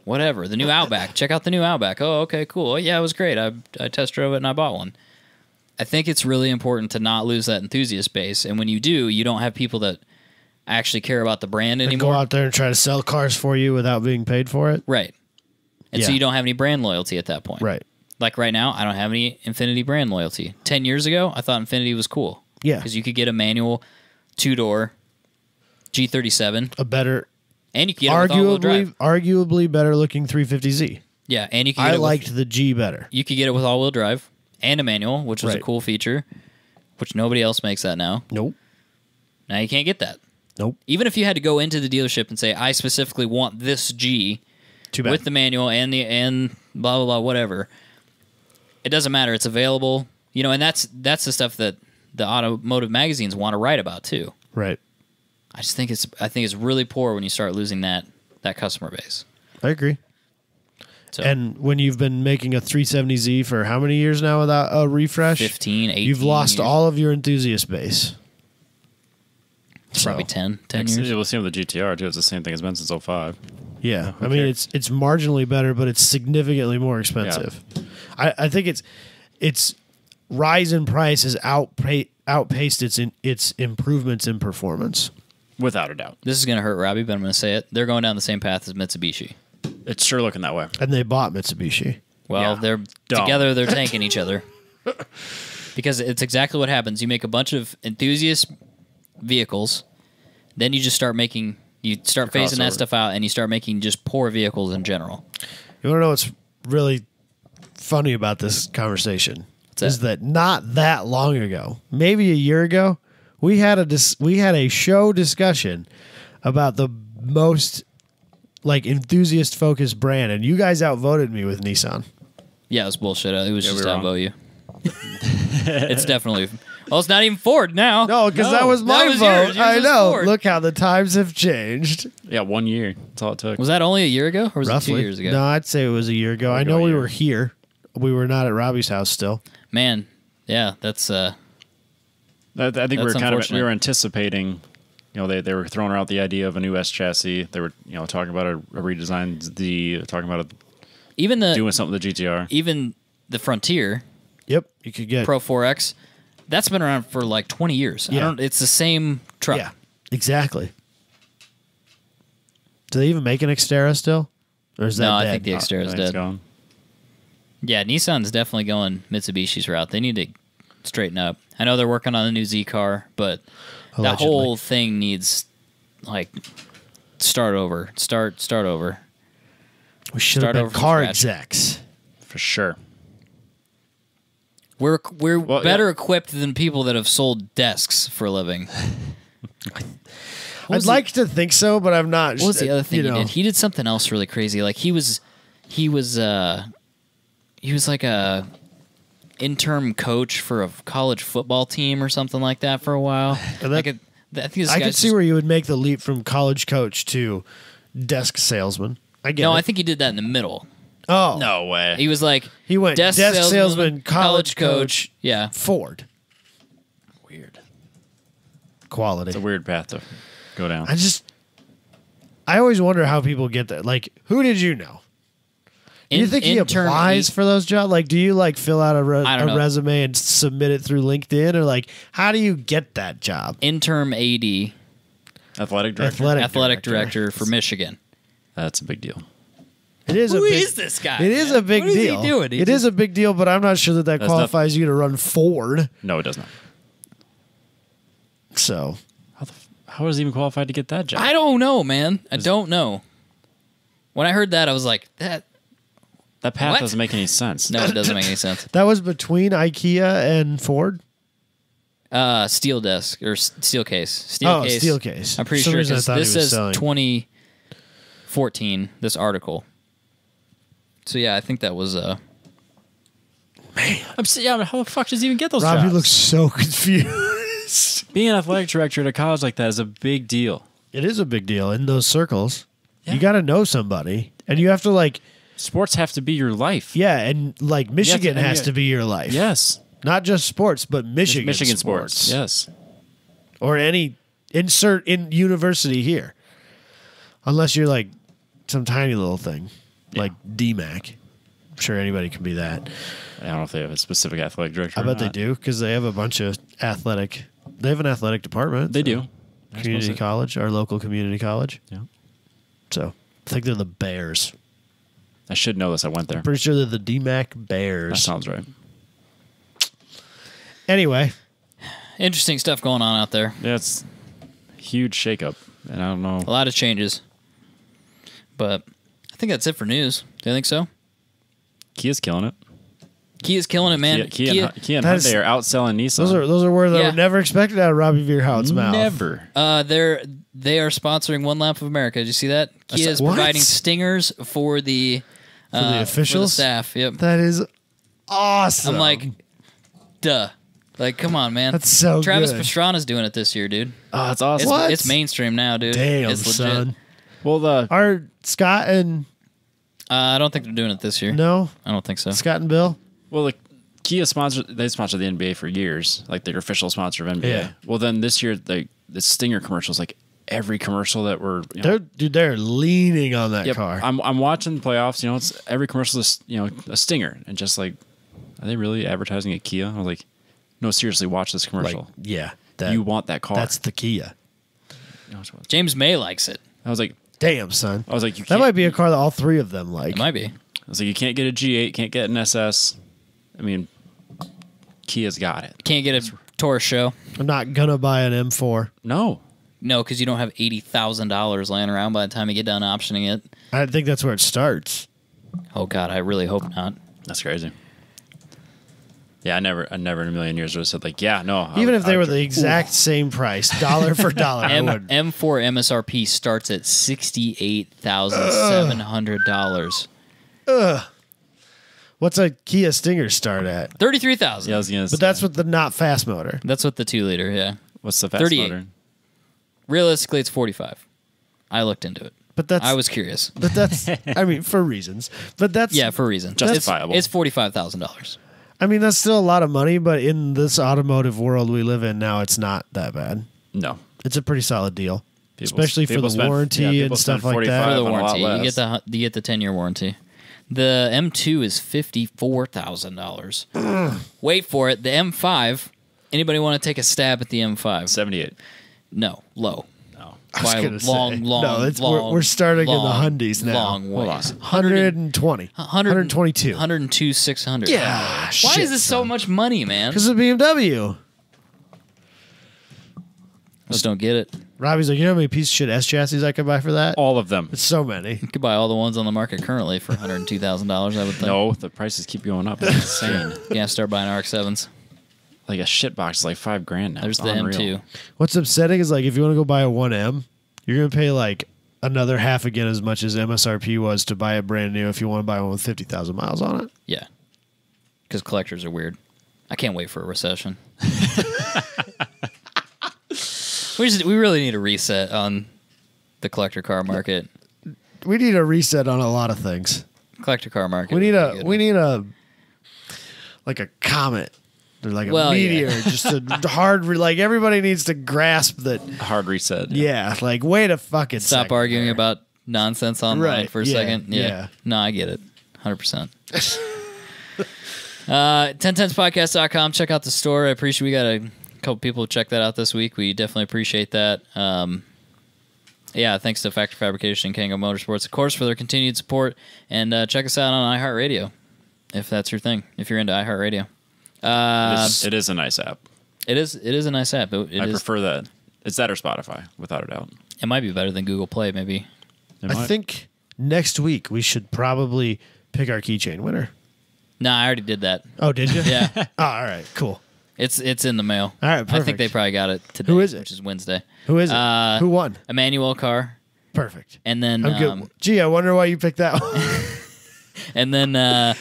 whatever, the new Outback. Check out the new Outback. Oh, okay, cool. Oh, yeah, it was great. I test drove it and I bought one. I think it's really important to not lose that enthusiast base. And when you do, you don't have people that actually care about the brand anymore. Go out there and try to sell cars for you without being paid for it. Right. And so you don't have any brand loyalty at that point. Right. Like right now, I don't have any Infinity brand loyalty. 10 years ago, I thought Infinity was cool. Yeah. Because you could get a manual 2-door G37. A better... And you could get it with all-wheel drive. Arguably better looking 350Z. Yeah, and you could get I liked the G better. You could get it with all-wheel drive and a manual, which was a cool feature, which nobody else makes that now. Nope. Now you can't get that. Nope. Even if you had to go into the dealership and say, I specifically want this G... Too bad. With the manual and blah blah blah whatever, it doesn't matter. It's available, and that's the stuff that the automotive magazines want to write about too. Right. I think it's really poor when you start losing that customer base. I agree. So, and when you've been making a 370Z for how many years now without a refresh? 15, 18 You've lost years. all of your enthusiast base. Probably 10 years. We'll see with the GTR too. It's the same thing. It's been since 05. Yeah, I mean it's marginally better, but it's significantly more expensive. Yeah. I think its rise in price has outpaced its improvements in performance. Without a doubt. This is going to hurt Robbie, but I'm going to say it. They're going down the same path as Mitsubishi. It's sure looking that way. And they bought Mitsubishi. Well, they're together. They're tanking each other because it's exactly what happens. You make a bunch of enthusiast vehicles, then you just start making. You start phasing that stuff out, and you start making just poor vehicles in general. You want to know what's really funny about this conversation? is that not that long ago, maybe a year ago, we had a show discussion about the most like enthusiast focused brand, and you guys outvoted me with Nissan. Yeah, it was bullshit. It was just we were outvote you. It's definitely. Well, it's not even Ford now. No, because that was my was vote. yours. Yours I was know. Ford. Look how the times have changed. Yeah, 1 year. That's all it took. Was that only a year ago, or was Roughly. it 2 years ago? No, I'd say it was a year ago. I know we were here. We were not at Robbie's house still. Man, yeah, that's. I think we were unfortunate. we were anticipating. You know, they were throwing out the idea of a new S chassis. They were talking about a redesign. Talking about even doing something with the GTR. Even the Frontier Yep, you could get Pro 4X. That's been around for like 20 years. Yeah. It's the same truck. Yeah, exactly. Do they even make an Xterra still? Or is that No, I dead? think the Xterra is I think it's dead. gone. Yeah, Nissan's definitely going Mitsubishi's route. They need to straighten up. I know they're working on a new Z car, but that Allegedly. whole thing needs like start over. Start over. We should have Start been over from car scratch. execs. For sure. We're Well, better yeah. equipped than people that have sold desks for a living. I'd like to think so, but I'm not. What was the other thing you know, he did? He did something else really crazy. Like he was like a interim coach for a college football team or something like that for a while. And I think this I guy's could see where you would make the leap from college coach to desk salesman. I get No, it. I think he did that in the middle. Oh, No way. He was like He went desk salesman, college coach. Yeah. Ford Weird. quality. It's a weird path to go down. I always wonder how people get that. Like, who did you know? Do you think he Intern applies for those jobs? Like, do you like fill out I don't a know. resume and submit it through LinkedIn, or like, how do you get that job? Interim AD, Athletic director. athletic director for Michigan. That's a big deal. It is Who a big, is this guy? It is a big What is deal. he doing? It is a big deal, but I'm not sure that That's qualifies you to run Ford. No, it does not. So How is he even qualified to get that job? I don't know, man. I don't know. When I heard that, I was like, that. That path What? doesn't make any sense. No, it doesn't make any sense. that was between IKEA and Ford. Steel desk or steel case. Steel Oh, case. steel case. I'm pretty For some sure reason I 'cause thought he this was says selling. 2014. This article. So yeah, I think that was Yeah, how the fuck does he even get those Robbie jobs? looks so confused. Being an athletic director at a college like that is a big deal. It is a big deal in those circles. Yeah. You got to know somebody, and you have to like, Sports have to be your life. yeah, and like Michigan and has yeah. to be your life. Yes. Not just sports, but Michigan sports. Yes. or any insert in university here, unless you're like some tiny little thing like DMAC. I'm sure anybody can be that. I don't know if they have a specific athletic director. I bet they do because they have a bunch of athletic. They have an athletic department. They so. do. Community college, our local community college. Yeah. So I think they're the Bears. I should know this. I went there. Pretty sure they're the DMAC That Bears. sounds right. Anyway, interesting stuff going on out there. Yeah, it's a huge shakeup, and I don't know. A lot of changes. But I think that's it for news. Do you think so? Kia's killing it. Kia's killing it, man. Kia and That is- Hyundai are outselling Nissan. those are words that Yeah. were never expected out of Robbie Veerhout's mouth. Never. They are sponsoring One Lap of America. Did you see that? Kia is what? providing stingers for the officials? staff. Yep. That is awesome. I'm like, duh. Like, come on, man. That's so Travis good. Pastrana's doing it this year, dude. Oh, that's awesome. What? It's mainstream now, dude. damn, it's legit. son. Well, Are Scott and I don't think they're doing it this year. no I don't think so. Scott and Bill? Kia sponsored the NBA for years, like their official sponsor of NBA. Yeah. Well, then this year, the Stinger commercials, like every commercial that were, you know, They're leaning on that Yep. car. I'm watching the playoffs. You know, it's every commercial is a stinger, and just like, are they really advertising a Kia? I was like, no, seriously, watch this commercial. Like, yeah, You want that car? That's the Kia. You know, James May likes it. I was like, Damn, son. you That can't, might be a car that all three of them like. It might be. I was like, you can't get a G8, can't get an SS. I mean, Kia's got it. Can't get a Taurus show. I'm not gonna buy an M4. No, No, because you don't have $80,000 laying around by the time you get done optioning it. I think that's where it starts. Oh, God, I really hope not. that's crazy. Yeah, I never in a million years would have said like, yeah, no. Even if they were the exact same price, dollar for dollar, I would. M4 MSRP starts at $68,700. What's a Kia Stinger start at? 33,000. Yeah, I was gonna say. But that's with the not fast motor. That's what the 2-liter. Yeah. What's the fast 38. motor? Realistically, it's 45. I looked into it. But that's I was curious. But that's I mean for reasons. But that's Yeah, for a reason. Justifiable. It's $45,000. I mean that's still a lot of money, but in this automotive world we live in now, it's not that bad. No. It's a pretty solid deal, People- especially for people the spend- warranty yeah, people and stuff spend like 45 For that. the on a lot warranty, you less. get the 10-year warranty. The M2 is $54,000. Wait for it. The M5. Anybody want to take a stab at the M5? 78. No, low. No. I was By gonna long, say. long, No, it's, long, we're starting long, in the hundies now. Long Hold ways. 120, 122. 102, 600. Yeah, Why shit, is this so much money, man? Because of BMW. I just don't get it. Robbie's like, you know how many piece of shit S chassis I could buy for that? All of them. It's so many. You could buy all the ones on the market currently for $102,000, I would think. No, the prices keep going up. It's insane. Yeah, start buying RX-7s. Like a shit box is like $5,000 now. There's It's the unreal. M2. What's upsetting is like if you want to go buy a 1M, you're gonna pay like another half again as much as MSRP was to buy a brand new if you want to buy one with 50,000 miles on it. Yeah. Because collectors are weird. I can't wait for a recession. We really need a reset on the collector car market. We need a reset on a lot of things. Collector car market. We need would be a good. we need a like a comet or like a Well, yeah. meteor, just a hard like everybody needs to grasp that. Hard reset. Yeah, like wait a fucking Stop second arguing there. about nonsense online Right, for a yeah, second. yeah. No, I get it. 100%. 10tenspodcast.com. Check out the store. I appreciate we got a couple people who checked that out this week. We definitely appreciate that. Yeah, thanks to Factory Fabrication and Kango Motorsports, of course, for their continued support. And check us out on iHeartRadio, if that's your thing, if you're into iHeartRadio. It is a nice app. It is a nice app. I prefer that. It's that or Spotify, without a doubt. It might be better than Google Play, maybe. It I might. think next week we should probably pick our keychain winner. Nah, I already did that. Oh, did you? Yeah. Oh, all right, cool. It's in the mail. All right, I think perfect. they probably got it today. Who is it? Which is Wednesday. Who is it? Who won? Emmanuel Carr. Perfect. And then I'm good. Gee, I wonder why you picked that one. and then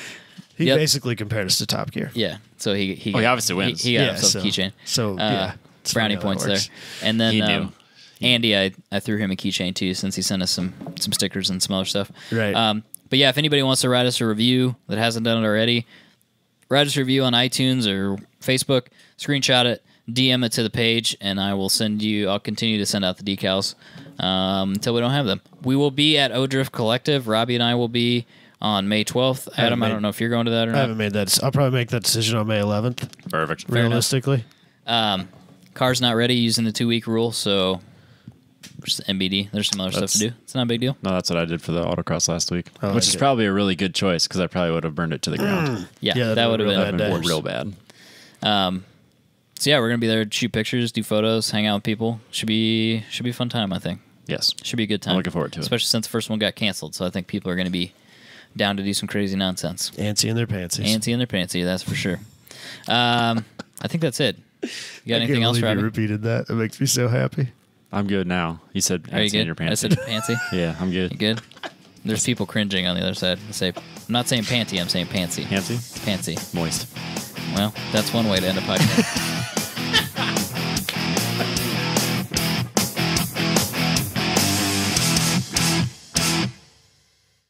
He Yep. basically compared us to Top Gear. yeah. So he obviously wins. He got Yeah, himself so- a keychain. So yeah, it's Brownie funny how that points there. works. And then He knew. Andy, I threw him a keychain too since he sent us some stickers and some other stuff. Right. But yeah, if anybody wants to write us a review that hasn't done it already, write us a review on iTunes or Facebook, screenshot it, DM it to the page, and I'll continue to send out the decals until we don't have them. We will be at O'Drift Collective. Robbie and I will be on May 12th. Adam, I don't know if you're going to that or I not. haven't made that. I'll probably make that decision on May 11th. Perfect. enough. Realistically, Car's not ready using the 2-week rule, so just MBD. There's some other stuff to do. It's not a big deal. No, that's what I did for the autocross last week, I like which is it. probably a really good choice because I probably would have burned it to the ground. Yeah, Yeah, that would have that'd been been Real bad day. real bad. So yeah, we're gonna be there to shoot pictures, do photos, hang out with people. Should be a fun time, I think. Yes. Should be a good time. I'm looking forward to it. Especially since the first one got canceled, so I think people are gonna be down to do some crazy nonsense. Antsy in their pantsies. Antsy and their pantsy, that's for sure. I think that's it. You got I anything can't else, believe Robbie? you repeated that. It makes me so happy. I'm good now. You said Are you Antsy in good? your pants. I said pantsy. Yeah, I'm You good. good? There's people cringing on the other side. I'm not saying panty, I'm saying pantsy. Antsy? Pantsy. Moist. Well, that's one way to end a podcast.